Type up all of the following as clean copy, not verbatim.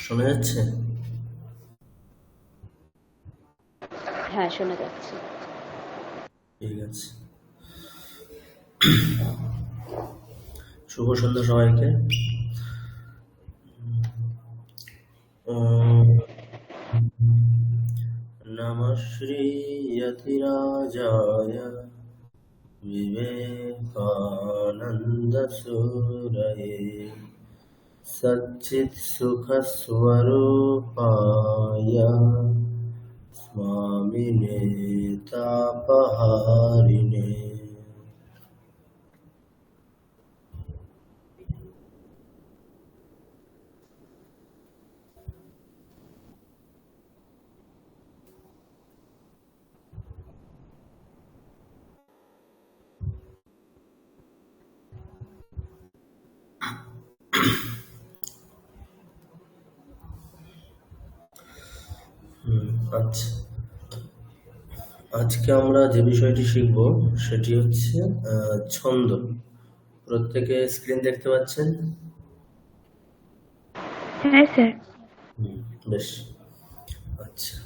শোনা যাচ্ছে? হ্যাঁ, শোনা যাচ্ছে। ঠিক আছে। শুভ সন্ধ্যা সবাইকে। ওম নমঃ শ্রীয়তিরাজায় विवेकानन्दसूरये सच्चित्सुखस्वरूपाय स्वामिने तापहारिणे। আচ্ছা, আজকে আমরা যে বিষয়টি শিখব সেটি হচ্ছে ছন্দ। প্রত্যেকে স্ক্রিন দেখতে পাচ্ছেন? হ্যাঁ স্যার। বেশ। আচ্ছা,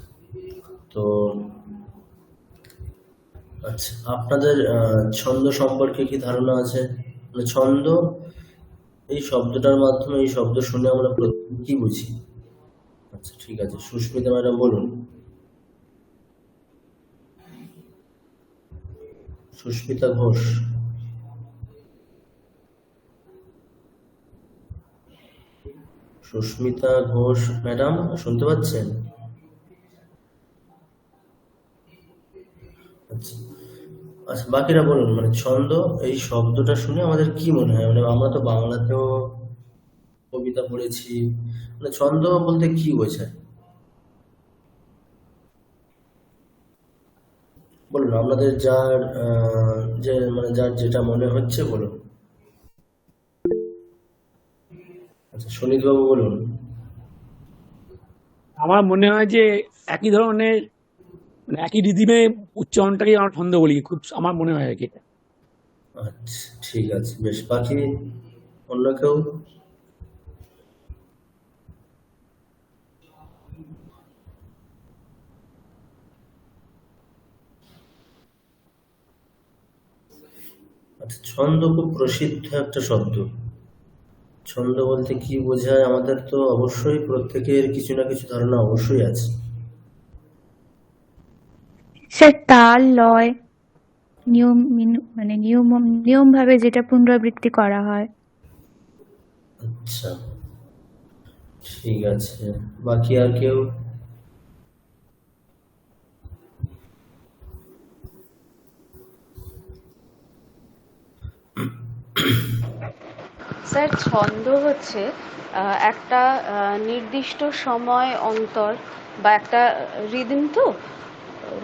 তো আচ্ছা, আপনাদের ছন্দ সম্পর্কে কি ধারণা আছে? মানে ছন্দ এই শব্দটার মাধ্যমে, এই শব্দ শুনে আমরা কি বুঝি? আচ্ছা, ঠিক আছে, সুস্মিতা ম্যাডাম বলুন। সুস্মিতা ঘোষ। সুস্মিতা ঘোষ ম্যাডাম শুনতে পাচ্ছেন? আচ্ছা আচ্ছা, বাকিরা বলুন, মানে ছন্দ এই শব্দটা শুনে আমাদের কি মনে হয়? মানে আমরা তো বাংলাতেও কবিতা পড়েছি, মানে ছন্দ বলতে কি বোঝায় বলুন, আপনাদের যার যে মানে যার যেটা মনে হচ্ছে বলুন। আচ্ছা, সুনীত বাবু বলুন। আমার মনে হয় যে একই ধরনের মানে একই রিদিমে উচ্চারণটাকে আমরা ছন্দ বলি, খুব আমার মনে হয় আর কি। আচ্ছা, ঠিক আছে, বেশ। বাকি অন্য কেউ? আচ্ছা, ছন্দ খুব প্রসিদ্ধ একটা শব্দ। ছন্দ বলতে কি বোঝায় আমাদের তো অবশ্যই প্রত্যেকের কিছু না কিছু ধারণা অবশ্যই আছে। স্যার তাল, লয়, নিয়ম মানে নিয়ম ভাবে যেটা পুনরাবৃত্তি করা হয়। আচ্ছা, ঠিক আছে। বাকি আর কেউ? স্যার, ছন্দ হচ্ছে একটা নির্দিষ্ট সময় অন্তর বা একটা রিদম, তো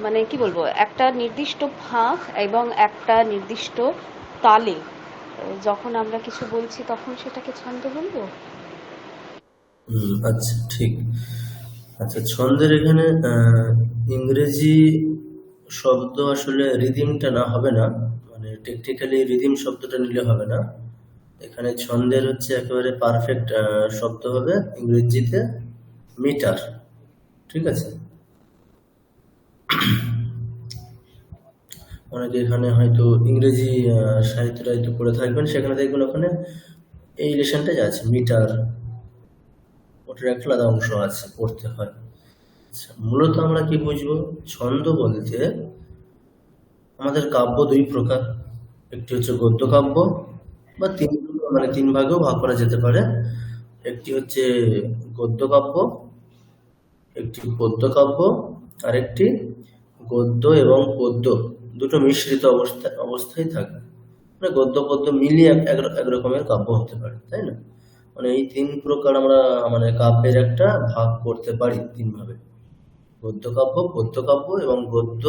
মানে কি বলবো, একটা নির্দিষ্ট ভাগ এবং একটা নির্দিষ্ট তালে যখন আমরা কিছু বলছি তখন সেটাকে ছন্দ বলবো। আচ্ছা, ঠিক। আচ্ছা, ছন্দের এখানে ইংরেজি শব্দ আসলে রিদিমটা না হবে না, মানে টেকনিক্যালি রিদিম শব্দটা নিলে হবে না। এখানে ছন্দের হচ্ছে একেবারে পারফেক্ট শব্দ হবে ইংরেজিতে মিটার। ঠিক আছে। অনেকে এখানে হয়তো ইংরেজি সাহিত্য টাহিত্য পড়ে থাকবেন, সেখানে দেখবেন ওখানে এই রিলেশনটাই আছে, মিটার, ওটার একটা আলাদা অংশ আছে, পড়তে হয়। আচ্ছা, মূলত আমরা কি বুঝবো? ছন্দ বলতে আমাদের কাব্য দুই প্রকার। একটি হচ্ছে গদ্য কাব্য, বা মানে তিন ভাগেও ভাগ করা যেতে পারে। একটি হচ্ছে গদ্য কাব্য, একটি পদ্য কাব্য, আর একটি গদ্য এবং পদ্য দুটো মিশ্রিত অবস্থায় থাকে। মানে গদ্য পদ্য মিলিয়ে এক রকমের কাব্য হতে পারে, তাই না? মানে এই তিন প্রকার আমরা মানে কাব্যের একটা ভাগ করতে পারি তিন ভাবে: গদ্য কাব্য, পদ্য কাব্য এবং গদ্য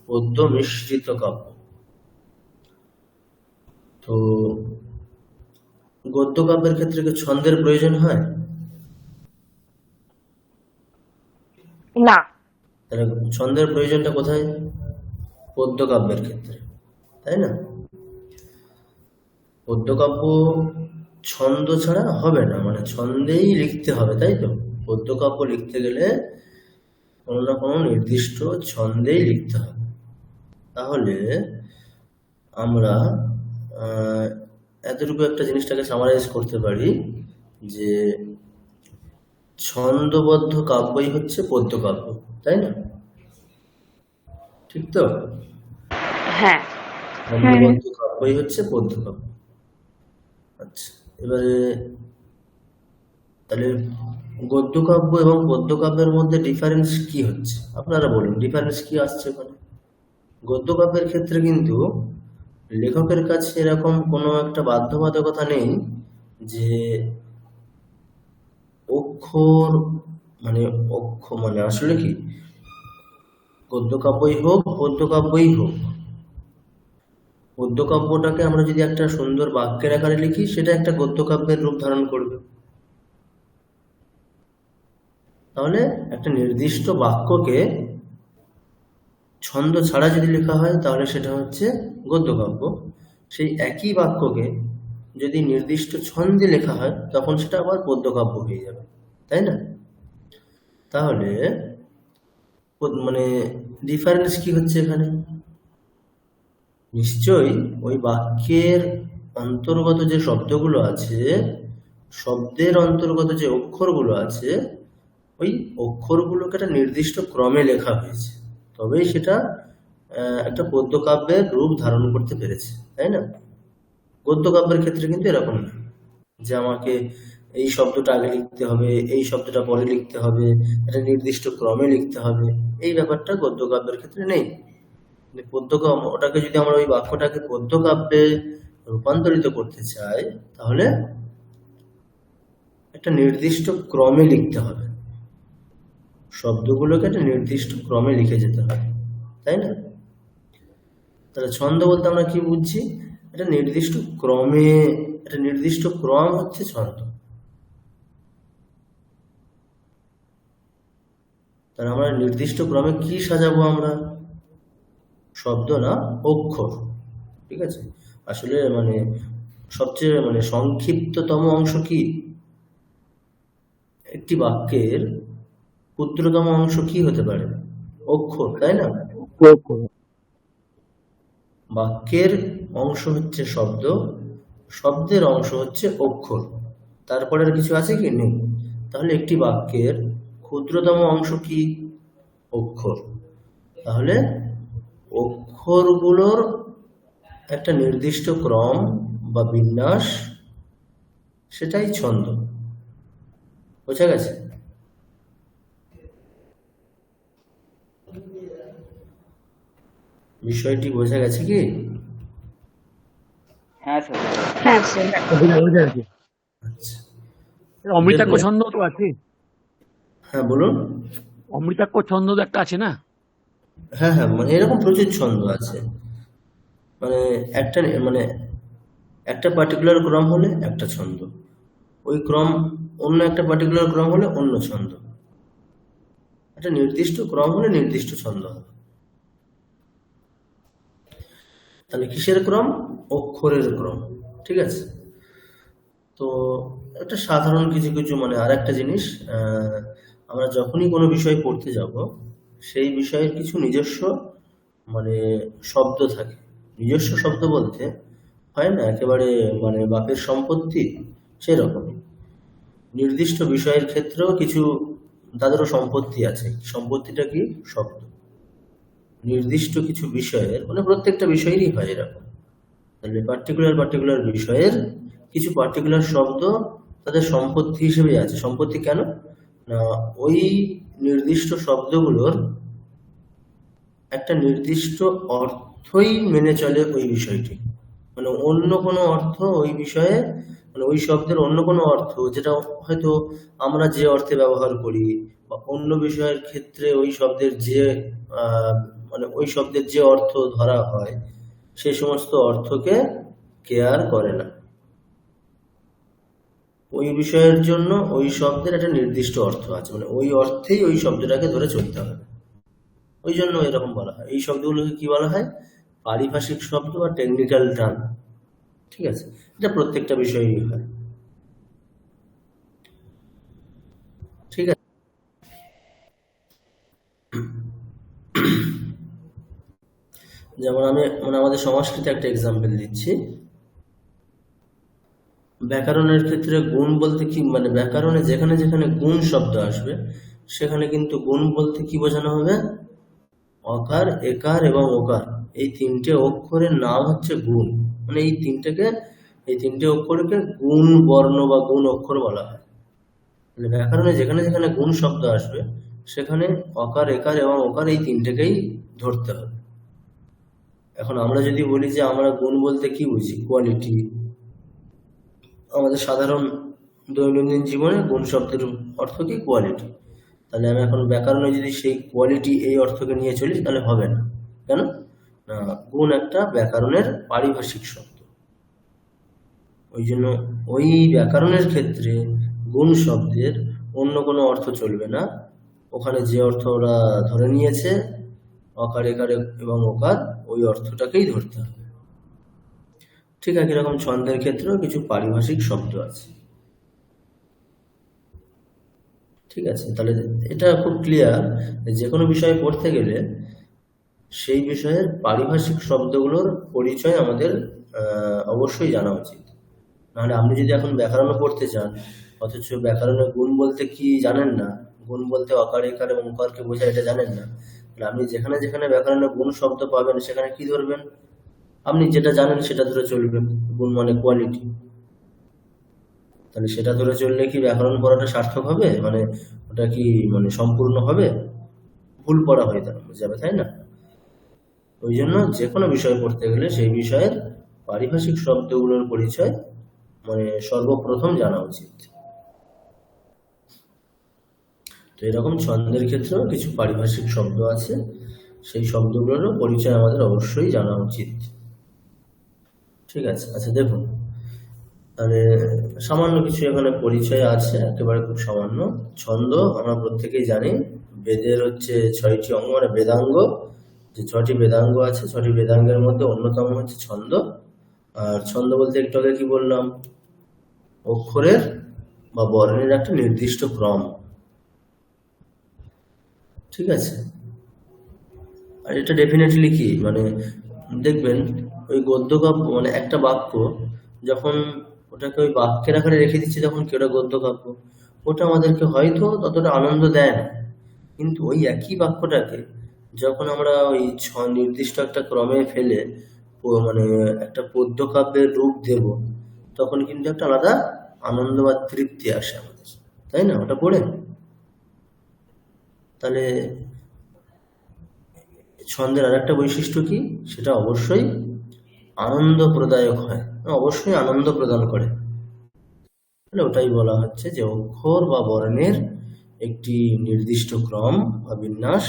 পদ্য মিশ্রিত কাব্য। তো গদ্য কাব্যের ক্ষেত্রে কি ছন্দের প্রয়োজন হয়? না। তাহলে ছন্দের প্রয়োজনটা কোথায়? পদ্য কাব্যের ক্ষেত্রে, তাই না? পদ্য কাব্য ছন্দ ছাড়া হবে না, মানে ছন্দেই লিখতে হবে, তাই তো? পদ্য কাব্য লিখতে গেলে কোনো না কোনো নির্দিষ্ট ছন্দেই লিখতে হবে। তাহলে আমরা এতটুকু একটা জিনিসটাকে সামারাইজ করতে পারি যে ছন্দবদ্ধ কাব্যই হচ্ছে পদ্য কাব্য, তাই না? ঠিক তো? হ্যাঁ। ছন্দবদ্ধ কাব্যই হচ্ছে পদ্য কাব্য। আচ্ছা, এবারে তাহলে গদ্য কাব্য এবং পদ্য কাব্যের মধ্যে ডিফারেন্স কি হচ্ছে আপনারা বলুন, ডিফারেন্স কি আসছে ওখানে? গদ্য কাব্যের ক্ষেত্রে কিন্তু লেখকের কাছে এরকম কোনো একটা বাধ্যবাধকতা নেই যে অক্ষর মানে আসলে কি, গদ্য কাব্যই হোক পদ্য কাব্যই হোক, গদ্য কাব্যটাকে আমরা যদি একটা সুন্দর বাক্যের আকারে লিখি সেটা একটা গদ্য কাব্যের রূপ ধারণ করবে। তাহলে একটা নির্দিষ্ট বাক্যকে ছন্দ ছাড়া যদি লেখা হয় তাহলে সেটা হচ্ছে গদ্য কাব্য। সেই একই বাক্যকে যদি নির্দিষ্ট ছন্দে লেখা হয় তখন সেটা আবার পদ্য কাব্য হয়ে যাবে, তাই না? তাহলে মানে ডিফারেন্স কি হচ্ছে এখানে? নিশ্চয়ই ওই বাক্যের অন্তর্গত যে শব্দগুলো আছে, শব্দের অন্তর্গত যে অক্ষরগুলো আছে, ওই অক্ষরগুলোকে একটা নির্দিষ্ট ক্রমে লেখা হয়েছে, তবেই সেটা একটা পদ্য কাব্যের রূপ ধারণ করতে পেরেছে, তাই না? গদ্য কাব্যের ক্ষেত্রে কিন্তু এরকম না যে আমাকে এই শব্দটা আগে লিখতে হবে, এই শব্দটা পরে লিখতে হবে, একটা নির্দিষ্ট ক্রমে লিখতে হবে, এই ব্যাপারটা গদ্য কাব্যের ক্ষেত্রে নেই। পদ্য কাব্য, ওটাকে যদি আমরা ওই বাক্যটাকে পদ্য কাব্যে রূপান্তরিত করতে চাই তাহলে একটা নির্দিষ্ট ক্রমে লিখতে হবে, শব্দগুলোকে একটা নির্দিষ্ট ক্রমে লিখে যেতে হবে, তাই না? তাহলে ছন্দ বলতে আমরা কি বুঝছি? একটা নির্দিষ্ট ক্রমে, একটা নির্দিষ্ট ক্রম হচ্ছে ছন্দ। তাহলে আমরা নির্দিষ্ট ক্রমে কি সাজাবো? আমরা শব্দ না অক্ষর, ঠিক আছে? আসলে সবচেয়ে সংক্ষিপ্ততম অংশ কি? একটি বাক্যের ক্ষুদ্রতম অংশ কি হতে পারে? অক্ষর, তাই না? বাক্যের অংশ হচ্ছে শব্দ, শব্দের অংশ হচ্ছে অক্ষর, তারপরে আর কিছু আছে কি? নেই। তাহলে একটি বাক্যের ক্ষুদ্রতম অংশ কি? অক্ষর। তাহলে অক্ষরগুলোর একটা নির্দিষ্ট ক্রম বা বিন্যাস, সেটাই ছন্দ। বোঝা গেছে? বিষয়টি বোঝা গেছে কি? হ্যাঁ স্যার। হ্যাঁ স্যার। আচ্ছা, অমৃতাক্ষ ছন্দ তো আছে। হ্যাঁ বলুন। অমৃতাক্ষ ছন্দ তো একটা আছে না? হ্যাঁ হ্যাঁ, এরকম প্রচুর ছন্দ আছে। একটা একটা পার্টিকুলার ক্রম হলে একটা ছন্দ, ওই ক্রম অন্য একটা পার্টিকুলার ক্রম হলে অন্য ছন্দ, একটা নির্দিষ্ট ক্রম হলে নির্দিষ্ট ছন্দ হবে। তাহলে কিসের ক্রম? অক্ষরের ক্রম, ঠিক আছে? তো একটা সাধারণ কিছু কিছু আর একটা জিনিস, আমরা যখনই কোনো বিষয় পড়তে যাব সেই বিষয়ের কিছু নিজস্ব শব্দ থাকে। নিজস্ব শব্দ বলতে হয় না একেবারে বাপের সম্পত্তি, সেরকমই নির্দিষ্ট বিষয়ের ক্ষেত্রেও কিছু তাদেরও সম্পত্তি আছে। সম্পত্তিটা কি? শব্দ। নির্দিষ্ট কিছু বিষয়ের প্রত্যেকটা বিষয়েরই হয় এরকম। তাহলে পার্টিকুলার বিষয়ের কিছু পার্টিকুলার শব্দ তাদের সম্পত্তি হিসেবে আছে। সম্পত্তি কেন না, ওই নির্দিষ্ট শব্দগুলোর একটা নির্দিষ্ট অর্থই মেনে চলে ওই বিষয়টি। অন্য কোনো অর্থ ওই বিষয়ে, ওই শব্দের অন্য কোনো অর্থ যেটা হয়তো আমরা যে অর্থে ব্যবহার করি, বা অন্য বিষয়ের ক্ষেত্রে ওই শব্দের যে ওই শব্দের যে অর্থ ধরা হয়, সে সমস্ত অর্থকে কেয়ার করে না। ওই বিষয়ের জন্য ওই শব্দের একটা নির্দিষ্ট অর্থ আছে, ওই অর্থেই ওই শব্দটাকে ধরে চলতে হবে। ওই জন্য এরকম বলা হয়। এই শব্দগুলোকে কি বলা হয়? পারিভাষিক শব্দ বা টেকনিক্যাল টার্ম, ঠিক আছে? এটা প্রত্যেকটা বিষয়েই হয়, ঠিক আছে? যেমন আমি মানে আমাদের সংস্কৃতে একটা এক্সাম্পল দিচ্ছি। ব্যাকরণের ক্ষেত্রে গুণ বলতে কি, মানে ব্যাকরণে যেখানে যেখানে গুণ শব্দ আসবে সেখানে কিন্তু গুণ বলতে কি বোঝানো হবে? অকার, একার এবং ওকার, এই তিনটে অক্ষরের নাম হচ্ছে গুণ। মানে এই তিনটে অক্ষরকে গুণ বর্ণ বা গুণ অক্ষর বলা হয়। মানে ব্যাকরণে যেখানে যেখানে গুণ শব্দ আসবে সেখানে অকার, একার এবং ওকার এই তিনটেকেই ধরতে হবে। এখন আমরা যদি বলি যে আমরা গুণ বলতে কি বুঝি, কোয়ালিটি, আমাদের সাধারণ দৈনন্দিন জীবনে গুণ শব্দের অর্থ কি? কোয়ালিটি। তাহলে আমি এখন ব্যাকরণে যদি সেই কোয়ালিটি এই অর্থকে নিয়ে চলি তাহলে হবে না। কেন না? গুণ একটা ব্যাকরণের পারিভাষিক শব্দ। ওই জন্য ওই ব্যাকরণের ক্ষেত্রে গুণ শব্দের অন্য কোনো অর্থ চলবে না। ওখানে যে অর্থ ওরা ধরে নিয়েছে, অকার, একার এবং ওকার, ওই অর্থটাকেই ধরতে হবে। ঠিক একই রকম ছন্দের ক্ষেত্রেও কিছু পারিভাষিক শব্দ আছে। ঠিক আছে, তাহলে এটা খুব ক্লিয়ার, যে কোনো বিষয়ে পড়তে গেলে সেই বিষয়ের পারিভাষিক শব্দগুলোর পরিচয় আমাদের অবশ্যই জানা উচিত। নাহলে আপনি যদি এখন ব্যাকরণও পড়তে চান অথচ ব্যাকরণে গুণ বলতে কি জানেন না, গুণ বলতে অকার, একার এবং ওকারকে বোঝায় এটা জানেন না, তাহলে আপনি যেখানে যেখানে ব্যাকরণে গুণ শব্দ পাবেন সেখানে কি ধরবেন? আপনি যেটা জানেন সেটা ধরে চলবেন। গুণ মানে কোয়ালিটি। তাহলে সেটা ধরে চললে কি ব্যাকরণ পড়াটা সার্থক হবে? মানে ওটা কি মানে সম্পূর্ণ হবে? ভুল পড়া হয়ে যাবে, তাই না? ওই জন্য যে কোনো বিষয় পড়তে গেলে সেই বিষয়ের পারিভাষিক শব্দগুলোর পরিচয় মানে সর্বপ্রথম জানা উচিত। তো এরকম ছন্দের ক্ষেত্রেও কিছু পারিভাষিক শব্দ আছে, সেই শব্দগুলোরও পরিচয় আমাদের অবশ্যই জানা উচিত। ঠিক আছে, আচ্ছা দেখুন, তাহলে সামান্য কিছু এখানে পরিচয় আছে, একেবারে খুব সামান্য। ছন্দ আমরা প্রত্যেকেই জানি, বেদের হচ্ছে 6টি অঙ্গ, মানে বেদাঙ্গ, যে 6টি বেদাঙ্গ আছে, 6টি বেদাঙ্গের মধ্যে অন্যতম হচ্ছে ছন্দ। আর ছন্দ বলতে একটু আগে কি বললাম? অক্ষরের বা বর্ণের একটা নির্দিষ্ট ক্রম। ঠিক আছে, আর এটা ডেফিনেটলি কি মানে দেখবেন ওই গদ্য কাব্য মানে একটা বাক্য যখন ওটাকে ওই বাক্যের আকারে রেখে দিচ্ছে তখন কি ওটা গদ্য কাব্য, ওটা আমাদেরকে হয়তো ততটা আনন্দ দেয় না। কিন্তু ওই একই বাক্যটাকে যখন আমরা ওই নির্দিষ্ট একটা ক্রমে ফেলে মানে একটা পদ্য কাব্যের রূপ দেব, তখন কিন্তু একটা আলাদা আনন্দ বা তৃপ্তি আসে আমাদের, তাই না? ওটা পড়ে তাহলে ছন্দের আর একটা বৈশিষ্ট্য কি, সেটা অবশ্যই আনন্দপ্রদায়ক হয়, অবশ্যই আনন্দ প্রদান করে। তাহলে ওটাই বলা হচ্ছে যে অক্ষর বা বর্ণের একটি নির্দিষ্ট ক্রম বা বিন্যাস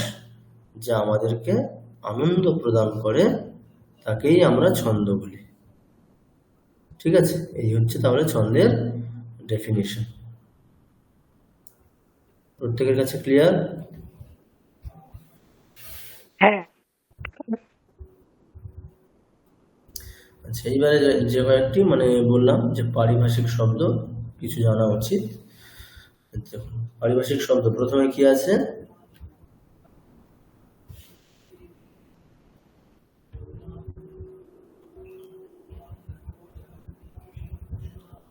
যা আমাদেরকে আনন্দ প্রদান করে, তাকেই আমরা ছন্দ বলি। ঠিক আছে, এই হচ্ছে তাহলে ছন্দের ডেফিনিশন। প্রত্যেকের কাছে ক্লিয়ার? হ্যাঁ। আচ্ছা, এইবারে যে কয়েকটি মানে বললাম যে পারিভাষিক শব্দ কিছু জানা উচিত। দেখুন, পারিভাষিক শব্দ প্রথমে কি আছে?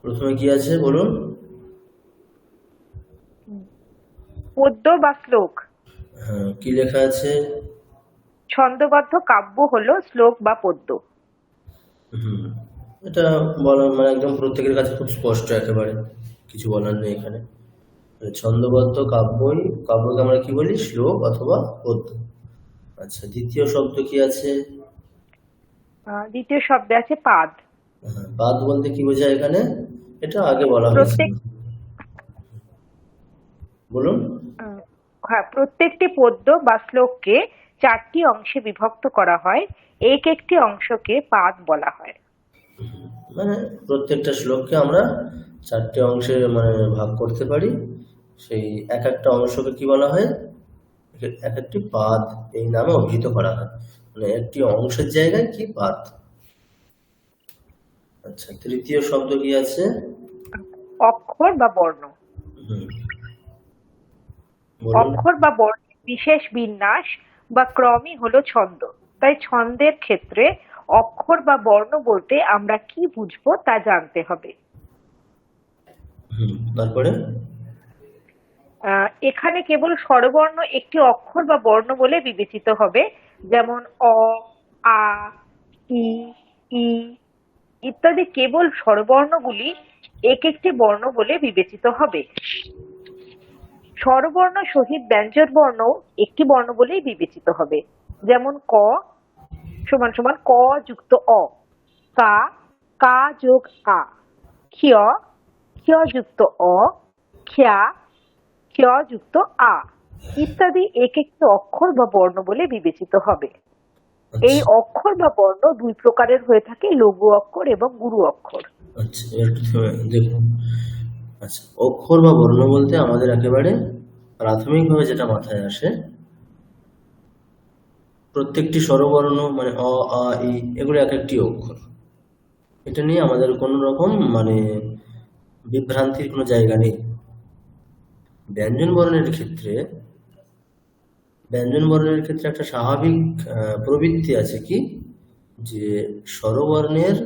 প্রথমে কি আছে বলুন? পদ্য বা শ্লোক। হ্যাঁ, কি লেখা আছে? ছন্দবদ্ধ কাব্য হলো শ্লোক বা পদ্য। হুম, এটা বলা মানে একদম প্রত্যেকের কাছে খুব স্পষ্ট, একেবারে কিছু বলার নেই এখানে। ছন্দবদ্ধ কাব্যকে আমরা কি বলি? শ্লোক অথবা পদ্য। আচ্ছা, দ্বিতীয় শব্দ কি আছে? দ্বিতীয় শব্দে আছে পাদ। হ্যাঁ, পাদ বলতে কি বোঝায় এখানে? এটা আগে বলা হয়েছে, বলুন। প্রত্যেকটি পদ্য বা শ্লোককে 4টি অংশে বিভক্ত করা হয়, একটি অংশকে পাদ বলা হয়। মানে প্রত্যেকটা শ্লোককে আমরা 4টে অংশে মানে ভাগ করতে পারি, সেই এক একটা অংশকে কি বলা হয়? এক একটি পাদ এই নামে অভিহিত করা হয়, মানে একটি অংশের জায়গায় কি পাদ। আচ্ছা, তৃতীয় শব্দ কি আছে? অক্ষর বা বর্ণ। বলুন। অক্ষর বা বর্ণের বিশেষ বিন্যাস বা ক্রমই হলো ছন্দ। তাই ছন্দের ক্ষেত্রে অক্ষর বা বর্ণ বলতে আমরা কি বুঝবো তা জানতে হবে। তারপরে এখানে কেবল স্বরবর্ণ একটি অক্ষর বা বর্ণ বলে বিবেচিত হবে, যেমন অ, আ, ই, ই ইত্যাদি কেবল স্বরবর্ণগুলি এক একটি বর্ণ বলে বিবেচিত হবে। স্বরবর্ণ সহিত ব্যঞ্জন বর্ণ একটি বর্ণ বলেই বিবেচিত হবে, যেমন ক সমান সমান ক যুক্ত অ, কা কা যোগ আ, ক্ষিয় ক্ষিয় যুক্ত অ, খ্যা ক্ষিয় যুক্ত আ ইত্যাদি এক একটি অক্ষর বা বর্ণ বলে বিবেচিত হবে। এই আচ্ছা অক্ষর বা বর্ণ দুই প্রকারের হয়ে থাকে, লঘু অক্ষর এবং গুরু অক্ষর। আচ্ছা, এবার একটু দেখুন। আচ্ছা, অক্ষর বা বর্ণ বলতে আমাদের একেবারে প্রাথমিকভাবে যেটা মাথায় আসে, প্রত্যেকটি স্বরবর্ণ মানে অ, আ, ই এগুলো এক একটি অক্ষর। এটা নিয়ে আমাদের কোনো রকম মানে বিভ্রান্তির কোনো জায়গা নেই। ব্যঞ্জন বর্ণের ক্ষেত্রে একটা স্বাভাবিক প্রবৃত্তি আছে কি, যে স্বরবর্ণের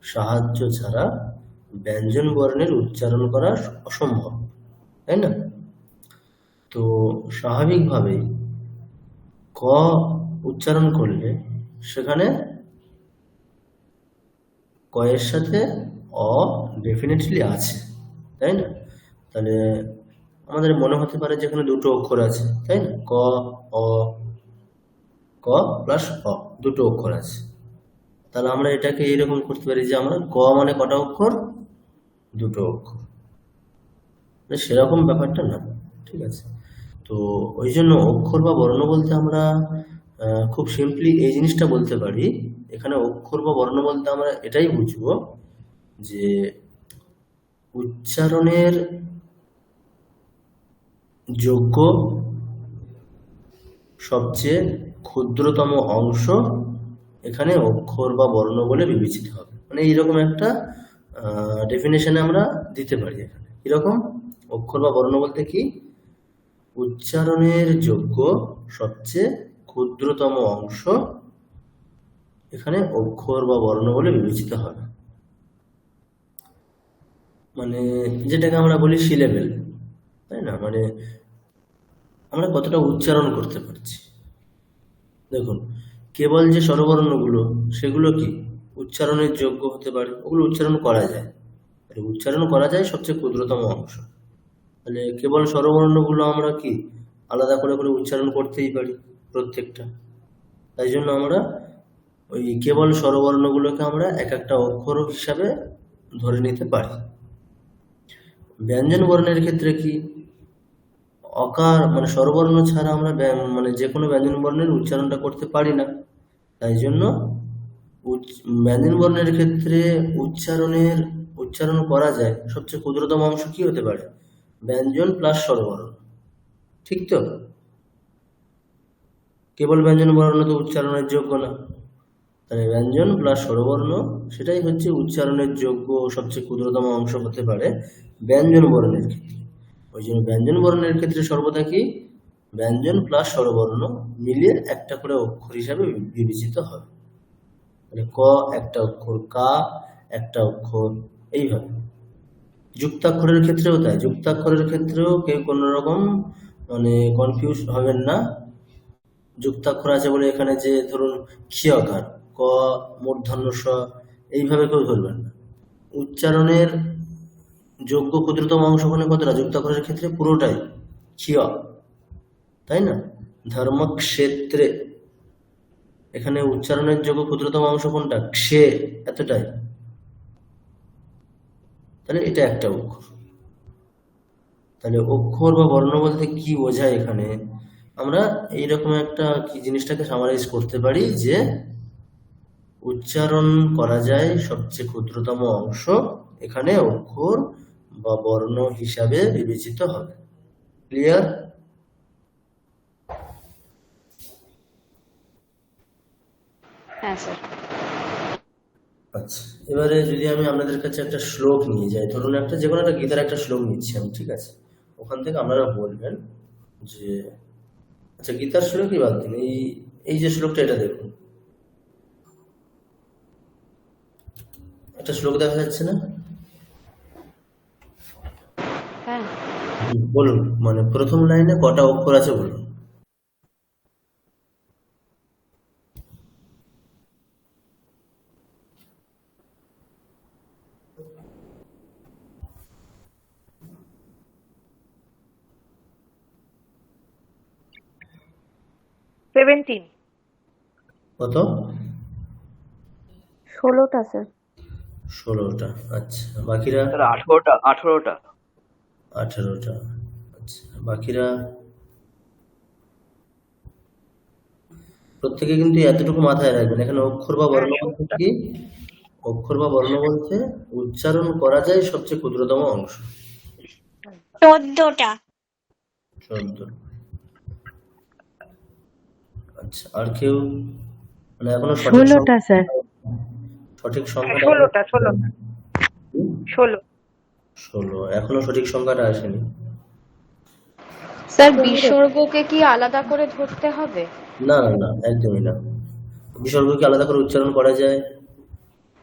সাহায্য ছাড়া ব্যঞ্জন বর্ণের উচ্চারণ করা অসম্ভব, তাই না? তো স্বাভাবিকভাবেই ক উচ্চারণ করলে সেখানে ক এর সাথে অ ডেফিনেটলি আছে, তাই না? তাহলে আমাদের মনে হতে পারে যে এখানে দুটো অক্ষর আছে, তাই না? ক অ, ক প্লাস অ, দুটো অক্ষর আছে। তাহলে আমরা এটাকে এইরকম করতে পারি যে আমরা ক মানে কটা অক্ষর? দুটো অক্ষর। সেরকম ব্যাপারটা না, ঠিক আছে? তো ওই জন্য অক্ষর বা বর্ণ বলতে আমরা খুব সিম্পলি এই জিনিসটা বলতে পারি, এখানে অক্ষর বা বর্ণ বলতে আমরা এটাই বুঝবো যে উচ্চারণের যোগ্য সবচেয়ে ক্ষুদ্রতম অংশ এখানে অক্ষর বা বর্ণ বলে বিবেচিত হবে। মানে এইরকম একটা ডেফিনেশনে আমরা দিতে পারি এখানে। এরকম অক্ষর বা বর্ণ বলতে কি, উচ্চারণের যোগ্য সবচেয়ে ক্ষুদ্রতম অংশ এখানে অক্ষর বা বর্ণ বলে বিবেচিত হবে। মানে যেটাকে আমরা বলি সিলেবেল, তাই না? মানে আমরা কতটা উচ্চারণ করতে পারছি। দেখুন, কেবল যে স্বরবর্ণগুলো সেগুলো কি উচ্চারণের যোগ্য হতে পারে, ওগুলো উচ্চারণ করা যায়। উচ্চারণ করা যায় সবচেয়ে ক্ষুদ্রতম অংশ। তাহলে কেবল স্বরবর্ণগুলো আমরা কি আলাদা করে করে উচ্চারণ করতেই পারি প্রত্যেকটা। তাই জন্য আমরা ওই কেবল স্বরবর্ণগুলোকে আমরা এক একটা অক্ষর হিসাবে ধরে নিতে পারি। ব্যঞ্জন বর্ণের ক্ষেত্রে কি, অকার মানে স্বরবর্ণ ছাড়া আমরা মানে যে কোনো ব্যঞ্জন বর্ণের উচ্চারণটা করতে পারি না। তাই জন্য ব্যঞ্জন বর্ণের ক্ষেত্রে উচ্চারণ করা যায় সবচেয়ে ক্ষুদ্রতম অংশ কি হতে পারে? ব্যঞ্জন প্লাস স্বরবর্ণ, ঠিক তো? কেবল ব্যঞ্জন বর্ণ তো উচ্চারণের যোগ্য না, তাহলে ব্যঞ্জন প্লাস স্বরবর্ণ সেটাই হচ্ছে উচ্চারণের যোগ্য সবচেয়ে ক্ষুদ্রতম অংশ হতে পারে ব্যঞ্জন বর্ণের ক্ষেত্রে। ওই জন্য ব্যঞ্জন বর্ণের ক্ষেত্রে সর্বদা কি ব্যঞ্জন প্লাস স্বরবর্ণ মিলিয়ে একটা করে অক্ষর হিসাবে বিবেচিত হবে। মানে ক একটা অক্ষর, কা একটা অক্ষর, এইভাবে। যুক্তাক্ষরের ক্ষেত্রেও তাই। যুক্তাক্ষরের ক্ষেত্রেও কেউ কোনো রকম মানে কনফিউজ হবেন না। যুক্তাক্ষর আছে বলে এখানে যে ধরুন ক্ষিয়কার ক মূর্ধন্য স এইভাবে কেউ ধরবেন না। উচ্চারণের যোগ্য ক্ষুদ্রতম অংশ মানে কতটা? যুক্তাক্ষরের ক্ষেত্রে পুরোটাই ক্ষিয়, তাই না? ধর্মক্ষেত্রে এখানে উচ্চারণের যোগ্য ক্ষুদ্রতম অংশ কোনটা? ক্ষে, এতটাই। তাহলে এটা একটা অক্ষর। তাহলে অক্ষর বা বর্ণ বলতে কি বোঝায় এখানে? আমরা এইরকম একটা কি জিনিসটাকে সামারাইজ করতে পারি যে উচ্চারণ করা যায় সবচেয়ে ক্ষুদ্রতম অংশ এখানে অক্ষর বা বর্ণ হিসাবে বিবেচিত হবে। ক্লিয়ার? হ্যাঁ স্যার। আচ্ছা, এবারে যদি আমি আপনাদের কাছে একটা শ্লোক নিয়ে যাই, ধরুন একটা যে কোনো একটা গীতার একটা শ্লোক নিচ্ছি আমি, ঠিক আছে? ওখান থেকে আপনারা বলবেন যে আচ্ছা গীতার শ্লোকই বাদ দিন, এই যে শ্লোকটা এটা দেখুন, একটা শ্লোক দেখা যাচ্ছে না? হ্যাঁ, বলুন, মানে প্রথম লাইনে কটা অক্ষর আছে বলুন। সেভেন্টিন। কত? 16টা স্যার। 16টা। আচ্ছা, বাকিরা? স্যার 18টা। 18টা। আচ্ছা, বাকিরা? প্রত্যেকে কিন্তু এতটুকু মাথায় রাখবেন, এখানে অক্ষর বা বর্ণ বলতে কি? অক্ষর বা বর্ণ বলতে উচ্চারণ করা যায় সবচেয়ে ক্ষুদ্রতম অংশ। 14টা। 14। আচ্ছা, আর কেউ? মানে এখনো সঠিক 16টা স্যার। সঠিক সংখ্যাটা 16টা। 16। 16। এখনো সঠিক সংখ্যাটা আসেনি। স্যার বিসর্গকে কি আলাদা করে ধরতে হবে? না না না, একদমই না। বিসর্গকে আলাদা করে উচ্চারণ করা যায়?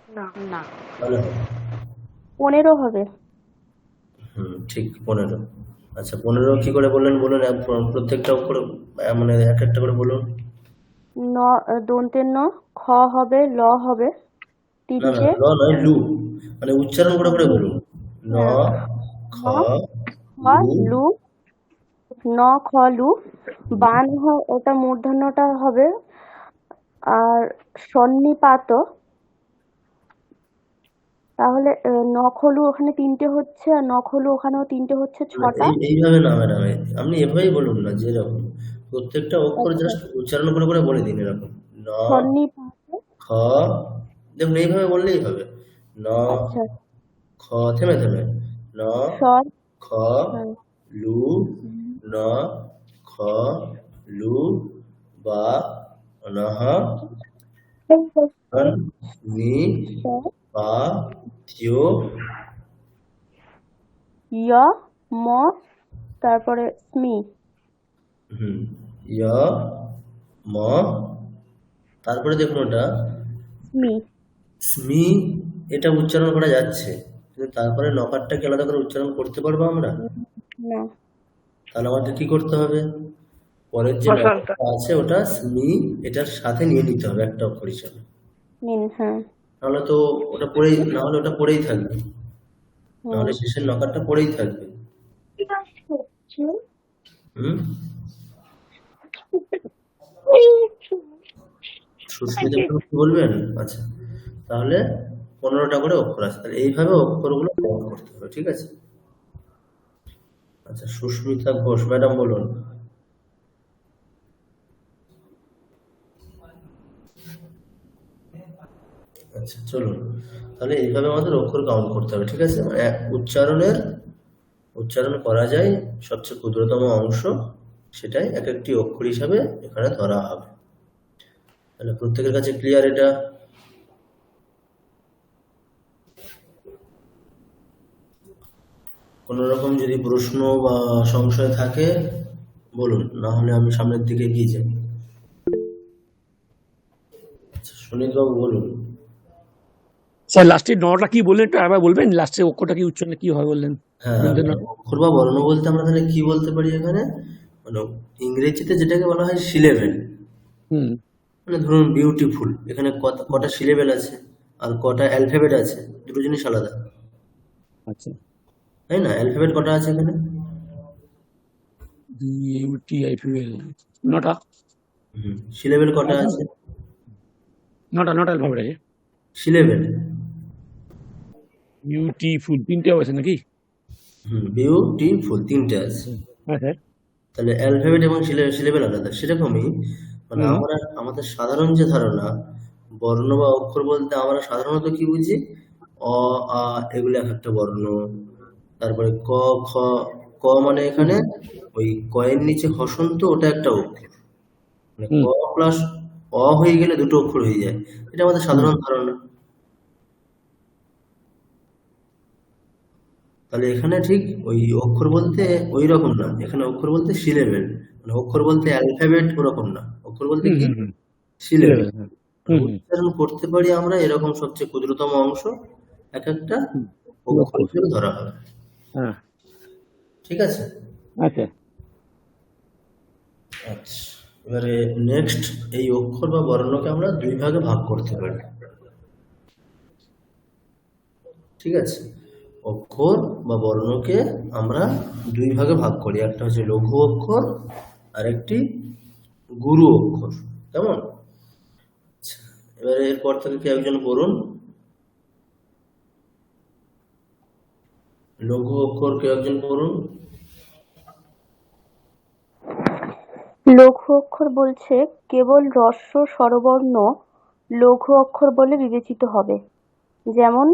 না। না। তাহলে হবে। 15 হবে। ঠিক, 15। আচ্ছা, 15 কি করে বললেন বলুন, প্রত্যেকটা অক্ষর মানে এক একটা করে বলুন। দন্তের ন, খ হবে, ল হবে, না না, তিনটে। ল নয়, লু। মানে উচ্চারণ করে করে বলুন। ন, খ, লু। লু, ন খ লু। বান ওটা মূর্ধন্যটা হবে। আর সন্নিপাত, তাহলে নখলু ওখানে 3টে হচ্ছে, আর নখলু ওখানেও 3টে হচ্ছে, 6টা। এইভাবে না ম্যাডাম, আপনি এভাবেই বলুন না, যেরকম প্রত্যেকটা অক্ষর আচ্ছা, জাস্ট উচ্চারণ করে করে বলে দিন এরকম। ন, সন্নিপাত। খ, দেখুন এইভাবে বললেই হবে। ন, আচ্ছা, খ, থেমে থেমে। ন, স্বর। খ, হ্যাঁ। লু, ন, খ, লু, বা, নহ, হন, নি, স্বর, পা, তিয়, য়, ম, তারপরে স্মি। য়, ম, তারপরে দেখুন ওটা স্মি। স্মি, এটা উচ্চারণ করা যাচ্ছে, কিন্তু তারপরে নকারটাকে আলাদা করে উচ্চারণ করতে পারবো আমরা? না। তাহলে আমাদের কি করতে হবে? পরের যে বসন্ত। নকারটা আছে ওটা স্মি, এটার সাথে নিয়ে নিতে হবে একটা অক্ষর হিসাবে। নিন, হ্যাঁ। নাহলে তো ওটা পড়েই, নাহলে ওটা পড়েই থাকবে, নাহলে হুম। শেষের নকারটা পড়েই থাকবে। হুম সুস্মিতা ম্যাডাম কি বলবেন? আচ্ছা, তাহলে 15টা করে অক্ষর আছে, তাহলে এইভাবে অক্ষরগুলো কাউন্ট করতে হবে, ঠিক আছে? আচ্ছা, সুস্মিতা ঘোষ ম্যাডাম বলুন। আচ্ছা, চলুন, তাহলে এইভাবে আমাদের অক্ষর কাউন্ট করতে হবে, ঠিক আছে? মানে উচ্চারণ করা যায় সবচেয়ে ক্ষুদ্রতম অংশ, সেটাই এক একটি অক্ষর হিসাবে এখানে ধরা হবে। তাহলে প্রত্যেকের কাছে ক্লিয়ার এটা? কোনো রকম যদি প্রশ্ন বা সংশয় থাকে বলুন, না হলে আমি সামনের দিকে এগিয়ে যাই। আচ্ছা, সুনীত বাবু বলুন। স্যার লাস্টে 9টা কি বললেন, একটু আবার বলবেন? লাস্টে অক্ষরটা কি উচ্চারণে কি হয় বললেন? হ্যাঁ, বলতে না। অক্ষর বা বর্ণ বলতে আমরা তাহলে কি বলতে পারি এখানে? মানে ইংরেজিতে যেটাকে বলা হয় সিলেবেল। হুম। মানে ধরুন বিউটিফুল, এখানে কটা সিলেবেল আছে আর কটা অ্যালফাবেট আছে, দুটো জিনিস আলাদা, আচ্ছা। তাই না? অ্যালফাবেট কটা আছে এখানে? BUTIFUL 9টা। সিলেবেল কটা আছে? 9টা অ্যালফাবেট আছে। সিলেবেল। বিউটিফুল 3টে আছে নাকি? বিউটিফুল 3টে আছে। হ্যাঁ স্যার। তাহলে অ্যালফাবেট এবং সিলেবেল আলাদা, সেরকমই মানে হুম। আমাদের সাধারণ যে ধারণা, বর্ণ বা অক্ষর বলতে আমরা সাধারণত কি বুঝি? অ, আ, এগুলো এক একটা বর্ণ। তারপরে ক, খ। ক মানে এখানে ওই কয়ের নিচে হসন্ত, ওটা একটা অক্ষর। মানে ক হুম। প্লাস অ হয়ে গেলে দুটো অক্ষর হয়ে যায়, এটা আমাদের সাধারণ ধারণা। তাহলে এখানে ঠিক ওই অক্ষর বলতে ওই রকম না, এখানে অক্ষর বলতে সিলেবেল, মানে অক্ষর বলতে অ্যালফাবেট ওরকম না, অক্ষর বলতে হুম। কি? হুম। সিলেবেল। হ্যাঁ। মানে উচ্চারণ করতে পারি আমরা এরকম সবচেয়ে ক্ষুদ্রতম অংশ, এক একটা অক্ষর হিসেবে ধরা হবে। হ্যাঁ, ঠিক আছে? আচ্ছা। আচ্ছা, এবারে নেক্সট, এই অক্ষর বা বর্ণকে আমরা দুই ভাগে ভাগ করতে পারি। ঠিক আছে, অক্ষর বা বর্ণকে আমরা দুই ভাগে ভাগ করি, একটা হচ্ছে লঘু অক্ষর আর একটি গুরু অক্ষর। কেমন? আচ্ছা, এবারে এরপর থেকে কি একজন পড়ুন, লঘু অক্ষর কে একজন পড়ুন। লঘু অক্ষর বলছে কেবল হ্রস্ব স্বরবর্ণ লঘু অক্ষর বলে বিবেচিত হবে, যেমন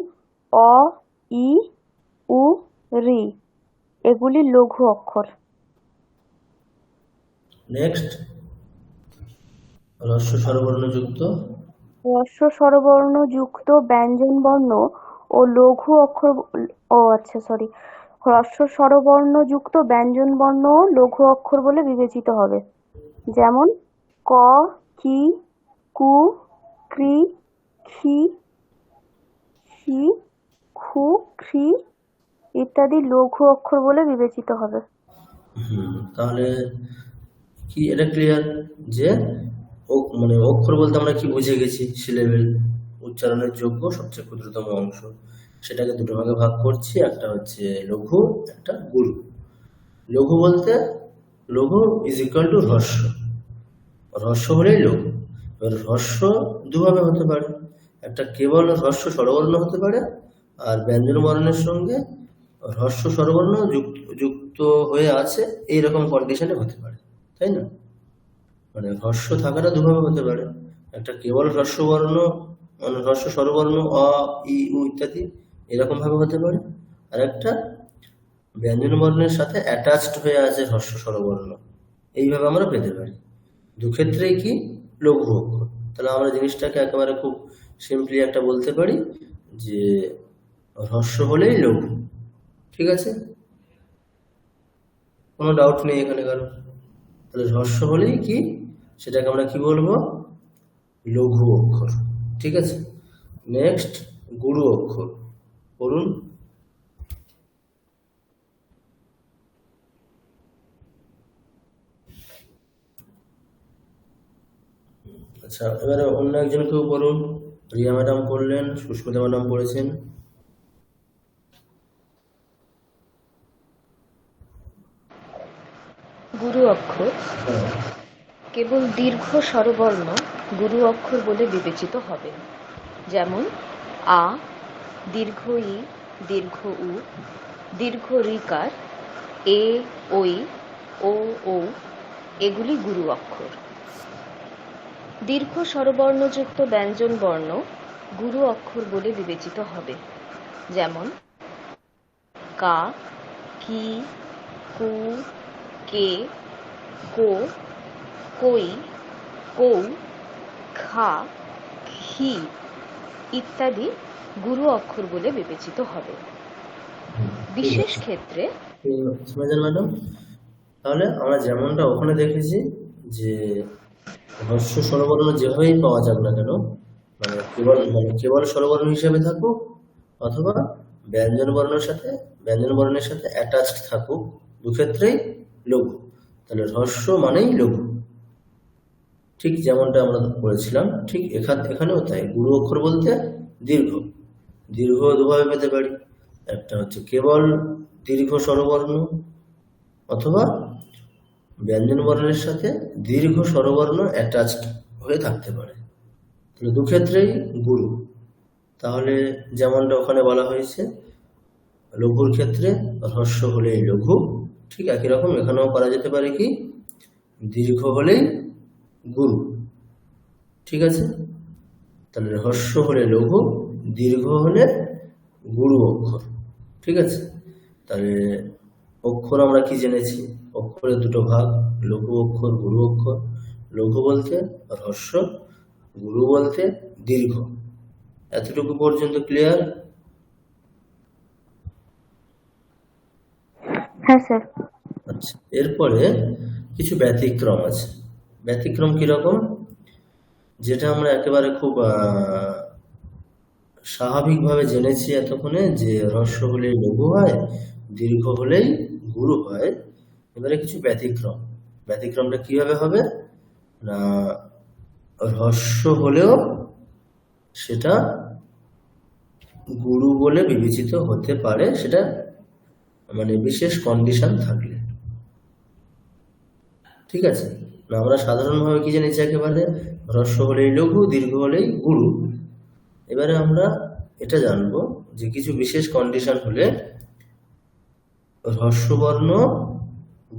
অ, ই, উ, ঋ এগুলি লঘু অক্ষর। নেক্সট, হ্রস্ব স্বরবর্ণ যুক্ত হ্রস্ব স্বরবর্ণ যুক্ত ব্যঞ্জনবর্ণ ও লঘু অক্ষর হ্রস্ব স্বরবর্ণ যুক্ত ব্যঞ্জনবর্ণ ও লঘু অক্ষর বলে বিবেচিত হবে, যেমন ক, কি, কু, কৃ, ক্ষি, সি, খু, ক্ষি ইত্যাদি লঘু অক্ষর বলে বিবেচিত হবে। তাহলে কি এটা ক্লিয়ার যে মানে অক্ষর বলতে আমরা কি বুঝে গেছি? সিলেবেল, উচ্চারণের যোগ্য সবচেয়ে ক্ষুদ্রতম অংশ, সেটাকে দুটো ভাগে ভাগ করছি, একটা হচ্ছে লঘু, একটা গুরু। লঘু বলতে লঘু ইজ ইকুয়াল টু হ্রস্ব, হ্রস্ব হলেই লঘু। এবার হ্রস্ব দুভাবে হতে পারে, একটা কেবল হ্রস্ব স্বরবর্ণ হতে পারে, আর ব্যঞ্জন বর্ণের সঙ্গে হ্রস্ব স্বরবর্ণ যুক্ত হয়ে আছে এইরকম কন্ডিশনে হতে পারে, তাই না? মানে হ্রস্ব থাকাটা দুভাবে হতে পারে, একটা কেবল হ্রস্ব বর্ণ মানে হ্রস্ব স্বরবর্ণ অ, ই, উ ইত্যাদি এরকম ভাবে হতে পারে, আর একটা ব্যঞ্জন বর্ণের সাথে অ্যাটাচড হয়ে আছে হ্রস্ব স্বরবর্ণ, এইভাবে আমরা পেতে পারি। দুক্ষেত্রেই কি লঘু অক্ষর। তাহলে আমরা জিনিসটাকে একেবারে খুব সিম্পলি একটা বলতে পারি যে হ্রস্ব হলেই লঘু। ঠিক আছে, কোনো ডাউট নেই এখানে কারো? তাহলে হ্রস্ব হলেই কি, সেটাকে আমরা কি বলবো? লঘু অক্ষর। ঠিক আছে, নেক্সট গুরু অক্ষর পড়ুন। আচ্ছা, এবারে অন্য একজন কেউ পড়ুন। রিয়া ম্যাডাম পড়লেন, সুস্মিতা ম্যাডাম পড়েছেন। গুরু অক্ষর কেবল দীর্ঘ স্বরবর্ণ গুরু অক্ষর বলে বিবেচিত হবে, যেমন আ, দীর্ঘ ই, দীর্ঘ উ, দীর্ঘ ঋকার, এ, ওই, ও, ও এগুলি গুরু অক্ষর। দীর্ঘ স্বরবর্ণযুক্ত ব্যঞ্জন বর্ণ গুরু অক্ষর বলে বিবেচিত হবে, যেমন কা, কি, কু, কে, কো, কই, কৌ, খা, খি ইত্যাদি গুরু অক্ষর বলে বিবেচিত হবে। বিশেষ ক্ষেত্রে ম্যাডাম, তাহলে আমরা যেমনটা ওখানে দেখেছি যে হ্রস্ব স্বরবর্ণ যেভাবেই পাওয়া যাক না কেন, মানে কেবল স্বরবর্ণ হিসেবে থাকুক অথবা ব্যঞ্জন বর্ণের সাথে অ্যাটাচড থাকুক, দুক্ষেত্রেই লঘু। তাহলে হ্রস্ব মানেই লঘু, ঠিক যেমনটা আমরা বলেছিলাম, ঠিক এখানেও তাই। গুরু অক্ষর বলতে দীর্ঘ দুভাবে পেতে পারি, একটা হচ্ছে কেবল দীর্ঘ স্বরবর্ণ অথবা ব্যঞ্জন বর্ণের সাথে দীর্ঘ স্বরবর্ণ অ্যাটাচড হয়ে থাকতে পারে, তাহলে দুক্ষেত্রেই গুরু। তাহলে যেমনটা ওখানে বলা হয়েছে লঘুর ক্ষেত্রে হ্রস্ব হলেই লঘু, ঠিক একই রকম এখানেও করা যেতে পারে কি দীর্ঘ হলেই গুরু। ঠিক আছে, তাহলে হ্রস্ব হলে লঘু, দীর্ঘ হলে গুরু অক্ষর। ঠিক আছে, তাহলে অক্ষর আমরা কি জেনেছি? অক্ষরের দুটো ভাগ, লঘু অক্ষর, গুরু অক্ষর। লঘু বলতে হ্রস্ব, গুরু বলতে দীর্ঘ। এতটুকু পর্যন্ত ক্লিয়ার? হ্যাঁ স্যার। আচ্ছা, এরপরে কিছু ব্যতিক্রম আছে। ব্যতিক্রম কিরকম? যেটা আমরা একেবারে খুব স্বাভাবিকভাবে জেনেছি এতক্ষণে যে হ্রস্ব হলেই লঘু হয়, দীর্ঘ হলেই গুরু হয়। এবারে কিছু ব্যতিক্রম। ব্যতিক্রমটা কিভাবে হবে না, হ্রস্ব হলেও সেটা গুরু বলে বিবেচিত হতে পারে, সেটা মানে বিশেষ কন্ডিশন থাকলে। ঠিক আছে না, আমরা সাধারণভাবে কি জেনেছি একেবারে হ্রস্ব হলেই লঘু, দীর্ঘ হলেই গুরু। এবারে আমরা এটা জানবো যে কিছু বিশেষ কন্ডিশন হলে হ্রস্ববর্ণ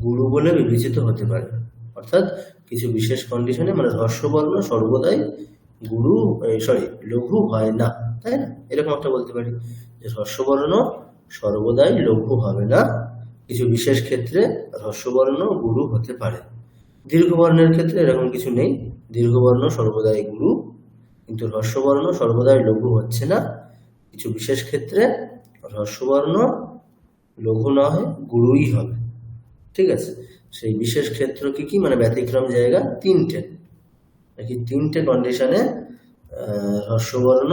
গুরু বলে বিবেচিত হতে পারে। অর্থাৎ কিছু বিশেষ কন্ডিশনে মানে হ্রস্ববর্ণ সর্বদাই গুরু লঘু হয় না, তাই না? এরকম একটা বলতে পারি যে হ্রস্ববর্ণ সর্বদাই লঘু হবে না, কিছু বিশেষ ক্ষেত্রে হ্রস্ববর্ণ গুরু হতে পারে। দীর্ঘবর্ণের ক্ষেত্রে এরকম কিছু নেই, দীর্ঘবর্ণ সর্বদাই গুরু, কিন্তু হ্রস্ববর্ণ সর্বদাই লঘু হচ্ছে না, কিছু বিশেষ ক্ষেত্রে হ্রস্ববর্ণ লঘু না হয় গুরুই হবে। ঠিক আছে, সেই বিশেষ ক্ষেত্র কি কি মানে ব্যতিক্রম জায়গা তিনটে, নাকি তিনটে কন্ডিশনে হ্রস্ববর্ণ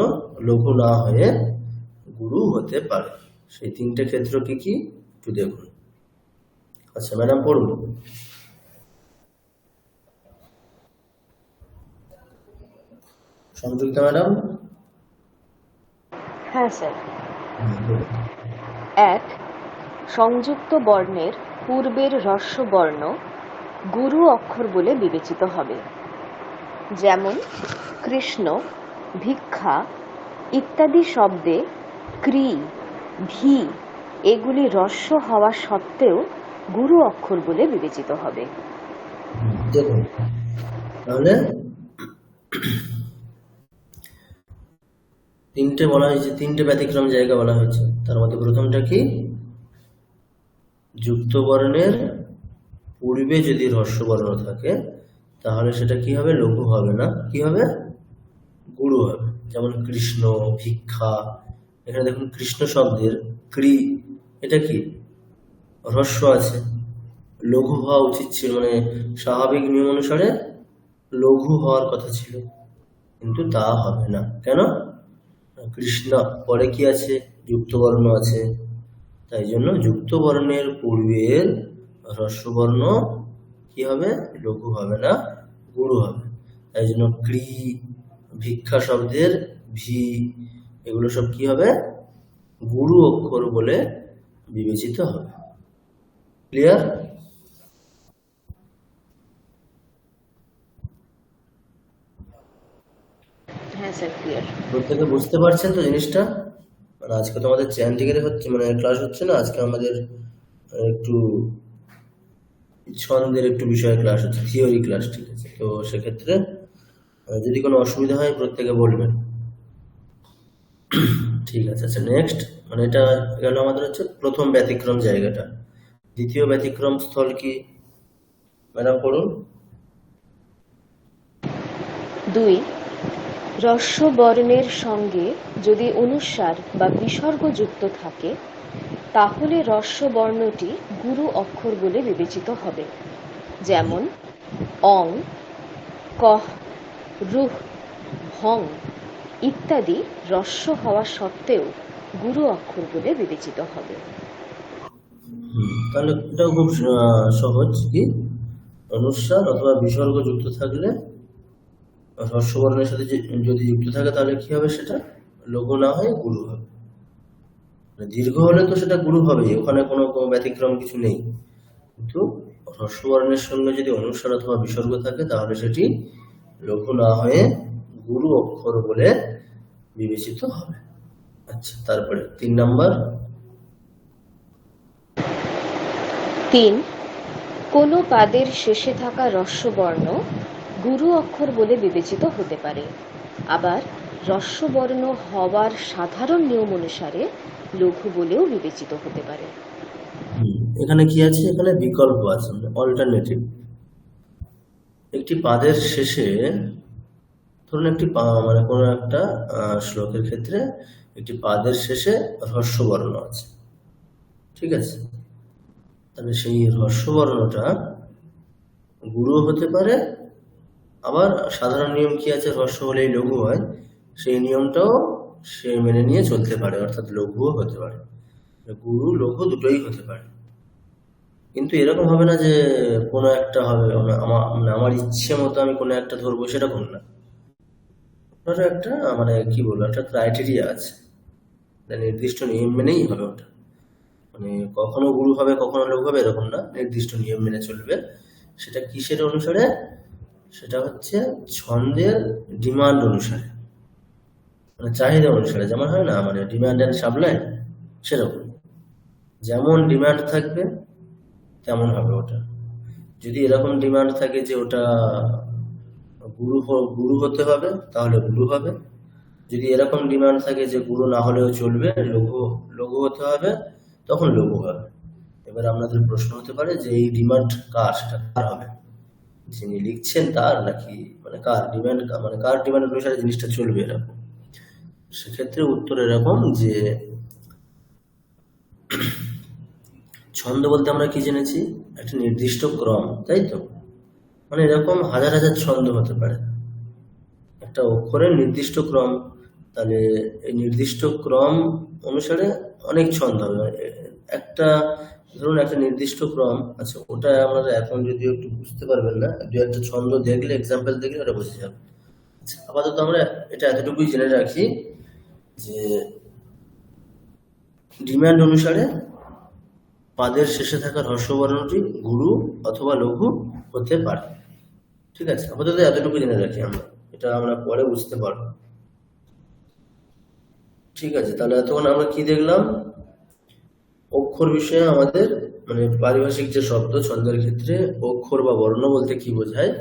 লঘু না হয়ে গুরু হতে পারে। সেই তিনটে ক্ষেত্র কি কি একটু দেখুন। আচ্ছা ম্যাডাম পড়ুন। সংযুক্তা ম্যাডাম। হ্যাঁ স্যার। 1. সংযুক্ত বর্ণের পূর্বের হ্রস্ব বর্ণ গুরু অক্ষর বলে বিবেচিত হবে। যেমন কৃষ্ণ, ভিক্ষা ইত্যাদি শব্দে ক্রি, ভি এগুলি হ্রস্ব হওয়া সত্ত্বেও গুরু অক্ষর বলে বিবেচিত হবে। দেখুন তাহলে তিনটে বলা হয়েছে, তিনটে ব্যতিক্রম জায়গা বলা হয়েছে। তার মধ্যে প্রথমটা কি, যুক্ত বর্ণের পূর্বে যদি হ্রস্ব বর্ণ থাকে তাহলে সেটা কি হবে, লঘু হবে না, কি হবে, গুরু হবে। যেমন কৃষ্ণ, ভিক্ষা, এখানে দেখুন কৃষ্ণ শব্দের ক্রি, এটা কি হ্রস্ব আছে, লঘু হওয়া উচিত ছিল, মানে স্বাভাবিক নিয়ম অনুসারে লঘু হওয়ার কথা ছিল, কিন্তু তা হবে না। কেন? কৃষ্ণ পরে কি আছে, যুক্ত বর্ণ আছে, তাই জন্য যুক্ত বর্ণের পূর্বের হ্রস্ব বর্ণ কি হবে, লঘু হবে না, গুরু হবে। তাই জন্য ক্রি, ভিক্ষা শব্দের ভি এগুলো সব কি হবে, গুরু অক্ষর বলে বিবেচিত হবে। ক্লিয়ার? হ্যাঁ স্যার, ক্লিয়ার। প্রত্যেকে বুঝতে পারছেন তো জিনিসটা? মানে আজকে তো আমাদের চ্যান্টিকের হচ্ছে, মানে ক্লাস হচ্ছে না, আজকে আমাদের একটু ছন্দের একটু বিষয়ে ক্লাস হচ্ছে, থিওরি ক্লাস। ঠিক আছে, তো সেক্ষেত্রে যদি কোনো অসুবিধা হয় প্রত্যেকে বলবেন। ঠিক আছে। আচ্ছা নেক্সট, মানে এটা গেল আমাদের হচ্ছে প্রথম ব্যতিক্রম জায়গাটা। দ্বিতীয় ব্যতিক্রম স্থল কি ম্যাডাম পড়ুন। 2. হ্রস্ব বর্ণের সঙ্গে যদি অনুস্বার বা বিসর্গ যুক্ত থাকে তাহলে হ্রস্ব বর্ণটি গুরু অক্ষর বলে বিবেচিত হবে। যেমন অং, কহ, রুহ, ভং ইত্যাদি হ্রস্ব হওয়া সত্ত্বেও গুরু অক্ষর বলে বিবেচিত হবে। তাহলে এটাও খুব সহজ, কি অনুস্বার অথবা বিসর্গ যুক্ত থাকলে হ্রস্ব বর্ণের সাথে যদি যুক্ত থাকে তাহলে কি হবে, সেটা লঘু না হয়ে গুরু হবে। দীর্ঘ হলে তো সেটা গুরু হবেই, ওখানে কোনো ব্যতিক্রম কিছু নেই, কিন্তু হ্রস্ব বর্ণের সঙ্গে যদি অনুস্বার অথবা বিসর্গ থাকে তাহলে সেটি লঘু না হয়ে গুরু অক্ষর বলে বিবেচিত হবে। আচ্ছা তারপরে 3 নাম্বার। 3. কোনো পাদের শেষে থাকা হ্রস্ব বর্ণ গুরু অক্ষর বলে বিবেচিত হতে পারে, আবার হ্রস্ব বর্ণ হওয়ার সাধারণ নিয়ম অনুসারে লঘু বলেও বিবেচিত হতে পারে। এখানে কি আছে, এখানে বিকল্প আছে, অল্টারনেটিভ। একটি পাদের শেষে, ধরুন একটি মানে কোনো একটা শ্লোকের ক্ষেত্রে একটি পাদের শেষে হ্রস্ব বর্ণ আছে, ঠিক আছে, তাহলে সেই হ্রস্ব বর্ণটা গুরু হতে পারে, আবার সাধারণ নিয়ম কি আছে, হ্রস্ব হলেই লঘু হয়, সেই নিয়মটাও সে মেনে নিয়ে চলতে পারে, অর্থাৎ লঘুও হতে পারে, গুরু লঘু দুটোই হতে পারে। কিন্তু এরকম হবে না যে কোনো একটা হবে, আমার ইচ্ছে মতো আমি কোনো একটা ধরবো, সেরকম না। ওটা একটা মানে কি বলবো, একটা ক্রাইটেরিয়া আছে, একটা নির্দিষ্ট নিয়ম মেনেই হবে ওটা। মানে কখনো গুরু হবে কখনো লঘু হবে এরকম না, নির্দিষ্ট নিয়ম মেনে চলবে। সেটা কিসের অনুসারে? সেটা হচ্ছে ছন্দের ডিমান্ড অনুসারে, মানে চাহিদা অনুসারে। যেমন হয় না মানে ডিমান্ড অ্যান্ড সাপ্লাই, সেরকম যেমন ডিমান্ড থাকবে তেমন হবে ওটা। যদি এরকম ডিমান্ড থাকে যে ওটা গুরু হতে হবে, তাহলে গুরু হবে। যদি এরকম ডিমান্ড থাকে যে গুরু না হলেও চলবে, লঘু লঘু হতে হবে, তখন লঘু হবে। এবার আপনাদের প্রশ্ন হতে পারে যে এই ডিমান্ড কার, সেটা কার হবে, যিনি লিখছেন তার নাকি মানে কার ডিমান্ড, মানে কার ডিমান্ড অনুসারে জিনিসটা চলবে এরকম। সেক্ষেত্রে উত্তর এরকম যে ছন্দ বলতে আমরা কি জেনেছি, একটা নির্দিষ্ট ক্রম, তাই তো? মানে এরকম হাজার হাজার ছন্দ হতে পারে, একটা অক্ষরের নির্দিষ্ট ক্রম। তাহলে এই নির্দিষ্ট ক্রম অনুসারে অনেক ছন্দ হবে। একটা ধরুন একটা নির্দিষ্ট ক্রম আছে, ওটা আমরা এখন যদিও একটু বুঝতে পারবেন না, দু একটা ছন্দ দেখলে, এক্সাম্পল দেখলে ওটা বুঝে যাবে। আচ্ছা, আপাতত আমরা এটা এতটুকুই জেনে রাখি যে ডিমান্ড অনুসারে পাদের শেষে থাকা হ্রস্ববর্ণটি গুরু অথবা লঘু হতে পারে। ঠিক আছে, আপাতত এতটুকু জেনে রাখি আমরা, এটা আমরা পরে বুঝতে পারবো। ঠিক আছে, তাহলে এতক্ষণ আমরা কি দেখলাম? অক্ষর বিষয়ে আমাদের মানে পারিভাষিক যে শব্দ ছন্দের ক্ষেত্রে অক্ষর বা বর্ণ বলতে কি বোঝায়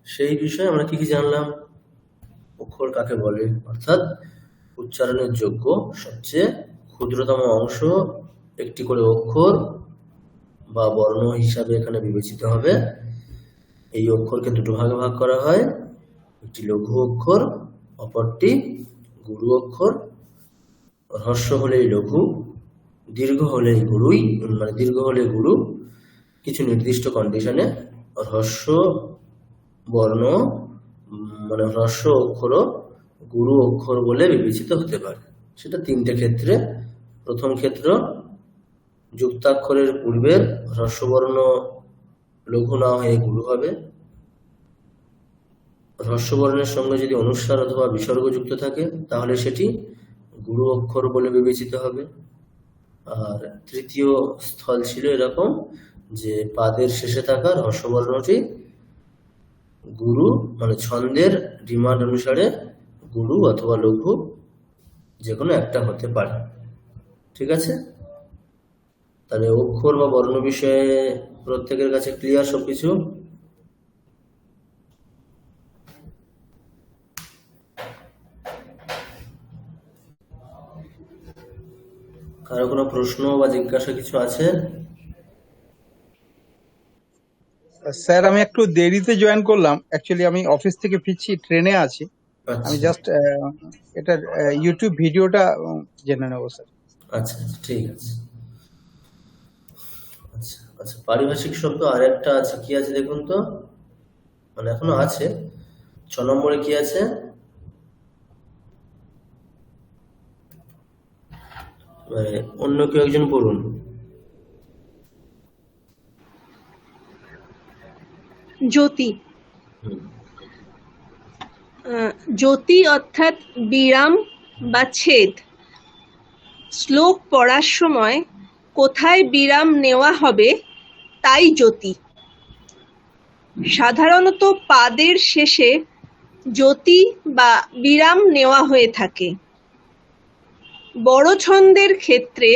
সেই বিষয়ে আমরা কি কি জানলাম। অক্ষর কাকে বলে, অর্থাৎ উচ্চারণের যোগ্য সবচেয়ে ক্ষুদ্রতম অংশ একটি করে অক্ষর বা বর্ণ হিসাবে এখানে বিবেচিত হবে। এই অক্ষরকে দুটো ভাগে ভাগ করা হয়, একটি লঘু অক্ষর, অপরটি গুরু অক্ষর। হ্রস্ব হলেই লঘু, দীর্ঘ হলেই গুরুই, মানে দীর্ঘ হলে গুরু। কিছু নির্দিষ্ট কন্ডিশনে হ্রস্ব বর্ণ মানে হ্রস্ব অক্ষরও গুরু অক্ষর বলে বিবেচিত হতে পারে। সেটা তিনটে ক্ষেত্রে। প্রথম ক্ষেত্র, যুক্তাক্ষরের পূর্বের হ্রস্ববর্ণ লঘু না হয়ে গুরু হবে। হ্রস্ববর্ণের সঙ্গে যদি অনুস্বার অথবা বিসর্গ যুক্ত থাকে তাহলে সেটি গুরু অক্ষর বলে বিবেচিত হবে। আর তৃতীয় স্থল ছিল এরকম যে পাদের শেষে থাকা হ্রস্ববর্ণটি গুরু মানে ছন্দের ডিমান্ড অনুসারে গুরু অথবা লঘু যে কোনো একটা হতে পারে। ঠিক আছে, তাহলে অক্ষর বা বর্ণ বিষয়ে প্রত্যেকের কাছে ক্লিয়ার সবকিছু? কারো কোনো প্রশ্ন বা জিজ্ঞাসা কিছু আছে? স্যার আমি একটু দেরিতে জয়েন করলাম, অ্যাকচুয়ালি আমি অফিস থেকে ফিরছি, ট্রেনে আছি। আমি আচ্ছা জাস্ট এটার ইউটিউব ভিডিওটা জেনে নেবো স্যার। আচ্ছা আচ্ছা, ঠিক আছে। আচ্ছা আচ্ছা, পারিভাষিক শব্দ আর একটা আছে, কি আছে দেখুন তো, মানে এখনো আছে। 6 নম্বরে কি আছে? মানে অন্য কেউ একজন পড়ুন। জ্যোতি। হুম, জ্যোতি অর্থাৎ বিরাম বা ছেদ। শ্লোক পড়ার সময় কোথায় বিরাম নেওয়া হবে তাই জ্যোতি। সাধারণত পাদের শেষে জ্যোতি বা বিরাম নেওয়া হয়ে থাকে। বড় ছন্দের ক্ষেত্রে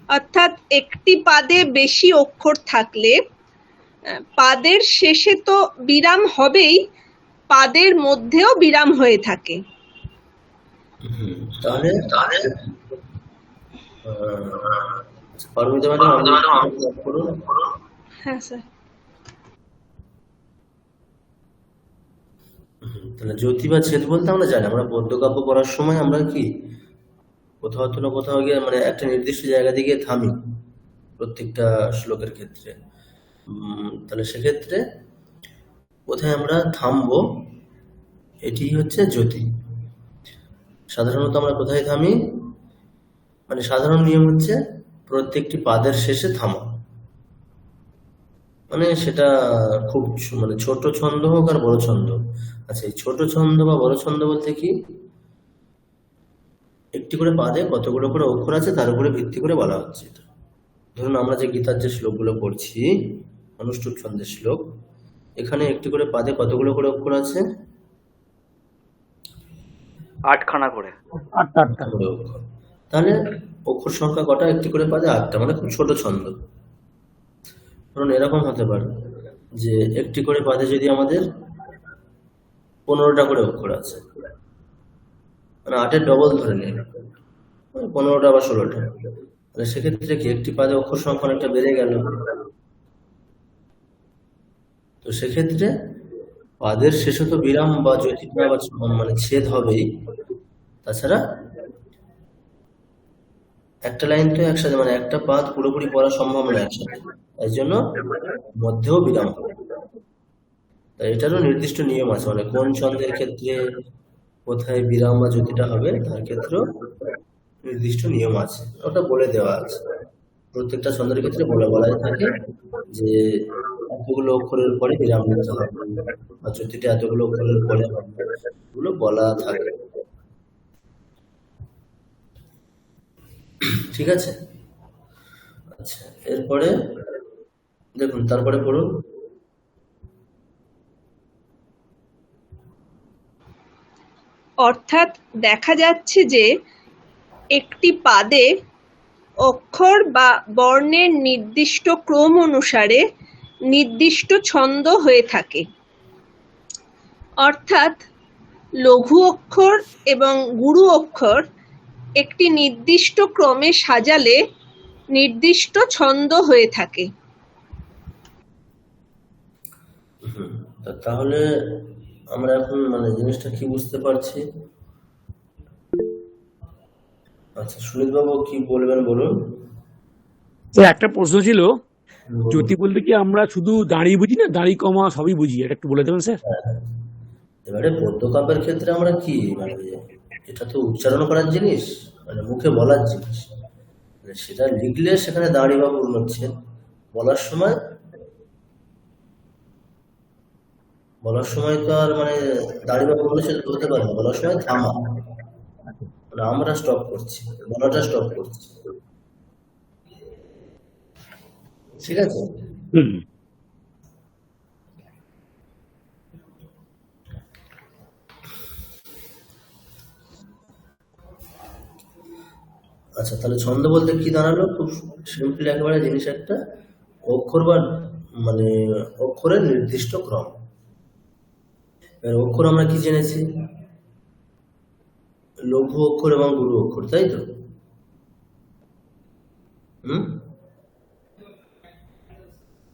অর্থাৎ একটি পাদে বেশি অক্ষর থাকলে পাদের শেষে তো বিরাম হবেই, পাদের মধ্যেও বিরাম হয়ে থাকে। তাহলে পারমিতা ম্যাডাম পড়ুন। হ্যাঁ স্যার। তাহলে জ্যোতি বা ছেদ বলতে আমরা জানি, আমরা পদ্যকাব্য পড়ার সময় আমরা কি কোথাও তো না কোথাও গিয়ে মানে একটা নির্দিষ্ট জায়গা দিয়ে থামি প্রত্যেকটা শ্লোকের ক্ষেত্রে। তাহলে সেক্ষেত্রে কোথায় আমরা থামবো, এটি হচ্ছে জ্যোতি। সাধারণত আমরা কোথায় থামি? মানে সাধারণ নিয়ম হচ্ছে প্রত্যেকটি পাদের শেষে থামা। মানে সেটা খুব মানে ছোট ছন্দ হোক আর বড় ছন্দ। আচ্ছা, এই ছোট ছন্দ বা বড় ছন্দ বলতে কি, একটি করে পাদে কতগুলো করে অক্ষর আছে তার উপরে ভিত্তি করে বলা হচ্ছে এটা। ধরুন আমরা যে গীতার যে শ্লোকগুলো পড়ছি, অনুষ্ঠুপ ছন্দের শ্লোক, এখানে একটি করে পাদে কতগুলো করে অক্ষর আছে? 8খানা করে। 8টা করে অক্ষর। তাহলে অক্ষর সংখ্যা কটা? একটি করে পাদে 8টা, মানে খুব ছোট ছন্দ। ধরুন এরকম হতে পারে যে একটি করে পাদে যদি আমাদের 15টা করে অক্ষর আছে, মানে 8-এর ডবল ধরে নিন, 15টা বা 16টা, তাহলে সেক্ষেত্রে কি একটি পাদে অক্ষর সংখ্যা অনেকটা বেড়ে গেল। তো সেক্ষেত্রে পাদের শেষে তো বিরাম বা জ্যোতির্ময় বা মানে ছেদ হবেই। তাছাড়া একটা লাইন তো একসাথে, মানে একটা পাদ পুরোপুরি পড়া সম্ভব নয় একসাথে, তাই জন্য মধ্যেও বিরাম হবে। তাই এটারও নির্দিষ্ট নিয়ম আছে, মানে কোন ছন্দের ক্ষেত্রে কোথায় বিরাম বা জ্যোতিটা হবে তার ক্ষেত্রেও নির্দিষ্ট নিয়ম আছে, ওটা বলে দেওয়া আছে। প্রত্যেকটা ছন্দের ক্ষেত্রে বলাই থাকে যে এতগুলো অক্ষরের পরে বিরাম নিতে হবে বা জ্যোতিটা এতগুলো অক্ষরের পরে হবে, এগুলো বলা থাকে। ঠিক আছে? আচ্ছা, এরপরে দেখুন, তারপরে পড়ুন। অর্থাৎ দেখা যাচ্ছে যে একটি পাদে অক্ষর বা বর্ণের নির্দিষ্ট ক্রম অনুসারে নির্দিষ্ট ছন্দ হয়ে থাকে। অর্থাৎ লঘু অক্ষর এবং গুরু অক্ষর একটি নির্দিষ্ট ক্রমে সাজালে নির্দিষ্ট ছন্দ হয়ে থাকে। তাহলে আমরা এখন মানে জিনিসটা কি বুঝতে পারছি? আচ্ছা, সুনীত বাবু কি বলবেন বলুন। একটা প্রশ্ন ছিল, জ্যোতি বলতে কি আমরা শুধু দাঁড়িয়ে বুঝি না দাঁড়ি কমা সবই বুঝি? এটা একটু বলে দেবেন স্যার। এবারে পদ্যকাব্যের ক্ষেত্রে আমরা কি, মানে এটা তো উচ্চারণ করার জিনিস, মানে মুখে বলার জিনিস, মানে সেটা লিখলে সেখানে দাঁড়ি বা পূর্ণচ্ছেদ, বলার সময় তো আর মানে দাঁড়ি বা পূর্ণচ্ছেদ হতে পারে না। বলার সময় থামা, মানে আমরা স্টপ করছি, বলাটা স্টপ করছি। ঠিক আছে? আচ্ছা, তাহলে ছন্দ বলতে কি দাঁড়ালো? খুব সিম্পল একেবারে জিনিস একটা, অক্ষর বা মানে অক্ষরের নির্দিষ্ট ক্রম। এবার অক্ষর আমরা কি জেনেছি? লঘু অক্ষর এবং গুরু অক্ষর, তাই তো?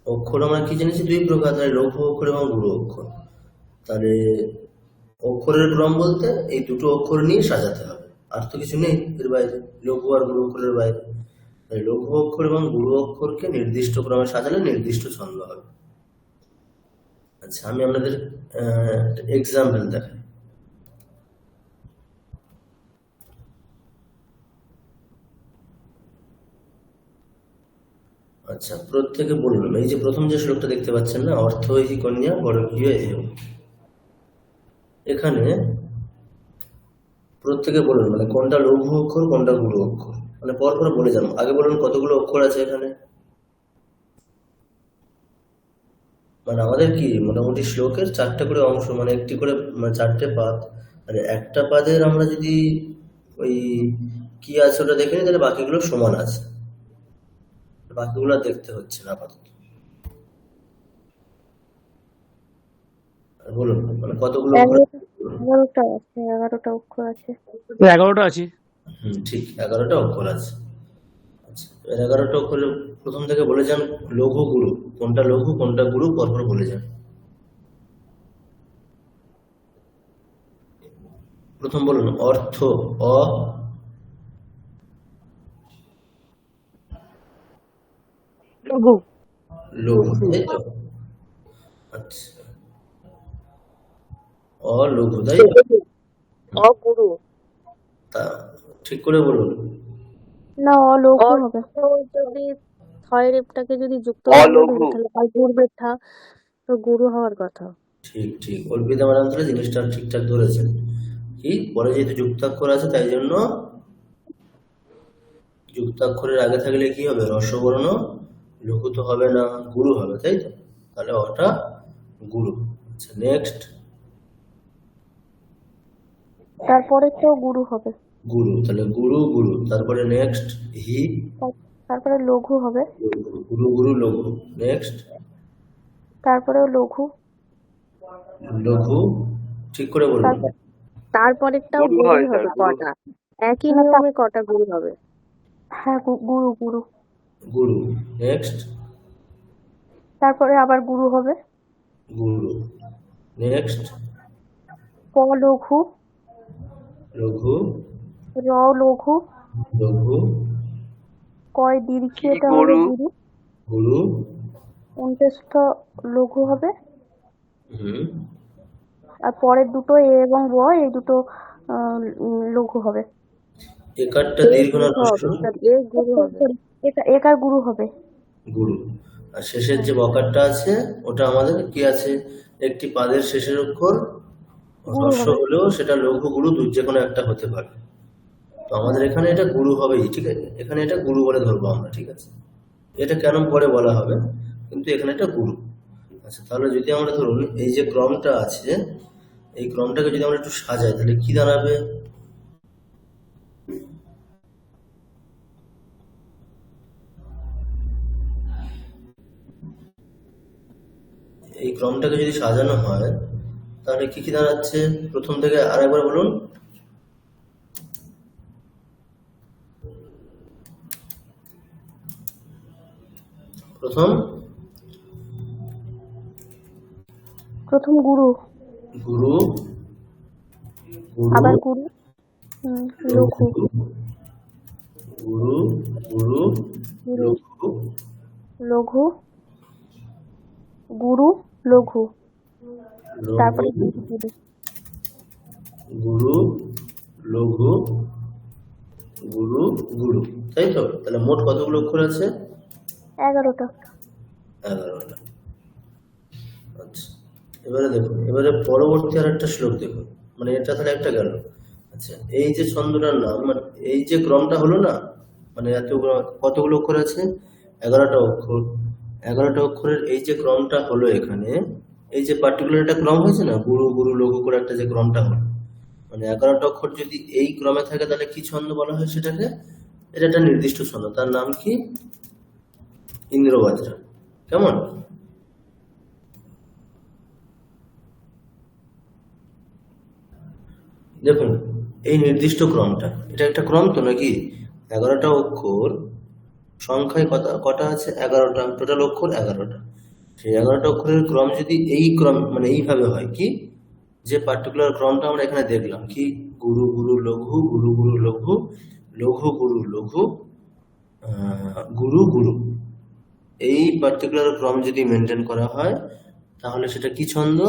অক্ষর আমরা কি জেনেছি? 2 প্রকার, তাহলে লঘু অক্ষর এবং গুরু অক্ষর। তাহলে অক্ষরের ক্রম বলতে এই দুটো অক্ষর নিয়ে সাজাতে হবে, আর তো কিছু নেই এর বাইরে, লঘু আর গুরু অক্ষরের বাইরে। তাই লঘু অক্ষর এবং গুরু অক্ষরকে নির্দিষ্ট ক্রমে সাজালে নির্দিষ্ট ছন্দ হবে। আচ্ছা, আমি আপনাদের এক্সাম্পল দেখাই। আচ্ছা, প্রত্যেকে বলুন, এই যে প্রথম যে শ্লোকটা দেখতে পাচ্ছেন না, অর্থহি কন্যা বরকীয় এও, এখানে প্রত্যেকে বলুন মানে কোনটা লঘু অক্ষর কোনটা গুরু অক্ষর, মানে পরপর বলে যান। আগে বলুন কতগুলো অক্ষর আছে এখানে। মানে আমাদের কি মোটামুটি শ্লোকের 4টে করে অংশ, মানে একটি করে, মানে 4টে পাদ। মানে একটা পাদের আমরা যদি ওই কি আছে ওটা দেখে নিই, তাহলে বাকিগুলো সমান আছে, বাকিগুলো দেখতে হচ্ছে না আপাতত। বলুন মানে কতগুলো অক্ষর? 11টা আছে, 11টা অক্ষর আছে। 11টা আছে। ঠিক, 11টা অক্ষর আছে। আচ্ছা, 11টা অক্ষরের প্রথম থেকে বলে যান লঘু গুরু, কোনটা লঘু কোনটা গুরু, পরপর বলে যান। প্রথম বলুন অর্থ, অ, লঘু। লঘু, তাই তো? আচ্ছা, অ লঘু, তাই তো? অগুরু। তা ঠিক করে বলুন। না অলঘু অ হবে। যদি থয় রেপটাকে যদি যুক্ত বর্ণ অলঘু। ধরি তাহলে হয় গুরবেঠা, তো গুরু হওয়ার কথা। ঠিক ঠিক, অর্পিতা ম্যাডাম তাহলে জিনিসটা ঠিকঠাক ধরেছেন। কি পরে যেহেতু যুক্তাক্ষর আছে তাই জন্য যুক্তাক্ষরের আগে থাকলে কি হবে, রস্ববর্ণ, লঘু তো হবে না, গুরু হবে, তাই তো? তাহলে ওটা গুরু। আচ্ছা নেক্সট, তারপরে তো গুরু হবে। গুরু, তাহলে গুরু গুরু, তারপরে নেক্সট হি, তারপরে লঘু হবে। গুরু গুরু লঘু, নেক্সট তারপরেও লঘু। লঘু, ঠিক করে বলুন। তারপর তারপরেরটাও গুরু গুরুই হয় হবে স্যার, গুরু। কটা, একই না, নিয়মে কটা গুরু হবে। হ্যাঁ গুরু গুরু। গুরু, নেক্সট তারপরে আবার গুরু হবে। গুরু, নেক্সট প লঘু, লঘু, র লঘু, লঘু, কয় দীর্ঘ, কি এটা হবে গুরু? গুরু। গুরু, অন্ত্যেষ্ঠ লঘু হবে। হুম, আর পরের দুটো এ এবং ব, এই দুটো লঘু হবে। একারটা এ দীর্ঘ না গুরু হ্রস্ব? হবে স্যার, এ গুরু হবে। এটা একার গুরু হবে। গুরু। আর শেষের যে বকারটা আছে ওটা আমাদের কি আছে, একটি পাদের শেষের অক্ষর গুরু হ্রস্ব হবে। হলেও সেটা লঘু গুরু যে কোনো একটা হতে পারে। তো আমাদের এখানে এটা গুরু হবেই, ঠিক আছে, এখানে এটা গুরু বলে ধরবো আমরা, ঠিক আছে। এটা কেন পরে বলা হবে, কিন্তু এখানে এটা গুরু। আচ্ছা তাহলে যদি আমরা ধরুন এই যে ক্রমটা আছে, এই ক্রমটাকে যদি আমরা একটু সাজাই তাহলে কি দাঁড়াবে, এই ক্রমটাকে যদি সাজানো হয় তাহলে কি কি দাঁড়াচ্ছে, প্রথম থেকে আরেকবার বলুন। প্রথম প্রথম গুরু, গুরু, গুরু, আবার গুরু, লঘু, গুরু, গুরু, গুরু, লঘু, লঘু, গুরু, লঘু, তারপরে লঘু, গুরু, গুরু, লঘু, গুরু, গুরু, তাই তো? তাহলে মোট কতগুলো অক্ষর আছে? 11টা। 11টা। আচ্ছা এবারে দেখুন, এবারে পরবর্তী আর একটা শ্লোক দেখুন, মানে এটা তাহলে একটা গেল। আচ্ছা এই যে ছন্দটার নাম, মানে এই যে ক্রমটা হলো না, মানে এতগুলো কতগুলো অক্ষর আছে, 11টা অক্ষর। 11টা অক্ষরের এই যে ক্রমটা হলো এখানে, এই যে পার্টিকুলার একটা ক্রম হয়েছে না, গুরু গুরু লঘু করে একটা যে ক্রমটা হলো, মানে 11টা অক্ষর যদি এই ক্রমে থাকে তাহলে কি ছন্দ বলা হয় সেটাকে, এটা একটা নির্দিষ্ট ছন্দ, তার নাম কি, ইন্দ্রবজ্রা। কেমন? দেখুন এই নির্দিষ্ট ক্রমটা, এটা একটা ক্রম তো নাকি, 11টা অক্ষর, সংখ্যায় কটা কটা আছে, 11টা, টোটাল অক্ষর 11টা। সেই 11টা অক্ষরের ক্রম যদি এই ক্রম মানে এইভাবে হয়, কি যে পার্টিকুলার ক্রমটা আমরা এখানে দেখলাম, কি গুরু গুরু লঘু, গুরু গুরু লঘু, লঘু গুরু লঘু, গুরু গুরু, এই পার্টিকুলার ক্রম যদি মেনটেন করা হয় তাহলে সেটা কি ছন্দ,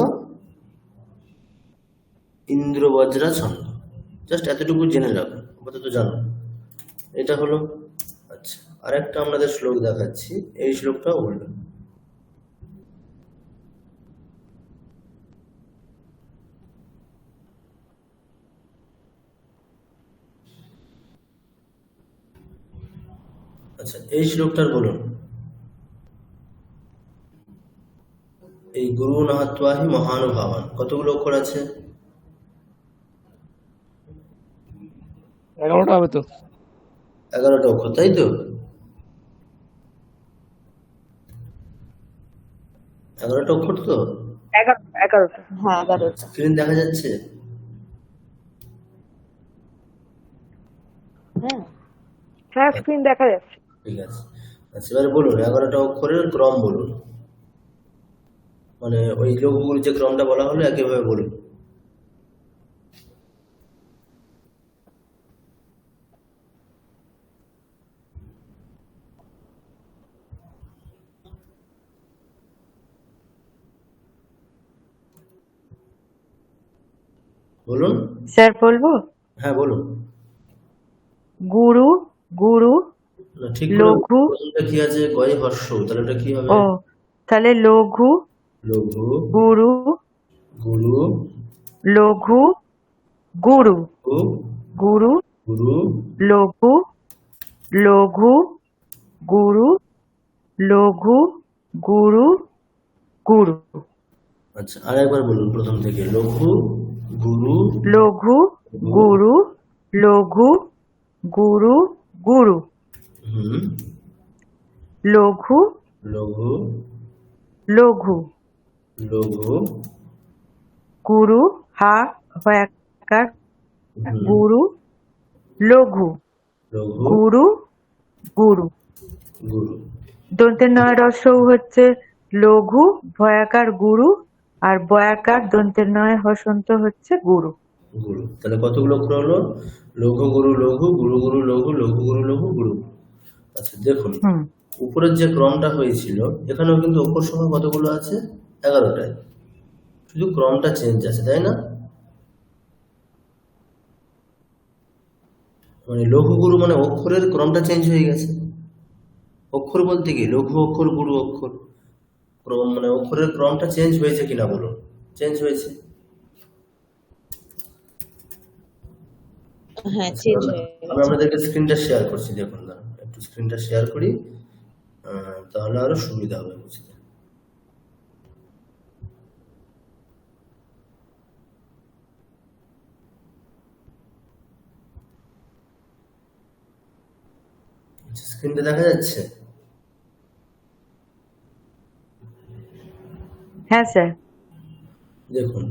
ইন্দ্রবজ্রা ছন্দ। জাস্ট এতটুকু জেনে রাখো, আপাতত জানো, এটা হলো। আচ্ছা আরেকটা আপনাদের শ্লোক দেখাচ্ছি, এই শ্লোকটাও বলবেন। আচ্ছা এই শ্লোকটার বলুন, এই গুরু নাহাত্বাহি মহানুভাবান কতগুলো অক্ষর আছে? 11টা হবে তো। 11টা অক্ষর, তাই তো? 11টা অক্ষর তো? 11টা। হ্যাঁ 11টা। স্ক্রিন দেখা যাচ্ছে? হ্যাঁ হ্যাঁ স্ক্রিন দেখা যাচ্ছে। ঠিক আছে। আচ্ছা এবারে বলুন 11টা অক্ষরের ক্রম বলুন, মানে ওই লঘুগুর যে ক্রমটা বলা হলো একইভাবে বলুন। বলুন। স্যার বলবো? হ্যাঁ বলুন। গুরু গুরু না, ঠিক করে লঘু প্রথমটা কি আছে, গয়ে হর্ষ, তাহলে ওটা কি হবে? ও তাহলে লঘু লঘু গুরু গুরু লঘু গুরু গু, গুরু গুরু লঘু লঘু গুরু লঘু গুরু গুরু আচ্ছা, আরেকবার বলুন প্রথম থেকে। লঘু গুরু লঘু গুরু লঘু গুরু গুরু হুম লঘু লঘু লঘু লঘু গুরু হা হয়াকার হুম গুরু লঘু লঘু গুরু গুরু গুরু। দন্তের নয় রস্যৌ হচ্ছে লঘু ভয়াকার গুরু আর বয়াকার দন্তের নয় হসন্ত হচ্ছে গুরু। গুরু, তাহলে কতগুলো অক্ষর হলো? লঘু গুরু লঘু, গুরু গুরু লঘু, লঘু গুরু লঘু, গুরু। আচ্ছা দেখুন, হুম উপরের যে ক্রমটা হয়েছিল এখানেও কিন্তু অক্ষর সংখ্যা কতগুলো আছে? 11টায়, শুধু ক্রমটা চেঞ্জ আছে, তাই না? মানে লঘু গুরু মানে অক্ষরের ক্রমটা চেঞ্জ হয়ে গেছে। অক্ষর বলতে কি, লঘু অক্ষর গুরু অক্ষর, ক্রম মানে অক্ষরের ক্রমটা চেঞ্জ হয়েছে কিনা বলুন? চেঞ্জ হয়েছে। হ্যাঁ, আচ্ছা, চেঞ্জ হয়ে আমি গেছে। আপনাদেরকে স্ক্রিনটা শেয়ার করছি, দেখুন দাঁড়ান, একটু স্ক্রিনটা শেয়ার করি, তাহলে আরো সুবিধা হবে বুঝতে। স্ক্রিনটা দেখা যাচ্ছে? হ্যাঁ স্যার দেখুন,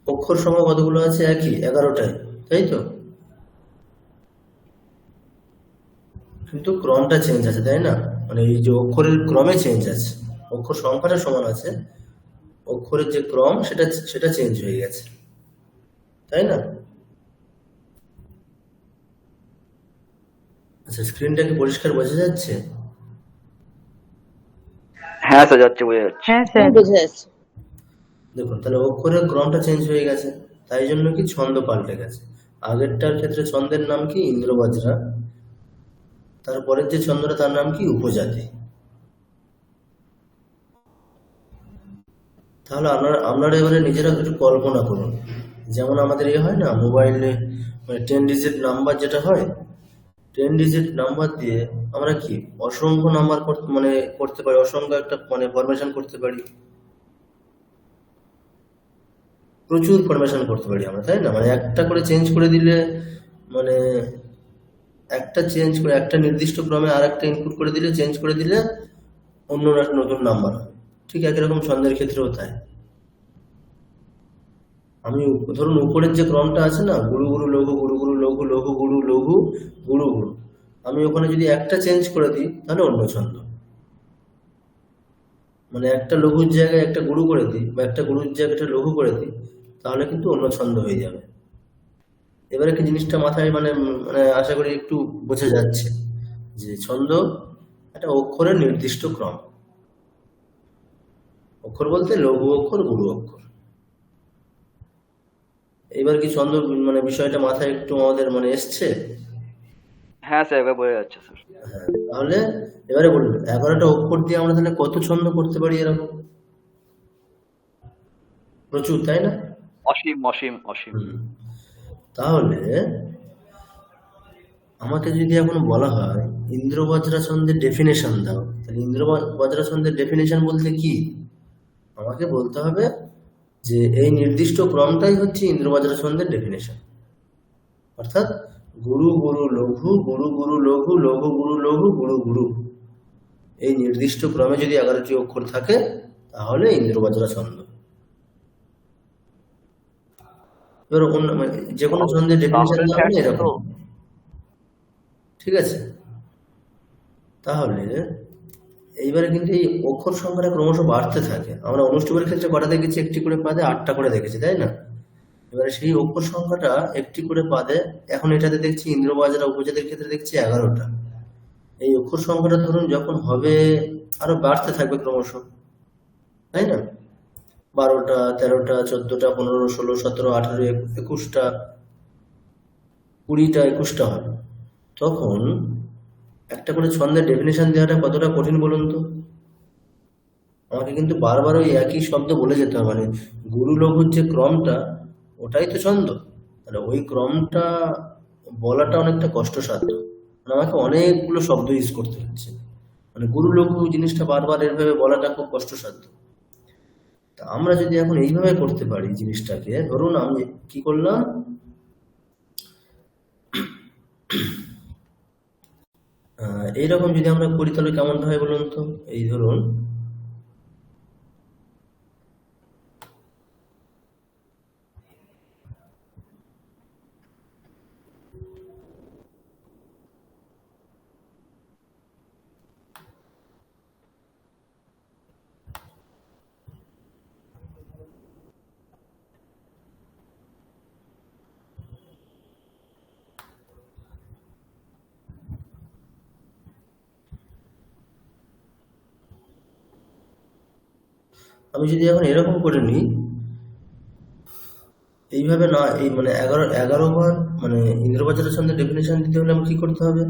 অক্ষর সংখ্যা কতগুলো আছে? একই, 11টায়, তাই তো? কিন্তু ক্রমটা চেঞ্জ আছে, তাই না? মানে এই যে অক্ষরের ক্রমে চেঞ্জ আছে, অক্ষর সংখ্যাটা সমান আছে, অক্ষরের যে ক্রম সেটা সেটা চেঞ্জ হয়ে গেছে, তাই না? আচ্ছা, স্ক্রিনটা কি পরিষ্কার বোঝা যাচ্ছে? হ্যাঁ স্যার, যাচ্ছে, বোঝা যাচ্ছে। হ্যাঁ স্যার বোঝা যাচ্ছে। দেখুন, তাহলে অক্ষরের ক্রমটা চেঞ্জ হয়ে গেছে, তাই জন্য কি ছন্দ পাল্টে গেছে। আগেরটার ক্ষেত্রে ছন্দের নাম কি? ইন্দ্রবজ্রা। তারপরের যে ছন্দটা তার নাম কি? উপজাতি। তাহলে আপনারা এবারে নিজেরা একটু কল্পনা করুন, যেমন আমাদের হয় না মোবাইলে, মানে 10 ডিজিট নাম্বার যেটা হয়, 10 ডিজিট নাম্বার দিয়ে আমরা কি অসংখ্য নাম্বার মানে করতে পারি, অসংখ্য একটা মানে ফরমেশন করতে পারি, প্রচুর ফরমেশন করতে পারি আমরা, তাই না? মানে একটা করে চেঞ্জ করে দিলে, মানে একটা চেঞ্জ করে একটা নির্দিষ্ট ক্রমে আর একটা ইনপুট করে দিলে, চেঞ্জ করে দিলে অন্য একটা নতুন নাম্বার হয়। ঠিক একই রকম ছন্দের ক্ষেত্রেও তাই। আমি ধরুন উপরের যে ক্রমটা আছে না, গুরু গুরু লঘু, গুরু গুরু লঘু, লঘু গুরু লঘু, গুরু গুরু, আমি ওখানে যদি একটা চেঞ্জ করে দিই তাহলে অন্য ছন্দ। মানে একটা লঘুর জায়গায় একটা গুরু করে দিই, বা একটা গুরুর জায়গায় একটা লঘু করে দিই, তাহলে কিন্তু অন্য ছন্দ হয়ে যাবে। এবারে কি জিনিসটা মাথায় মানে মানে আশা করি একটু বোঝা যাচ্ছে যে ছন্দ একটা অক্ষরের নির্দিষ্ট ক্রম। অক্ষর বলতে লঘু অক্ষর, গুরু অক্ষর। এবার কি ছন্দ মানে বিষয়টা মাথায় একটু আমাদের মানে এসছে? হ্যাঁ স্যার, এবার বোঝা যাচ্ছে স্যার। হ্যাঁ, তাহলে এবারে বলুন, 11টা অক্ষর দিয়ে আমরা তাহলে কত ছন্দ করতে পারি এরকম? প্রচুর, তাই না? অসীম অসীম অসীম। তাহলে আমাকে যদি এখন বলা হয় ইন্দ্রবজ্রা ছন্দের ডেফিনেশন দাও, তাহলে ইন্দ্রবজ্রা ছন্দের ডেফিনেশন বলতে কি? আমাকে বলতে হবে যে এই নির্দিষ্ট ক্রমটাই হচ্ছে ইন্দ্রবজ্রা ছন্দের ডেফিনেশন। অর্থাৎ গুরু গুরু লঘু, গুরু গুরু লঘু, লঘু গুরু লঘু, গুরু গুরু, এই নির্দিষ্ট ক্রমে যদি 11টি অক্ষর থাকে তাহলে ইন্দ্রবজ্রা ছন্দ। এবার যে কোনো ছন্দের ডেফিনেশন দেওয়া হবে এরকম, ঠিক আছে? তাহলে এইবারে কিন্তু এই অক্ষর সংখ্যাটা ক্রমশ বাড়তে থাকে। আমরা অনুষ্ঠুপের ক্ষেত্রে কটা দেখেছি? একটি করে পাদে 8টা করে দেখেছি, তাই না? এবারে সেই অক্ষর সংখ্যাটা একটি করে পাদে, এখন এটাতে দেখছি ইন্দ্রবজ্রা উপজাতির ক্ষেত্রে দেখছি 11টা। এই অক্ষর সংখ্যাটা ধরুন যখন হবে আরো বাড়তে থাকবে ক্রমশ, তাই না? 12টা, 13টা, 14টা, 15, 16, 17, 18, 21টা, 20টা, 21টা হবে। তখন একটা করে ছন্দের ডেফিনেশন দেওয়াটা কতটা কঠিন বলুন তো। আমাকে কিন্তু বারবার ওই একই শব্দ বলে যেতে হবে, মানে গুরু লঘুর যে ক্রমটা ওটাই তো ছন্দ, তাহলে ওই ক্রমটা বলাটা অনেকটা কষ্টসাধ্য, মানে আমাকে অনেকগুলো শব্দ ইউজ করতে হচ্ছে, মানে গুরু লঘু জিনিসটা বারবার এভাবে বলাটা খুব কষ্টসাধ্য। তা আমরা যদি এখন এইভাবে করতে পারি জিনিসটাকে, ধরুন আমি কি করলাম, এইরকম যদি আমরা করি তাহলে কেমন হয় বলুন তো। এই ধরুন আমি যদি এখন এরকম করে নিই, এইভাবে না, এই মানে 11 বার, মানে ইন্দ্রবাজারের ছন্দের ডেফিনেশন দিতে হলে আমাকে কি করতে হবে,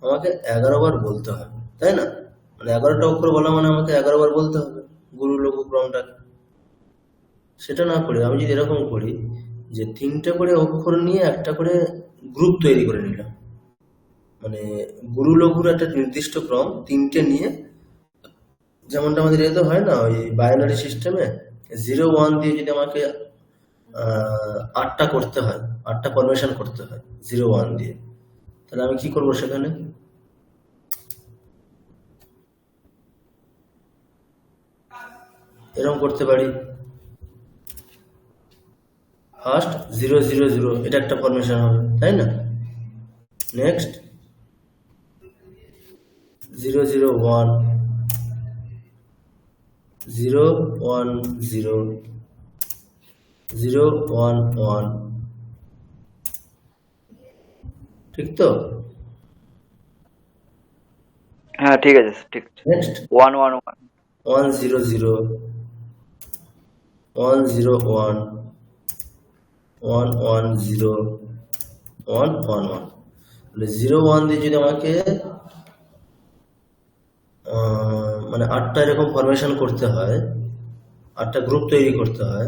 আমাকে 11 বার বলতে হবে, তাই না? মানে 11টা অক্ষর বলা মানে আমাকে 11 বার বলতে হবে গুরু লঘু ক্রমটাকে। সেটা না করে আমি যদি এরকম করি যে 3টে করে অক্ষর নিয়ে একটা করে গ্রুপ তৈরি করে নিলাম, মানে গুরু লঘুর একটা নির্দিষ্ট ক্রম 3টে নিয়ে, যেমনটা আমাদের এতে হয় না ওই বাইনারি সিস্টেমে 0 1 দিয়ে যদি আমাকে 8টা করতে হয়, 8টা ফরমেশন করতে হয় 0 1 দিয়ে, তাহলে আমি কি করব সেখানে, এরকম করতে পারি। ফার্স্ট 0 0 0 এটা একটা ফরমেশন হবে, তাই না? নেক্সট 0 0 1 0 1 0 0 1 1, ঠিক তো? হ্যাঁ ঠিক আছে স্যার, ঠিক আছে। নেক্সট 1 1 1 1 0 0 1 0 1 1 1 0 1 1 1, মানে 0 1 দিয়ে যদি আমাকে মানে 8টা এরকম ফরমেশন করতে হয়, 8টা গ্রুপ তৈরি করতে হয়,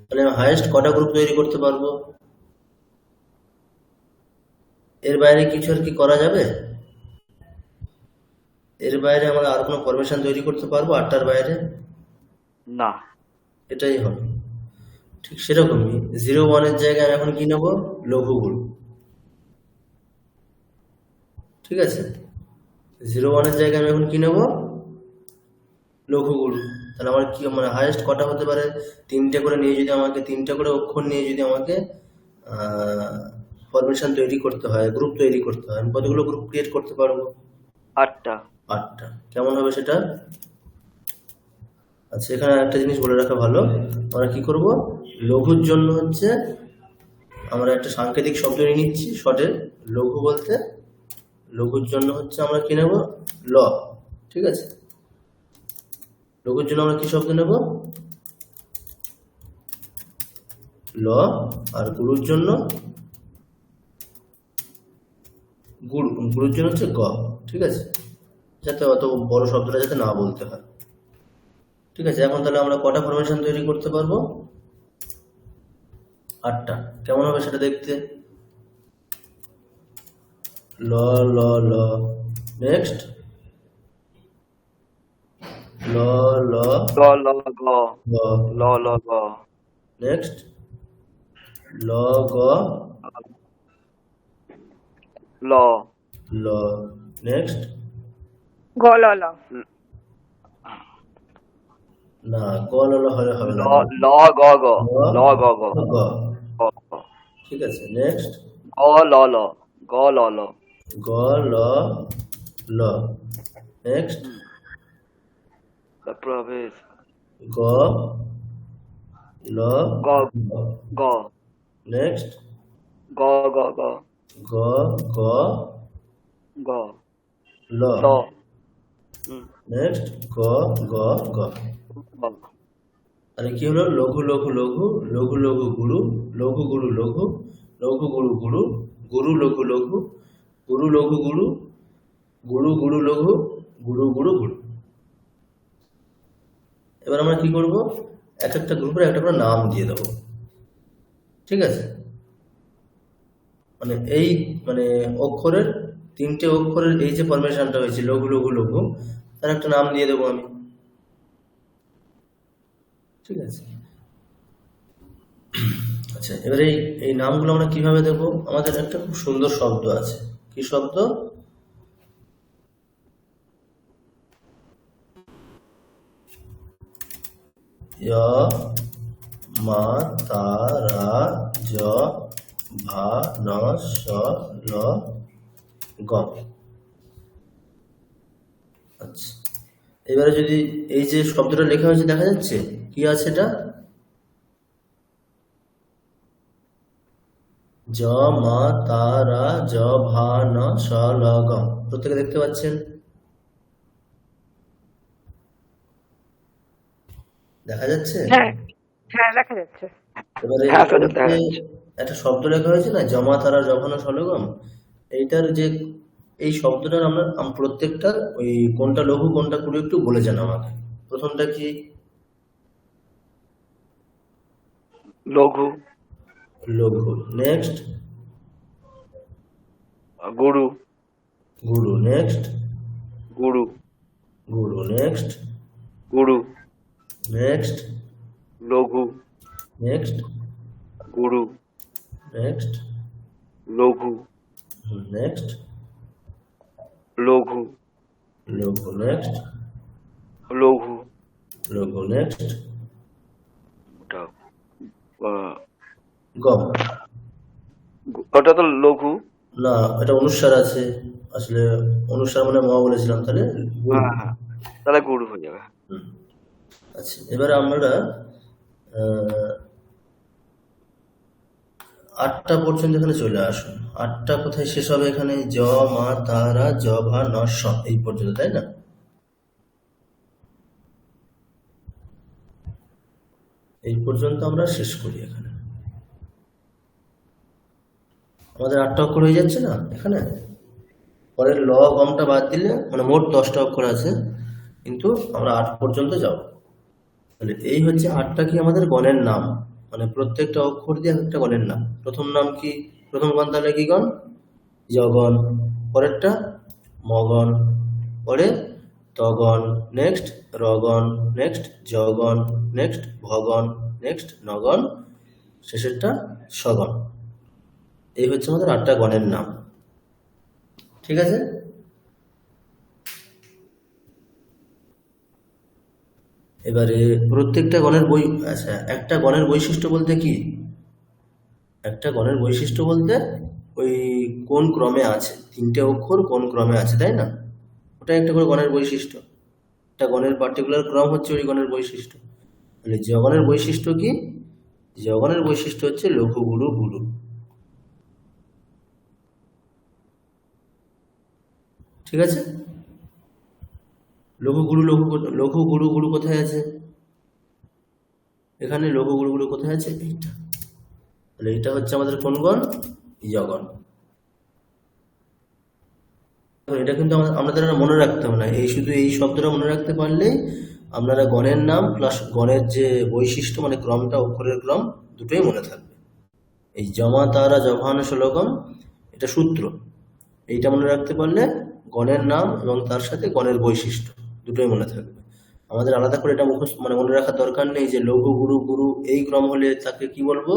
তাহলে হাইয়েস্ট কটা গ্রুপ তৈরি করতে পারবো? এর বাইরে কিছু আর কি করা যাবে? এর বাইরে আমরা আর কোনো ফরমেশন তৈরি করতে পারবো 8টার বাইরে? না। এটাই হবে। ঠিক সেরকমই 0 1 এর জায়গায় আমি এখন কি নেব, লঘু গুরু, ঠিক আছে? 0 1 এর জায়গায় আমি এখন কি নেব, লঘু গুরু। তাহলে আমার কি মানে হাইয়েস্ট কটা হতে পারে, 3টে করে নিয়ে যদি আমাকে 3টে করে অক্ষর নিয়ে যদি আমাকে ফরমেশন তৈরি করতে হয়, গ্রুপ তৈরি করতে হয়, আমি কতগুলো গ্রুপ ক্রিয়েট করতে পারবো? 8টা। 8টা। কেমন হবে সেটা? আচ্ছা, এখানে একটা জিনিস বলে রাখা ভালো, আমরা কি করব, লঘুর জন্য হচ্ছে আমরা একটা সাংকেতিক শব্দ নিয়ে নিচ্ছি শর্টে। লঘু বলতে লঘুর জন্য হচ্ছে আমরা কি নেব, ল, ঠিক আছে? লঘুর জন্য আমরা কি শব্দ নেব, ল, আর গুরুর জন্য গুরুর জন্য হচ্ছে গ, ঠিক আছে? যাতে অত বড় শব্দটা যাতে না বলতে হয়, ঠিক আছে? এখন তাহলে আমরা কটা ফরমেশন তৈরি করতে পারবো, 8টা। কেমন হবে সেটা দেখতে, ল ল ল, নেক্সট ল ল গ ল গ গ, ল ল গ নেক্সট ল গ ল ল, নেক্সট গ ল ল। না, গ ল ল হলে হবে ল না, ল গ গ ল গ গ গ, গ গ। ঠিক আছে? নেক্সট গ ল ল গ ল ল গ ল ল, নেক্সট তারপর হবে গ ল গ গ নেক্সট গ গ গ গ গ গ ল, ল নেক্সট গ গ গ। গ। তাহলে কি হলো, লঘু লঘু লঘু, লঘু লঘু গুরু, লঘু গুরু লঘু, লঘু গুরু গুরু, গুরু লঘু লঘু, গুরু লঘু গুরু, গুরু গুরু লঘু, গুরু গুরু গুরু। এবার আমরা কি করব, এক একটা গ্রুপের একটা করে নাম দিয়ে দেবো। ঠিক আছে, মানে এই মানে অক্ষরের, তিনটে অক্ষরের এই যে ফরমেশনটা হয়েছে লঘু লঘু লঘু, তার একটা নাম দিয়ে দেবো আমি। ঠিক আছে, আচ্ছা এবার এই নামগুলো আমরা কিভাবে দেবো? আমাদের একটা খুব সুন্দর শব্দ আছে। কি শব্দ? য় মা তা রা জ ভা ন স ল গ। আচ্ছা, এবারে যদি এই যে শব্দটা লেখা হয়েছে দেখা যাচ্ছে কি আছে এটা? জ মা তা রা জ ভা ন স ল গ। প্রত্যেকে দেখতে পাচ্ছেন? দেখা যাচ্ছে? হ্যাঁ হ্যাঁ দেখা যাচ্ছে। এবারে হ্যাঁ স্যার দেখা যাচ্ছে। একটা শব্দ লেখা হয়েছে না, জমা তারা যখন সলগম, এইটার যে এই শব্দটার আমরা প্রত্যেকটার ওই কোনটা লঘু কোনটা গুরু একটু বলে যান আমাকে। প্রথমটা কি? লঘু। লঘু। নেক্সট? গুরু। গুরু। নেক্সট? গুরু। গুরু। নেক্সট? গুরু। নেক্সট? লঘু। নেক্সট? গুরু। নেক্সট? লঘু। নেক্সট? লঘু। লঘু। নেক্সট? লঘু। লঘু। নেক্সট? ওটা গম। ওটা তো লঘু। না, এটা অনুস্বার আছে আসলে, অনুস্বার মানে ম বলেছিলাম, তাহলে গুরু। হ্যাঁ হ্যাঁ, তাহলে গুরু হয়ে যাবে। আচ্ছা, এবারে আমরা 8টা পর্যন্ত এখানে চলে আসুন। 8টা কোথায় শেষ হবে? এখানে জ মা তারা জ ভা ন স, এই পর্যন্ত, তাই না? এই পর্যন্ত আমরা শেষ করি। এখানে আমাদের 8টা অক্ষর হয়ে যাচ্ছে না এখানে? পরের ল গমটা বাদ দিলে মানে মোট 10টা অক্ষর আছে, কিন্তু আমরা 8 পর্যন্ত যাব। তাহলে এই হচ্ছে 8টা কি আমাদের গণের নাম, মানে প্রত্যেকটা অক্ষর দিয়ে একটা গণের নাম। প্রথম নাম কি? প্রথম গণ তাহলে কি গণ? যগণ। পরেরটা মগণ, পরে তগণ, নেক্সট রগণ, নেক্সট জগণ, নেক্সট ভগণ, নেক্সট নগণ, শেষেরটা সগণ। এই হচ্ছে আমাদের 8টা গণের নাম। ঠিক আছে, এবারে প্রত্যেকটা গণের বই, আচ্ছা একটা গণের বৈশিষ্ট্য বলতে কি? একটা গণের বৈশিষ্ট্য বলতে ওই কোন ক্রমে আছে, তিনটে অক্ষর কোন ক্রমে আছে, তাই না? ওটা একটা করে গণের বৈশিষ্ট্য। একটা গণের পার্টিকুলার ক্রম হচ্ছে ওই গণের বৈশিষ্ট্য। তাহলে যগণের বৈশিষ্ট্য কি? যগণের বৈশিষ্ট্য হচ্ছে লঘু গুরু গুরু। ঠিক আছে, লঘু গুরু লঘু লঘু গুরু গুরু কোথায় আছে? এখানে লঘু গুরু গুরু কোথায় আছে? এইটা। তাহলে এটা হচ্ছে আমাদের কোন গণ? যগণ। এটা কিন্তু আমাদের মনে রাখতে হবে না, এই শুধু এই শব্দটা মনে রাখতে পারলেই আপনারা গণের নাম প্লাস গণের যে বৈশিষ্ট্য মানে ক্রমটা, অক্ষরের ক্রম দুটোই মনে থাকবে। এই জমা তারা জভান শ্লোকম, এটা সূত্র, এইটা মনে রাখতে পারলে গণের নাম এবং তার সাথে গণের বৈশিষ্ট্য দুটোই মনে থাকবে। আমাদের আলাদা করে এটা মুখস্থ মানে মনে রাখার দরকার নেই যে লঘু গুরু গুরু এই ক্রম হলে তাকে কি বলবো?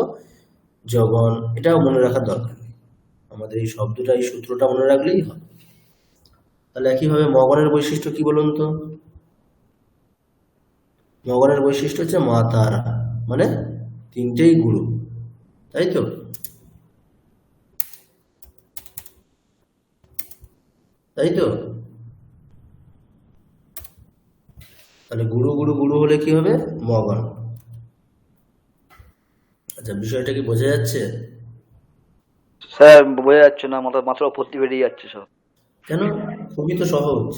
যগণ। এটাও মনে রাখার দরকার নেই, আমাদের এই শব্দটা এই সূত্রটা মনে রাখলেই হয়। তাহলে একইভাবে মগণের বৈশিষ্ট্য কি বলুন তো? মগণের বৈশিষ্ট্য হচ্ছে মা তারা, মানে তিনটেই গুরু, তাই তো? তাই তো? তাহলে গুরু গুরু গুরু হলে কি হবে? মগণ। আচ্ছা, বিষয়টা কি বোঝা যাচ্ছে? স্যার বোঝা যাচ্ছে না, মাথার উপর দিয়ে বেরিয়ে যাচ্ছে সব। কেন? খুবই তো সহজ।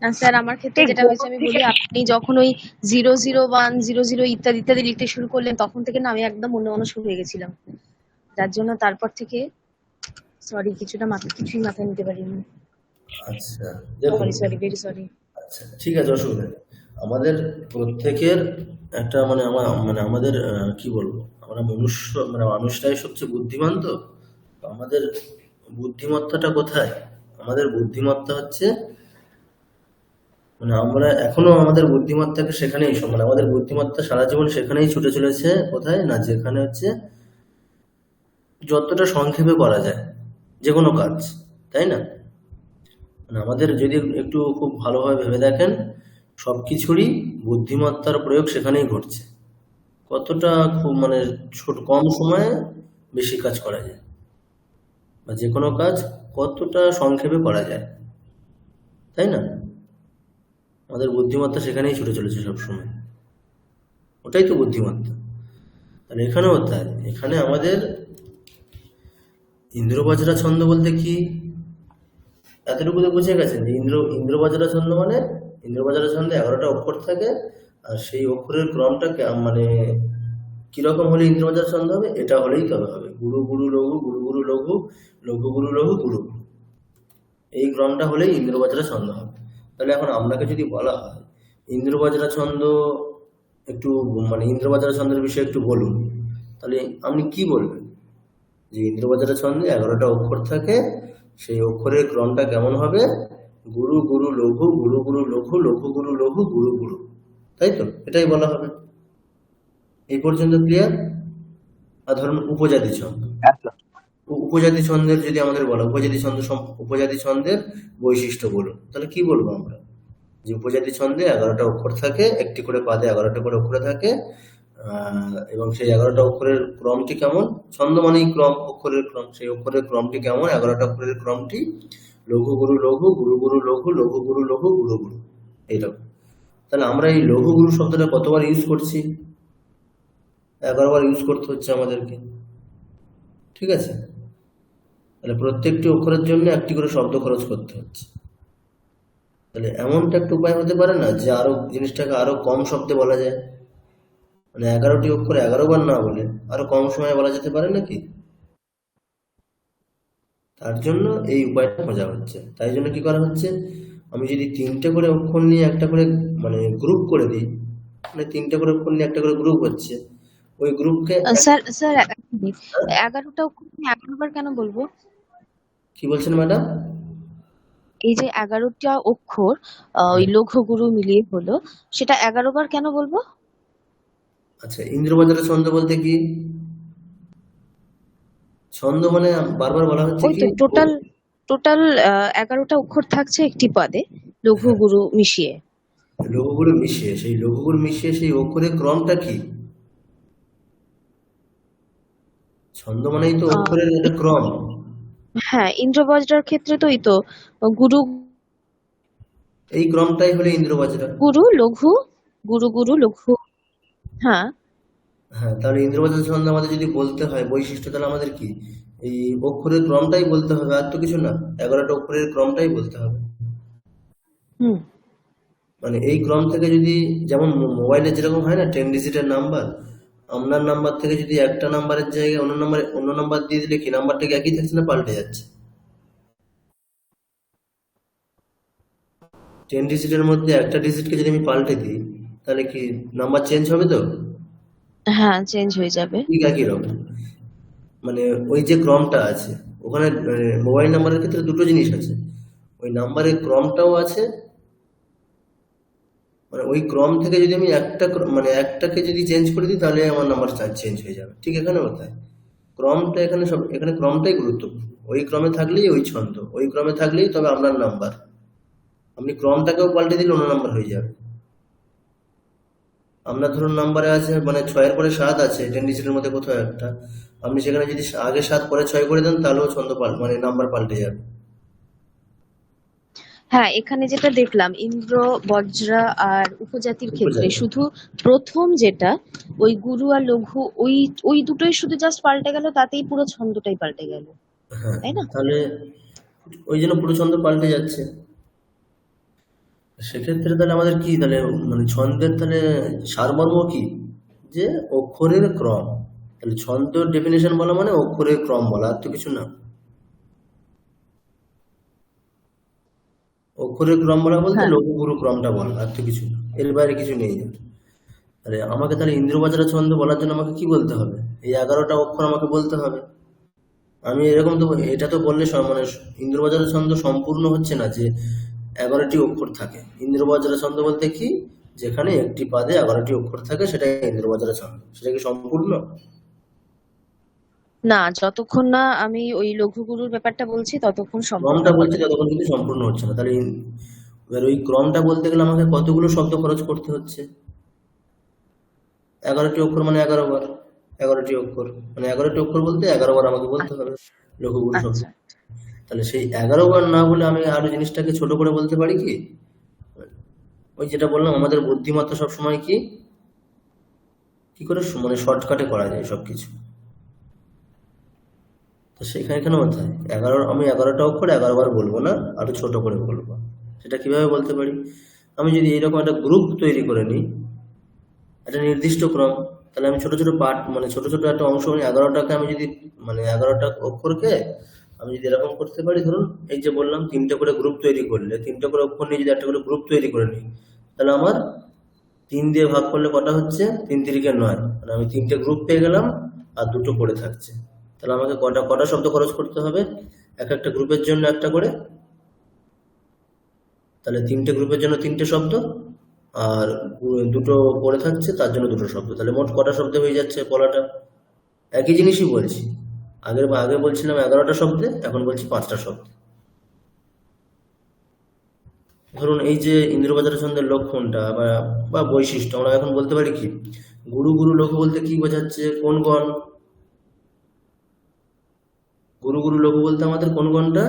না স্যার, আমার ক্ষেত্রে যেটা হয়েছে আমি বলি, আপনি যখন ওই 001 00 ইত্যাদি ইত্যাদি লিখতে শুরু করলেন তখন থেকে না আমি একদম অন্যমনস্ক হয়ে গেছিলাম, যার জন্য তারপর থেকে সরি, কিছুই মাথায় নিতে পারিনি। আচ্ছা, দেখুন, সরি, ভেরি সরি। আচ্ছা ঠিক আছে, অসুবিধা নেই। আমাদের প্রত্যেকের একটা আমাদের কি বলবো, আমরা মানুষটাই সবচেয়ে বুদ্ধিমান। তো তো আমাদের বুদ্ধিমত্তাটা কোথায়? আমাদের বুদ্ধিমত্তা হচ্ছে আমরা এখনো আমাদের বুদ্ধিমত্তাকে সেখানেই আমাদের বুদ্ধিমত্তা সারা জীবন সেখানেই ছুটে চলেছে। কোথায় না, যেখানে হচ্ছে যতটা সংক্ষেপে করা যায় যে কোনো কাজ, তাই না? আমাদের যদি একটু খুব ভালোভাবে ভেবে দেখেন, সবকিছুরই বুদ্ধিমত্তার প্রয়োগ সেখানেই ঘটছে। কতটা খুব কম সময়ে বেশি কাজ করা যায়, বা যে কোনো কাজ কতটা সংক্ষেপে করা যায়, তাই না? আমাদের বুদ্ধিমত্তা সেখানেই ছুটে চলেছে সবসময়, ওটাই তো বুদ্ধিমত্তা। তাহলে এখানেও তাই, এখানে আমাদের ইন্দ্রবজ্রা ছন্দ বলতে কি, এতটুকু তো বুঝে গেছেন যে ইন্দ্রবজ্রা ছন্দ ইন্দ্রবজ্রা ছন্দে 11টা অক্ষর থাকে, আর সেই অক্ষরের ক্রমটা কিরকম হলে ইন্দ্রবজ্রা ছন্দ হবে? এটা হলেই তবে হবে গুরু গুরু লঘু, গুরু গুরু লঘু, লঘু গুরু লঘু, গুরু গুরু। এই ক্রমটা হলেই ইন্দ্রবজ্রা ছন্দ হবে। তাহলে এখন আপনাকে যদি বলা হয় ইন্দ্রবজ্রা ছন্দ একটু ইন্দ্রবজ্রা ছন্দের বিষয়ে একটু বলুন, তাহলে আপনি কি বলবেন? যে ইন্দ্রবজ্রা ছন্দে 11টা অক্ষর থাকে, সেই অক্ষরের ক্রমটা কেমন হবে? গুরু গুরু লঘু, গুরু গুরু লঘু, লঘু গুরু লঘু, গুরু গুরু, তাই তো? এটাই বলা হবে। এই পর্যন্ত ক্লিয়ার? আর ধরুন উপজাতি ছন্দ, উপজাতি ছন্দের যদি আমাদের বলা, উপজাতি ছন্দের বৈশিষ্ট্য বলুন, তাহলে কি বলবো আমরা? যে উপজাতি ছন্দে 11টা অক্ষর থাকে, একটি করে পাদে 11টা করে অক্ষর থাকে, এবং সেই 11টা অক্ষরের ক্রমটি কেমন? ছন্দ মানেই ক্রম, অক্ষরের ক্রম। সেই অক্ষরের ক্রমটি কেমন? 11টা অক্ষরের ক্রমটি লঘু গুরু লঘু, গুরু গুরু লঘু, লঘু গুরু লঘু, গুরু গুরু, এইরকম। তাহলে আমরা এই লঘু গুরু শব্দটা কতবার ইউজ করছি? 11 বার ইউজ করতে হচ্ছে আমাদেরকে, ঠিক আছে? তাহলে প্রত্যেকটি অক্ষরের জন্য একটি করে শব্দ খরচ করতে হচ্ছে। তাহলে এমনটা একটা উপায় হতে পারে না যে জিনিসটাকে আরো কম শব্দে বলা যায়? 11টি অক্ষর 11 বার না বলে আরো কম সময়ে বলা যেতে পারে নাকি? তার জন্য এই উপায়টা খোঁজা হচ্ছে। তাই জন্য কি করা হচ্ছে, আমি যদি 3টে করে অক্ষর নিয়ে একটা করে গ্রুপ করে দিই, 3টে করে অক্ষর নিয়ে একটা করে গ্রুপ হচ্ছে, ওই গ্রুপকে স্যার 11টা অক্ষর 11 বার কেন বলবো? কি বলছেন ম্যাডাম? এই যে 11টা অক্ষর ওই লঘু গুরু মিলিয়ে হলো, সেটা 11 বার কেন বলবো? আচ্ছা, ইন্দ্রবজ্রা ছন্দ বলতে কি? ছন্দ বারবার বলা হচ্ছে ওই কি, তো টোটাল 11টা অক্ষর থাকছে একটি পদে, লঘু গুরু মিশিয়ে। লঘু গুরু মিশিয়ে, সেই লঘু গুরু মিশিয়ে সেই অক্ষরের ক্রমটা কি? ছন্দ মানেই তো অক্ষরের একটা ক্রম। হ্যাঁ, ইন্দ্রবজ্রার ক্ষেত্রে তো এই তো গুরু, এই ক্রমটাই হলো ইন্দ্রবজ্রা। গুরু লঘু, গুরু গুরু লঘু। হ্যাঁ, তাহলে ইন্দ্রবজ্রা ছন্দ আমাদের যদি বলতে হয় বৈশিষ্ট্য, তাহলে আমাদের কি এই অক্ষরের ক্রমটাই বলতে হবে, আর তো কিছু না। 11টা অক্ষরের ক্রমটাই বলতে হবে। এই ক্রম থেকে যদি, যেমন মোবাইলে যেরকম হয় না 10 ডিজিটের নাম্বার, আপনার নাম্বার থেকে যদি একটা নাম্বারের জায়গায় অন্য নাম্বার দিয়ে দিলে কি নাম্বারটা একই থাকছে না পাল্টে যাচ্ছে? 10 ডিজিটের মধ্যে একটা ডিজিটকে যদি আমি পাল্টে দিই, তাহলে কি নাম্বার চেঞ্জ হবে? তো হ্যাঁ, চেঞ্জ হয়ে যাবে। ঠিক একই রকম, ওই যে ক্রমটা আছে ওখানে, মোবাইল নাম্বারের ক্ষেত্রে দুটো জিনিস আছে, ওই নাম্বারের ক্রমটাও আছে, ওই ক্রম থেকে যদি আমি একটাকে যদি চেঞ্জ করে দিই, তাহলে আমার নাম্বার চেঞ্জ হয়ে যাবে। ঠিক এখানে কোথায় ক্রমটা, এখানে ক্রমটাই গুরুত্বপূর্ণ। ওই ক্রমে থাকলেই ওই ছন্দ, ওই ক্রমে থাকলেই তবে আপনার নাম্বার। আপনি ক্রমটাকেও পাল্টে দিলে অন্য নাম্বার হয়ে যাবে। আপনার ধরুন নাম্বারে আছে 6-এর পরে 7 আছে 10 ডিজিটের মধ্যে কোথাও একটা, আপনি সেখানে যদি আগে 7 পরে 6 করে দেন, তাহলেও ছন্দ নাম্বার পাল্টে যাবে। হ্যাঁ, এখানে যেটা দেখলাম ইন্দ্র বজ্রা আর উপজাতির ক্ষেত্রে শুধু প্রথম যেটা ওই গুরু আর লঘু, ওই দুটোই শুধু জাস্ট পাল্টে গেল, তাতেই পুরো ছন্দটাই পাল্টে গেল, তাই না? তাহলে ওই জন্য পুরো ছন্দ পাল্টে যাচ্ছে। সেক্ষেত্রে তাহলে আমাদের কি, তাহলে ছন্দের তাহলে সারমর্ম কি? যে অক্ষরের ক্রম। তাহলে ছন্দের ডেফিনেশন বলা অক্ষরের ক্রম বলা, আর তো কিছু না। অক্ষরের ক্রম বলা বলতে হ্যাঁ লঘু গুরু ক্রমটা বলা, আর তো কিছু না, এর বাইরে কিছু নেই। আরে আমাকে তাহলে ইন্দ্রবাজার ছন্দ বলার জন্য আমাকে কি বলতে হবে? এই 11টা অক্ষর আমাকে বলতে হবে। আমি এরকম তো, এটা তো বললে মানে ইন্দ্রবাজার ছন্দ সম্পূর্ণ হচ্ছে না যে 11টি অক্ষর থাকে। ইন্দ্রবাজার ছন্দ বলতে কি, যেখানে একটি পাদে 11টি অক্ষর থাকে সেটাই ইন্দ্রবাজার ছন্দ। সেটা কি সম্পূর্ণ? না, যতক্ষণ না আমি ওই লঘু গুরুর ব্যাপারটা বলছি ততক্ষণ সম্পূর্ণ ক্রমটা হবে বলছি না। ততক্ষণ কিন্তু সম্পূর্ণ হচ্ছে না। তাহলে এবার ওই ক্রমটা বলতে গেলে আমাকে কতগুলো শব্দ খরচ করতে হচ্ছে? 11টি অক্ষর মানে 11 বার। 11টি অক্ষর মানে 11টি অক্ষর বলতে 11 বার আমাকে বলতে হবে লঘু গুরু শব্দ। আচ্ছা, তাহলে সেই 11 বার না বলে আমি আরো জিনিসটাকে ছোট করে বলতে পারি কি? ওই যেটা বললাম, আমাদের বুদ্ধিমত্তা সবসময় কি কি করে মানে শর্টকাটে করা যায় সবকিছু। তো সেখানে এখানে কোথায় 11, আমি 11টা অক্ষর 11 বার বলবো না, আরো ছোট করে বলবো। সেটা কিভাবে বলতে পারি? আমি যদি এরকম একটা গ্রুপ তৈরি করে নিই, একটা নির্দিষ্ট ক্রম, তাহলে আমি ছোট ছোট পার্ট মানে ছোট ছোট একটা অংশ মানে 11টাকে আমি যদি মানে 11টা অক্ষরকে আমি যদি এরকম করতে পারি, ধরুন এই যে বললাম 3টে করে গ্রুপ তৈরি করলে, 3টে করে অক্ষর নিয়ে যদি একটা করে গ্রুপ তৈরি করে নিই, তাহলে আমার 3 দিয়ে ভাগ করলে কটা হচ্ছে? 3 তিরিকে 9, মানে আমি 3টে গ্রুপ পেয়ে গেলাম আর 2টো পড়ে থাকছে। তাহলে আমাকে কটা কটা শব্দ খরচ করতে হবে? এক একটা গ্রুপের জন্য একটা করে, তাহলে 3টে গ্রুপের জন্য 3টে শব্দ, আর 2টো পড়ে থাকছে তার জন্য 2টো শব্দ। তাহলে মোট কটা শব্দ হয়ে যাচ্ছে বলাটা? একই জিনিসই বলছি। আগে বলছিলাম 11টা শব্দে, এখন বলছি 5টা শব্দে। ধরুন এই যে ইন্দ্রবাজার ছন্দের লক্ষণটা বা বৈশিষ্ট্য, আমরা এখন বলতে পারি কি, গুরু গুরু লঘু বলতে কি বোঝাচ্ছে? কোন গণ? গুরু গুরু লঘু বলতে আমাদের কোন গণটা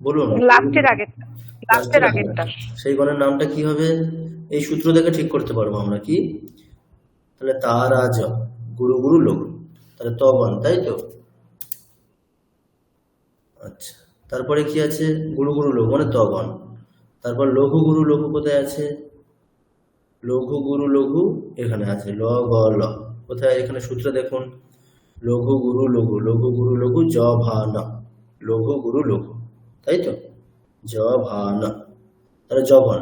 বলুন? লাস্টের আগেরটা, লাস্টের লাস্টের আগেরটা। সেই গণের নামটা কি হবে? এই সূত্র দেখে ঠিক করতে পারবো আমরা কি। তাহলে তারা জ গুরু গুরু লঘু, তাহলে তগণ, তাই তো? আচ্ছা, তারপরে কি আছে? গুরু গুরু লঘু মানে তগণ। তারপর লঘু গুরু লঘু কোথায় আছে? লঘু গুরু লঘু এখানে আছে, ল গ ল। কোথায়? এখানে সূত্র দেখুন, লঘু গুরু লঘু, লঘু গুরু লঘু জ ভা ন, লঘু গুরু লঘু, তাই তো? জ ভা ন, তাহলে জগণ।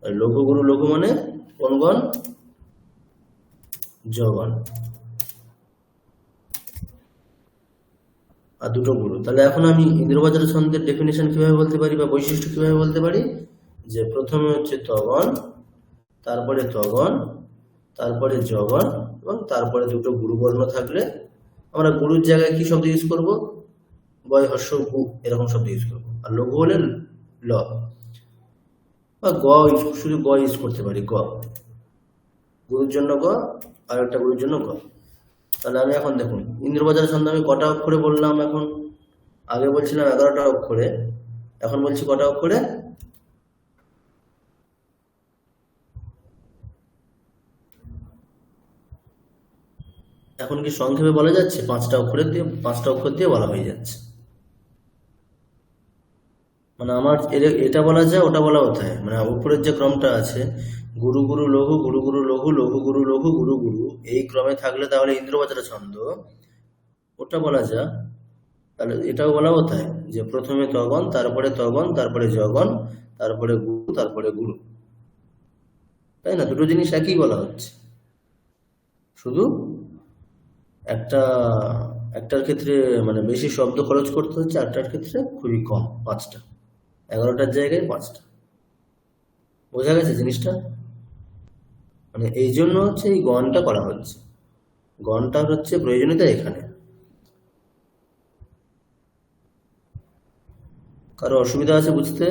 লঘু গুরু লঘু মানে কোন গণ? জগণ। আর 2টো গুরু। তাহলে এখন আমি ইন্দ্রবাজার ছন্দের ডেফিনেশন কিভাবে বলতে পারি বা বৈশিষ্ট্য কিভাবে বলতে পারি? যে প্রথমে হচ্ছে তগণ, তারপরে তগণ, তারপরে জগণ, এবং তারপরে 2টো গুরুবর্ণ থাকলে আমরা গুরুর জায়গায় কি শব্দ ইউজ করব? বয় হর্ষ গু, এরকম শব্দ ইউজ করবো। আর লঘু হলে ল বা গ, শুধু গ ইউজ করতে পারি, গ। গুরুর জন্য গ, আর একটা গুরুর জন্য গ। তাহলে আমি এখন দেখুন ইন্দ্রবাজার ছন্দ আমি কটা অক্ষরে বললাম এখন? আগে বলছিলাম 11টা অক্ষরে, এখন বলছি কটা অক্ষরে? এখন কি সংক্ষেপে বলা যাচ্ছে? 5টা অক্ষর দিয়ে বলা হয়ে যাচ্ছে। মানে আমার এটা বলা যায়, ওটা বলা কোথায়? মানে উপরের যে ক্রমটা আছে, গুরু গুরু লঘু, গুরু গুরু লঘু, লঘু গুরু লঘু, গুরু গুরু, এই ক্রমে থাকলে তাহলে ইন্দ্রবাজার ছন্দ, ওটা বলা যায়। তাহলে এটাও বলা কোথায়? যে প্রথমে তগণ, তারপরে তগণ, তারপরে জগণ, তারপরে গুরু, তারপরে গুরু, তাই না? 2টো জিনিস একই বলা হচ্ছে, শুধু একটার ক্ষেত্রে মানে বেশি শব্দ খরচ করতে হচ্ছে, একটার ক্ষেত্রে খুবই কম, 5টা। 11টার জায়গায় 5টা। বোঝা গেছে জিনিসটা? মানে এই জন্য হচ্ছে এই গণটা করা হচ্ছে। গণটার হচ্ছে প্রয়োজনীয়তা এখানে। কারো অসুবিধা আছে বুঝতে?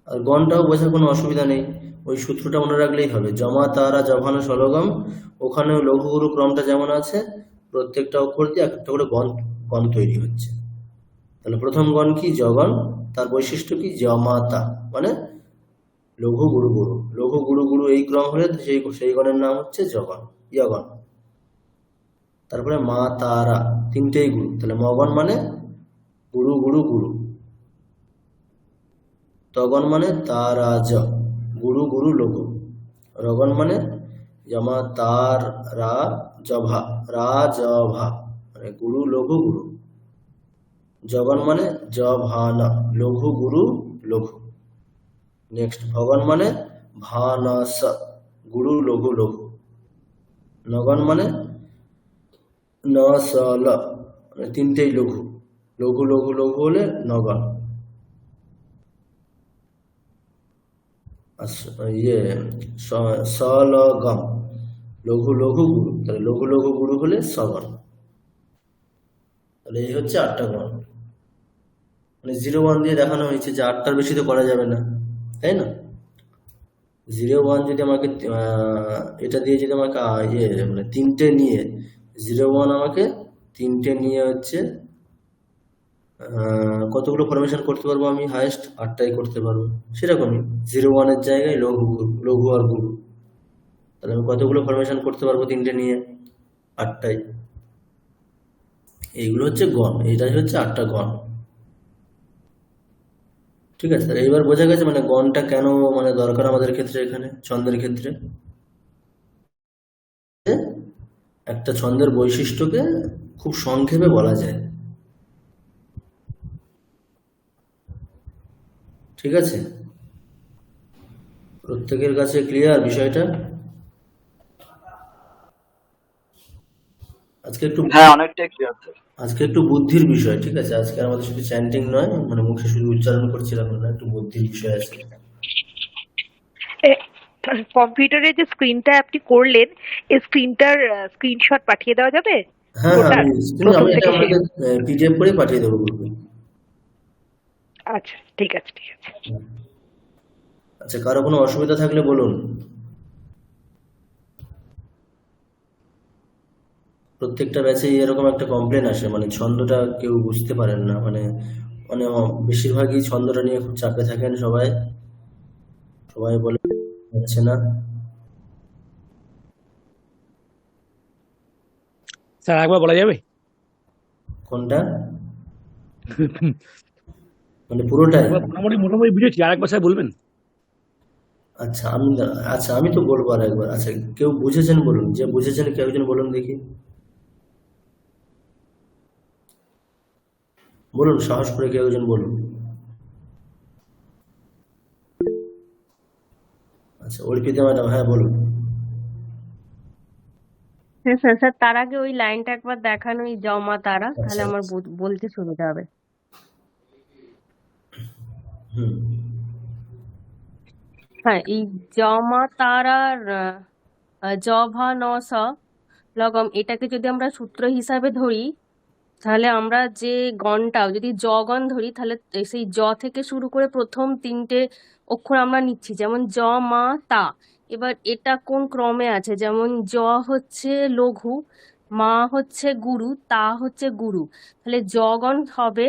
আর গণটাও বোঝার কোনো অসুবিধা নেই, ওই সূত্রটা মনে রাখলেই হবে। জমা তারা জভানো সলগম, ওখানেও লঘু গুরু ক্রমটা যেমন আছে, প্রত্যেকটা অক্ষর দিয়ে একটা করে গণ তৈরি হচ্ছে। তাহলে প্রথম গণ কি? জগণ। তার বৈশিষ্ট্য কি? জমাতা, মানে লঘু গুরু গুরু, লঘু গুরু গুরু এই ক্রম হলে সেই গণের নাম হচ্ছে জগণ, ইয়গণ। তারপরে মা তারা, 3টেই গুরু, তাহলে মগণ মানে গুরু গুরু গুরু, তগণ মানে তারাজ, গুরু গুরু লঘু, রগণ মানে জমা তার রা জভা, রা জভা, মানে গুরু লঘু গুরু। জগন মানে জ ভা না, লঘু গুরু লঘু। নেক্সট ভগন মানে ভা না সা, গুরু লঘু লঘু। নগন মানে ন স ল, মানে তিনটেই লঘু, লঘু লঘু লঘু হলে নগন। ইয়ে স ল গম, লঘু লঘু গুরু, তাহলে লঘু লঘু গুরু হলে সগন। তাহলে এই হচ্ছে 8টা গণ। মানে 0-1 দিয়ে দেখানো হয়েছে যে 8টার বেশি তো করা যাবে না, তাই না? 0-1 যদি আমাকে এটা দিয়ে যদি আমাকে মানে 3টে নিয়ে 0-1 আমাকে 3টে নিয়ে হচ্ছে কতগুলো ফরমেশন করতে পারবো আমি? হায়েস্ট 8টাই করতে পারবো। সেরকমই 0-1 এর জায়গায় লঘু আর গুরু, তাহলে আমি কতগুলো ফরমেশন করতে পারবো 3টে নিয়ে? 8টাই। এইগুলো হচ্ছে গণ, এইটাই হচ্ছে 8টা গণ। ঠিক আছে, তাহলে এইবার বোঝা গেছে মানে গণটা কেন মানে দরকার আমাদের ক্ষেত্রে, এখানে ছন্দের ক্ষেত্রে। একটা ছন্দের বৈশিষ্ট্যকে খুব সংক্ষেপে বলা যায়। ঠিক আছে, প্রত্যেকের কাছে ক্লিয়ার বিষয়টা? আজকে একটু হ্যাঁ, অনেকটাই ক্লিয়ার স্যার। আজকে একটু বুদ্ধির বিষয়, ঠিক আছে? আজকে আমাদের শুধু চ্যান্টিং নয়, মানে মুখে শুধু উচ্চারণ করছিলাম না, একটু বুদ্ধির বিষয় আছে। কম্পিউটারে যে স্ক্রিনটা আপনি করলেন, এই স্ক্রিনটার স্ক্রিনশট পাঠিয়ে দেওয়া যাবে? হ্যাঁ হ্যাঁ, ওটার আমি প্রথম এটা থেকে শেষ। আপনাকে পিডিএফ করে পাঠিয়ে দেবো গ্রুপে। আচ্ছা, ঠিক আছে, ঠিক আছে। আচ্ছা, কারো কোনো অসুবিধা থাকলে বলুন। প্রত্যেকটা ব্যাচে এরকম একটা কমপ্লেন আসে, মানে ছন্দটা কেউ বুঝতে পারেন না, মানে মানে বেশিরভাগই ছন্দটা নিয়ে খুব চাপে থাকেন সবাই। সবাই বলে হচ্ছে না। স্যার একবার বলা যাবে? কোনটা? মানে পুরোটাই? মোটামুটি মোটামুটি বুঝেছি, আর একবার স্যার বলবেন? আচ্ছা আমি তো বলবো আর একবার। আচ্ছা, কেউ বুঝেছেন বলুন, যে বুঝেছেন কেউ একজন বলুন দেখি, বলুন, সাহস করে কেউ একজন বলুন। আচ্ছা, অর্পিতা ম্যাডাম, হ্যাঁ বলুন। হ্যাঁ স্যার, স্যার তার আগে ওই লাইনটা একবার দেখান, ওই জমা তারা, তাহলে আচ্ছা আমার বলতে সুবিধা হবে। হুম, হ্যাঁ, এই জমা তারার জভা ন স লগম, এটাকে যদি আমরা সূত্র হিসাবে ধরি, তাহলে আমরা যে গণটাও যদি জ গণ ধরি, তাহলে সেই জ থেকে শুরু করে প্রথম 3টে অক্ষর আমরা নিচ্ছি, যেমন জ মা তা। এবার এটা কোন ক্রমে আছে, যেমন জ হচ্ছে লঘু, মা হচ্ছে গুরু, তা হচ্ছে গুরু, তাহলে জ গণ হবে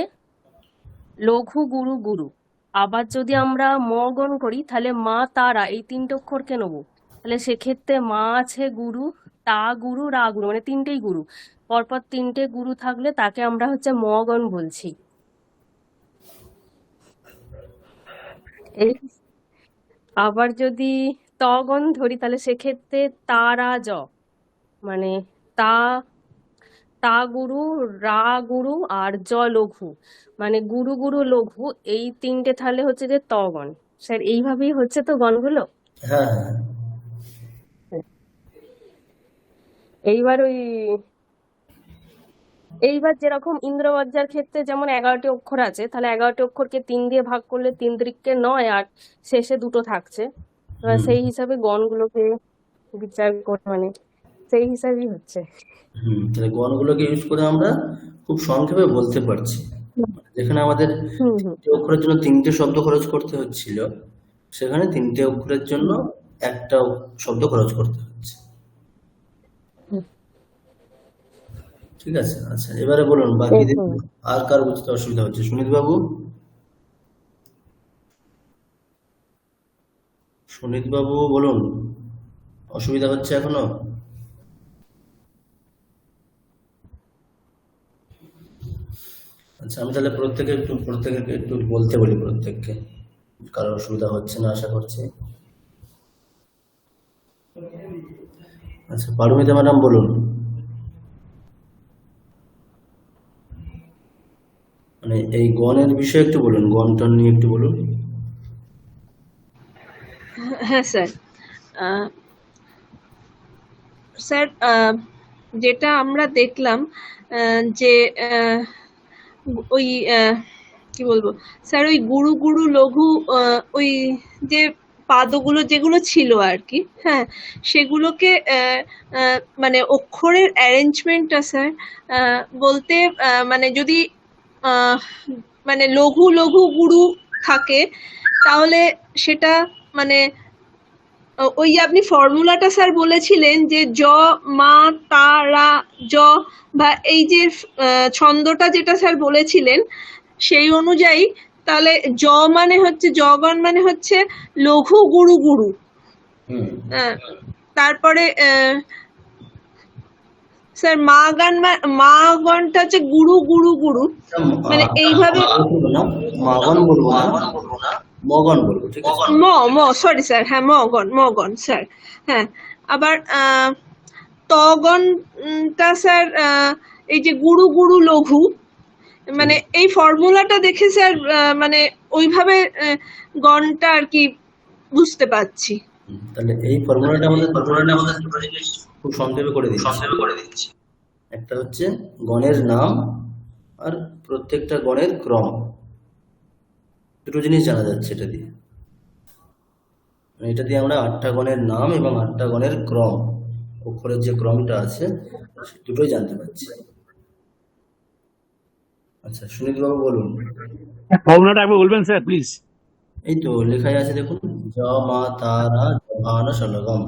লঘু গুরু গুরু। আবার যদি আমরা ম গণ করি, তাহলে মা তারা, এই 3টে অক্ষরকে নেবো, তাহলে সেক্ষেত্রে মা আছে গুরু, তা গুরু, রা গুরু, মানে 3টেই গুরু। পরপর 3টে গুরু থাকলে তাকে আমরা হচ্ছে ম গণ বলছি। এই আবার যদি ত গণ ধরি, তাহলে সেক্ষেত্রে তারা জ, মানে তা তা গুরু, রা গুরু, আর জ লঘু, মানে গুরু গুরু লঘু, এই 3টে তাহলে হচ্ছে যে ত গণ। স্যার এইভাবেই হচ্ছে তো গণগুলো। হ্যাঁ হ্যাঁ, এইবার এইবার যেরকম ইন্দ্রবজ্জার ক্ষেত্রে যেমন 11টি অক্ষর আছে, তাহলে 11টি অক্ষরকে 3 দিয়ে ভাগ করলে 3 3কে 9, আর শেষে 2টো থাকছে। এবার সেই হিসাবে গণগুলোকে বিচার করে, মানে সেই হিসাবেই হচ্ছে। তাহলে গণগুলোকে ইউজ করে আমরা খুব সংক্ষেপে বলতে পারছি। যেখানে আমাদের হুম হুম 3টে অক্ষরের জন্য 3টে শব্দ খরচ করতে হচ্ছিল, সেখানে 3টে অক্ষরের জন্য একটা শব্দ খরচ করতে হচ্ছে। হুম। ঠিক আছে, আচ্ছা এবারে বলুন বাকি আর কার বুঝতে অসুবিধা হচ্ছে? সুনীত বাবু, বলুন, অসুবিধা হচ্ছে এখনো? আচ্ছা, আমি তাহলে প্রত্যেকের একটু বলতে বলি, প্রত্যেককে, কারোর অসুবিধা হচ্ছে না আশা করছি। আচ্ছা, পারমিতা ম্যাডাম বলুন। মানে এই গণের বিষয়ে একটু বলুন, গণটা নিয়ে একটু বলুন। হ্যাঁ স্যার। আহ, স্যার যেটা আমরা দেখলাম যে ওই কি বলবো স্যার, ওই গুরু গুরু লঘু ওই যে পাদগুলো যেগুলো ছিল আর কি, হ্যাঁ, সেগুলোকে মানে অক্ষরের অ্যারেঞ্জমেন্টটা স্যার বলতে মানে যদি মানে লঘু লঘু গুরু থাকে তাহলে সেটা মানে ওই যে আপনি ফর্মুলাটা স্যার বলেছিলেন যে জ মা তা রা জ, বা এই যে ছন্দটা যেটা স্যার বলেছিলেন সেই অনুযায়ী তাহলে জ মানে হচ্ছে জগণ মানে হচ্ছে লঘু গুরু গুরু। তারপরে স্যার মা গণটা হচ্ছে গুরু গুরু গুরু, মানে এইভাবে মাগন বলবো না, মগন বলবো, ঠিক আছে? সরি স্যার, হ্যাঁ মগণ স্যার। হ্যাঁ, আবার তগণটা স্যার এই যে গুরু গুরু লঘু, মানে এই ফর্মুলাটা দেখে স্যার মানে ওইভাবে গণটা আর কি বুঝতে পারছি। তাহলে এই ফর্মুলাটা আমাদের খুব সংক্ষেপে করে দিচ্ছি। একটা হচ্ছে গণের নাম আর প্রত্যেকটা গণের ক্রম, দুটো জিনিস জানা যাচ্ছে এটা দিয়ে। এটা দিয়ে আমরা 8টা গণের নাম এবং 8টা গণের ক্রম, অক্ষরের যে ক্রমটা আছে দুটোই জানতে পারছি। আচ্ছা, সুনীত বাবু বলুন। ফর্মুলাটা একবার বলবেন স্যার প্লিজ? এই তো লেখাই আছে দেখুন, জ মা তারা জভান শলগম।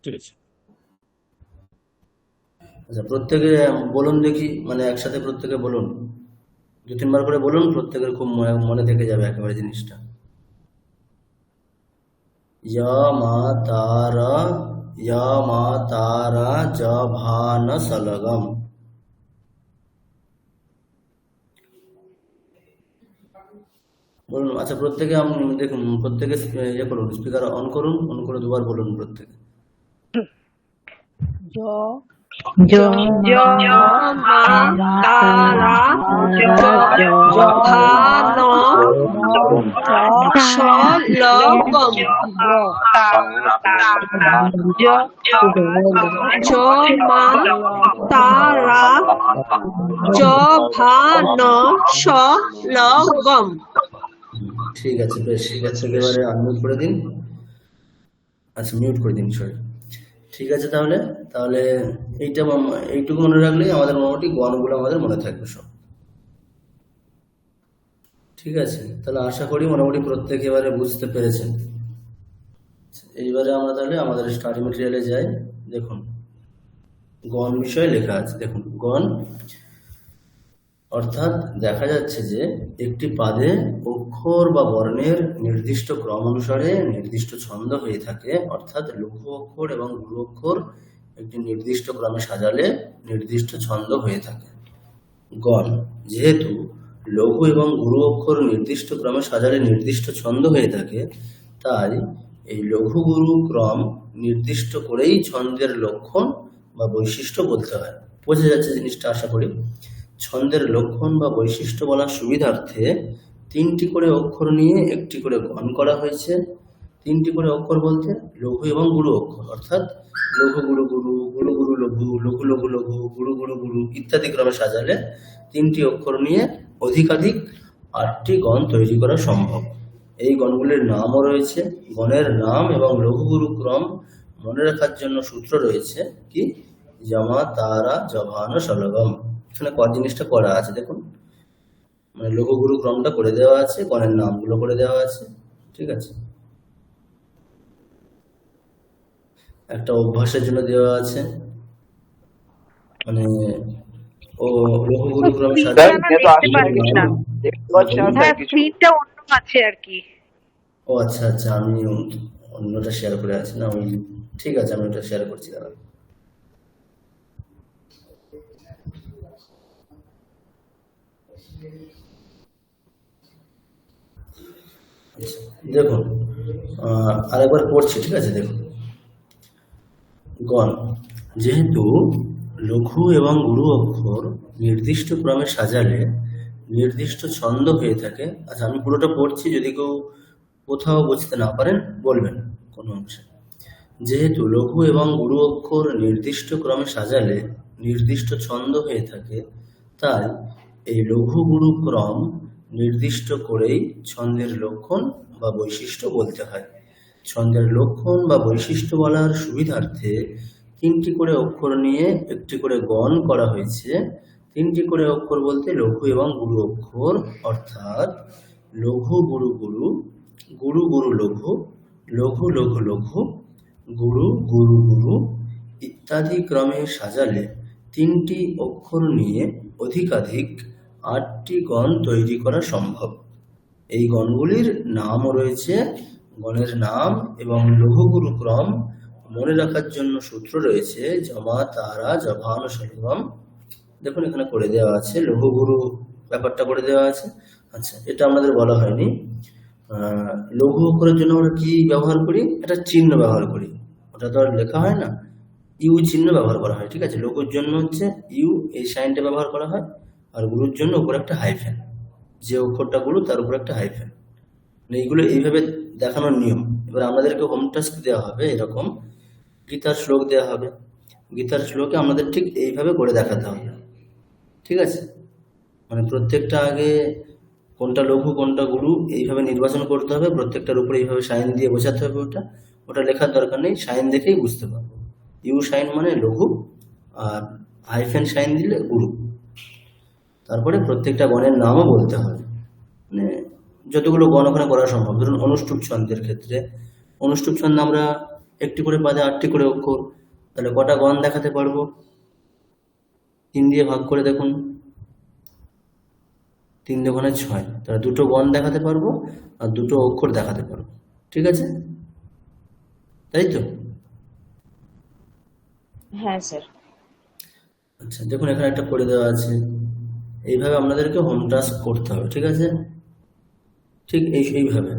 ঠিক আছে। আচ্ছা, প্রত্যেকে বলুন দেখি, মানে একসাথে প্রত্যেকে বলুন, 2-3 বার করে বলুন, প্রত্যেকের খুব মনে থেকে যাবে একেবারে জিনিসটা। ইয়া মা তারা জভান শলগম। বলুন। আচ্ছা, প্রত্যেকে দেখুন, প্রত্যেকে ইয়ে করুন, স্পিকার অন করুন, অন করে 2 বার বলুন প্রত্যেকে। জ মা তারা জভান শলগম। জ মা তারা জভান শলগম। ঠিক আছে, বেশ, এবারে আনমিউট করে দিন। আচ্ছা, মিউট করে দিন, সরি। ঠিক আছে, তাহলে এইটুকু মনে রাখলেই আমাদের মোটামুটি গণগুলো আমাদের মনে থাকবে সব। ঠিক আছে, তাহলে আশা করি মোটামুটি প্রত্যেকে এবারে বুঝতে পেরেছেন। এইবারে আমরা তাহলে আমাদের স্টাডি মেটেরিয়ালে যাই। দেখুন, গণ বিষয়ে লেখা আছে। দেখুন, গণ অর্থাৎ দেখা যাচ্ছে যে একটি পাদে অক্ষর বা বর্ণের নির্দিষ্ট ক্রম অনুসারে নির্দিষ্ট ছন্দ হয়ে থাকে, অর্থাৎ লঘু অক্ষর এবং গুরু অক্ষর একটি নির্দিষ্ট ক্রমে সাজালে নির্দিষ্ট ছন্দ হয়ে থাকে। গণ যেহেতু লঘু এবং গুরু অক্ষর নির্দিষ্ট ক্রমে সাজালে নির্দিষ্ট ছন্দ হয়ে থাকে, তাই এই লঘু গুরু ক্রম নির্দিষ্ট করেই ছন্দের লক্ষণ বা বৈশিষ্ট্য বলতে হয়। বোঝা যাচ্ছে জিনিসটা আশা করি। ছন্দের লক্ষণ বা বৈশিষ্ট্য বলার সুবিধার্থে 3টি করে অক্ষর নিয়ে একটি করে গণ করা হয়েছে। 3টি করে অক্ষর বলতে লঘু এবং গুরু অক্ষর, অর্থাৎ লঘু গুরু গুরু, গুরু গুরু লঘু, লঘু লঘু লঘু, গুরু গুরু গুরু ইত্যাদি ক্রমে সাজালে 3টি অক্ষর নিয়ে অধিকাধিক 8টি গণ তৈরি করা সম্ভব। এই গণগুলির নামও রয়েছে। গণের নাম এবং লঘু গুরু ক্রম মনে রাখার জন্য সূত্র রয়েছে কি, জমা তারা জভান শলগম। এখানে জিনিসটা করা আছে দেখুন, মানে লঘু গুরু ক্রমটা করে দেওয়া আছে, গণের নামগুলো করে দেওয়া আছে। ঠিক আছে, একটা অভ্যাসের জন্য দেওয়া আছে, মানে ও লঘু গুরু ক্রমে স্ক্রিনটা অন্য আছে আর কি। ও আচ্ছা, আমি অন্যটা শেয়ার করে আছি না, ওই ঠিক আছে, আমি ওটা শেয়ার করছি। দাঁড়া, দেখুন আরেকবার পড়ছি। ঠিক আছে, দেখুন, গণ যেহেতু লঘু এবং গুরু অক্ষর নির্দিষ্ট ক্রমে সাজালে নির্দিষ্ট ছন্দ হয়ে থাকে। আচ্ছা, আমি পুরোটা পড়ছি, যদি কেউ কোথাও বুঝতে না পারেন বলবেন কোনো অংশে। যেহেতু লঘু এবং গুরু অক্ষর নির্দিষ্ট ক্রমে সাজালে নির্দিষ্ট ছন্দ হয়ে থাকে, তাই এই লঘু গুরু ক্রম নির্দিষ্ট করেই ছন্দের লক্ষণ বা বৈশিষ্ট্য বলতে হয়। ছন্দের লক্ষণ বা বৈশিষ্ট্য বলার সুবিধার্থে 3টি করে অক্ষর নিয়ে একটি করে গণ করা হয়েছে। 3টি করে অক্ষর বলতে লঘু এবং গুরু অক্ষর, অর্থাৎ লঘু গুরু গুরু, গুরু গুরু লঘু, লঘু লঘু লঘু, গুরু গুরু গুরু ইত্যাদি ক্রমে সাজালে 3টি অক্ষর নিয়ে অধিকাধিক 8টি গণ তৈরি করা সম্ভব। এই গণগুলির নামও রয়েছে, গণের নাম এবং লঘু গুরু ক্রম মনে রাখার জন্য সূত্র রয়েছে জমা তারা জভানুশালিবম। দেখুন এখানে করে দেওয়া আছে, লঘু গুরু ব্যাপারটা করে দেওয়া আছে। আচ্ছা, এটা আমাদের বলা হয়নি। লঘু অক্ষরের জন্য আমরা কি ব্যবহার করি? একটা চিহ্ন ব্যবহার করি, ওটা তো আর লেখা হয় না, ইউ চিহ্ন ব্যবহার করা হয়। ঠিক আছে, লঘুর জন্য হচ্ছে ইউ, এই সাইনটা ব্যবহার করা হয়, আর গুরুর জন্য উপরে একটা হাইফেন, যে অক্ষরটা গুরু তার উপরে একটা হাইফেন। মানে এইগুলো এইভাবে দেখানোর নিয়ম। এবার আমাদেরকে হোম টাস্ক দেওয়া হবে, এরকম গীতার শ্লোক দেওয়া হবে, গীতার শ্লোকে আমাদের ঠিক এইভাবে করে দেখাতে হবে। ঠিক আছে, মানে প্রত্যেকটা আগে কোনটা লঘু কোনটা গুরু এইভাবে নির্বাচন করতে হবে, প্রত্যেকটার উপরে এইভাবে সাইন দিয়ে বোঝাতে হবে। ওটা লেখার দরকার নেই, সাইন দেখেই বুঝতে পারবো। ইউ সাইন মানে লঘু, আর হাইফেন সাইন দিলে গুরু। তারপরে প্রত্যেকটা গণের নামও বলতে হবে, মানে যতগুলো গণ ওখানে করা সম্ভব। ধরুন অনুষ্টুপ ছন্দের ক্ষেত্রে, অনুষ্টুপ ছন্দে আমরা একটি করে পাদে 8টি করে অক্ষর, তাহলে কটা গণ দেখাতে পারবো? 3 দিয়ে ভাগ করে দেখুন, 3 দুগুণে 6, তাহলে 2টো গণ দেখাতে পারবো আর 2টো অক্ষর দেখাতে পারবো। ঠিক আছে, তাই তো? হ্যাঁ স্যার। আচ্ছা, দেখুন এখানে একটা করে দেওয়া আছে, এইভাবে আপনাদেরকে হোম টাস্ক করতে হবে। ঠিক আছে, ঠিক এইভাবে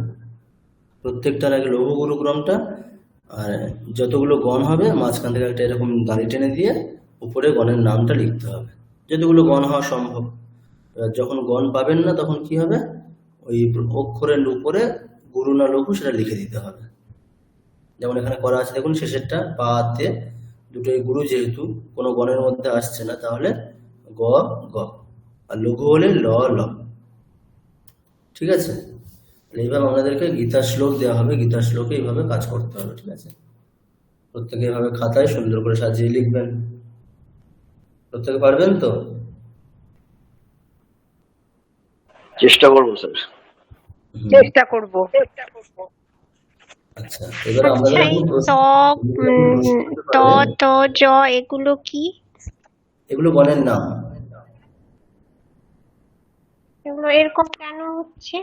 প্রত্যেকটার আগে লঘু গুরু ক্রমটা, আর যতগুলো গণ হবে মাঝখান থেকে একটা এরকম দাড়ি টেনে দিয়ে উপরে গণের নামটা লিখতে হবে, যতগুলো গণ হওয়া সম্ভব। এবার যখন গণ পাবেন না তখন কি হবে, ওই অক্ষরের উপরে গুরু না লঘু সেটা লিখে দিতে হবে। যেমন এখানে করা আছে, দেখুন শেষেরটা পাতে দুটোই গুরু, যেহেতু কোনো গণের মধ্যে আসছে না, তাহলে গ গ, আর লঘু হলে ল ল। ঠিক আছে, এইভাবে আমাদেরকে গীতার শ্লোক দেওয়া হবে, গীতার শ্লোকে এইভাবে কাজ করতে হবে। ঠিক আছে, প্রত্যেকে এইভাবে খাতায় সুন্দর করে সাজিয়ে লিখবেন। প্রত্যেকে পারবেন তো? চেষ্টা করবো স্যার। চেষ্টা করব। আচ্ছা, এবার আমাদের ত ত জ এগুলো কি? এগুলো গণের নাম। এগুলো এরকম কেন হচ্ছে?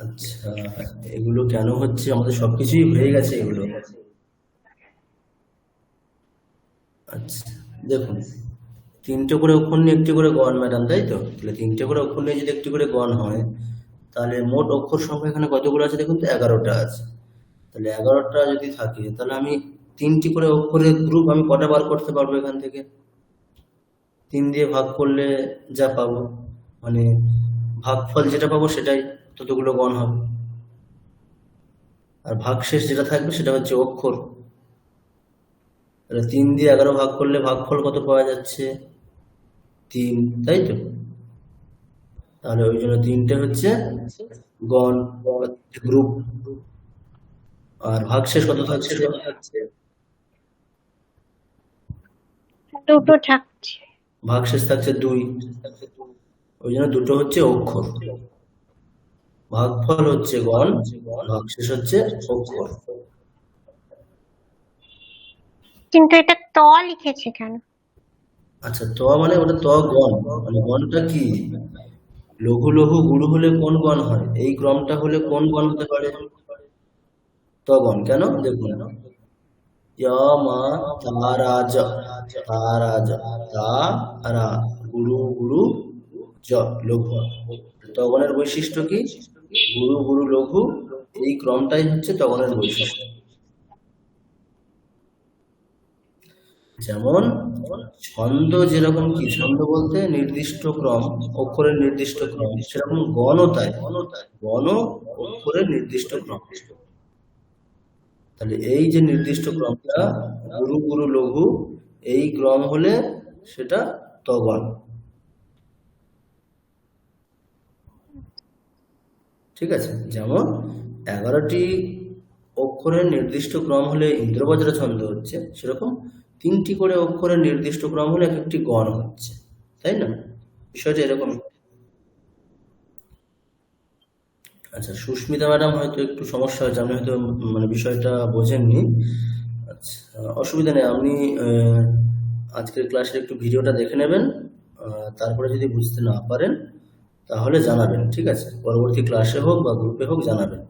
আচ্ছা, এগুলো কেন হচ্ছে, আমাদের সবকিছুই হয়ে গেছে এগুলো। আচ্ছা দেখুন, 3টে করে অক্ষর নিয়ে একটি করে গণ ম্যাডাম, তাই তো? তাহলে 3টে করে অক্ষর নিয়ে যদি একটি করে গণ হয়, তাহলে মোট অক্ষর সংখ্যা এখানে কতগুলো আছে দেখুন তো, 11টা আছে। তাহলে 11টা যদি থাকে, তাহলে আমি 3টি করে অক্ষরের গ্রুপ আমি কটা বার করতে পারবো এখান থেকে? 3 দিয়ে ভাগ করলে যা পাবো, মানে ভাগফল যেটা পাবো সেটাই ততগুলো গণ হবে, আর ভাগশেষ যেটা থাকবে সেটা হচ্ছে অক্ষর। তাহলে 3 দিয়ে 11 ভাগ করলে ভাগফল কত পাওয়া যাচ্ছে? 3, তাই তো? তাহলে ওই জন্য 3টে হচ্ছে গণ গ্রুপ, আর ভাগশেষ কত থাকছে? দুটো থাকছে। ভাগশেষ থাকছে 2, ওই জন্য 2টো হচ্ছে অক্ষর। ভাগফল হচ্ছে গণ, ভাগশেষ হচ্ছে অক্ষর। কিন্তু এটা ত লিখেছে কেন? আচ্ছা, ত মানে ওটা ত গণ, মানে গণটা কি? লঘু লঘু গুরু হলে কোন গণ হয়? এই ক্রমটা হলে কোন গণ হতে পারে? ত গণ। কেন? দেখুন, মা তারা জ, তারা জ, তারা গুরু গুরু জ লঘু। তগণের বৈশিষ্ট্য কি? গুরু গুরু লঘু, এই ক্রমটাই হচ্ছে তগণের বৈশিষ্ট্য। যেমন ছন্দ যেরকম, কি ছন্দ বলতে নির্দিষ্ট ক্রম, অক্ষরের নির্দিষ্ট ক্রম, সেরকম গণও তাই, গণ অক্ষরের নির্দিষ্ট ক্রম। তাহলে এই যে নির্দিষ্ট ক্রমটা গুরু গুরু লঘু, এই ক্রম হলে সেটা তগণ। ঠিক আছে, যেমন 11টি অক্ষরের নির্দিষ্ট ক্রম হলে ইন্দ্রবজ্র ছন্দ হচ্ছে, সেরকম 3টি করে অক্ষরের নির্দিষ্ট ক্রম হলে এক একটি গণ হচ্ছে, তাই না? বিষয়টা এরকম। আচ্ছা, সুস্মিতা ম্যাডাম হয়তো একটু সমস্যা হয়েছে, আপনি হয়তো মানে বিষয়টা বোঝেননি। আচ্ছা, অসুবিধা নেই, আপনি আজকের ক্লাসের একটু ভিডিওটা দেখে নেবেন, তারপরে যদি বুঝতে না পারেন তাহলে জানাবেন, ঠিক আছে? পরবর্তী ক্লাসে হোক বা গ্রুপে হোক জানাবেন।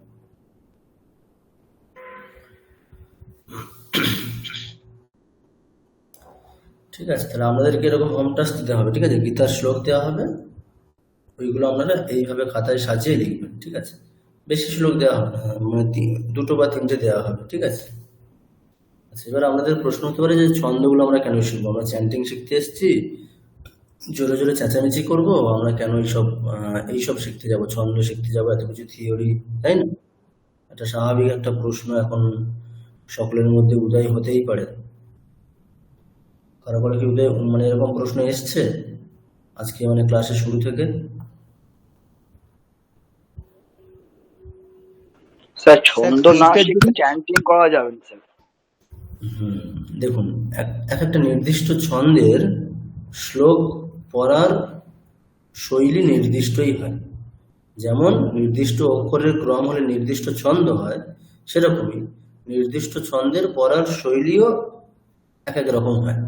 ঠিক আছে, তাহলে আপনাদেরকে এরকম হোম টাস্ক দিতে হবে, ঠিক আছে? গীতার শ্লোক দেওয়া হবে, ওইগুলো আপনারা এইভাবে খাতায় সাজিয়ে লিখবেন, ঠিক আছে? বেশি শ্লোক দেওয়া হবে না, মানে 2টো বা 3টে দেওয়া হবে, ঠিক আছে? আচ্ছা, এবার আমাদের প্রশ্ন হতে পারে যে ছন্দগুলো আমরা কেন শিখবো? আমরা চ্যান্টিং শিখতে এসেছি, জোরে জোরে চেঁচামেচি করবো, আমরা কেন এইসব শিখতে যাব, ছন্দ শিখতে যাবো, এত কিছু থিওরি, তাই না? এটা স্বাভাবিক একটা প্রশ্ন এখন সকলের মধ্যে উদয় হতেই পারে। কারো কারো কি উদয় মানে এরকম প্রশ্ন এসছে আজকে মানে ক্লাসের শুরু থেকে? স্যার ছন্দ না শিখে চ্যান্টিং করা যাবে না স্যার? দেখুন, এক একটা নির্দিষ্ট ছন্দের শ্লোক পড়ার শৈলী নির্দিষ্টই হয়। যেমন নির্দিষ্ট অক্ষরের ক্রম হলে নির্দিষ্ট ছন্দ হয়, সেরকমই নির্দিষ্ট ছন্দের পড়ার শৈলীও এক এক রকম হয়।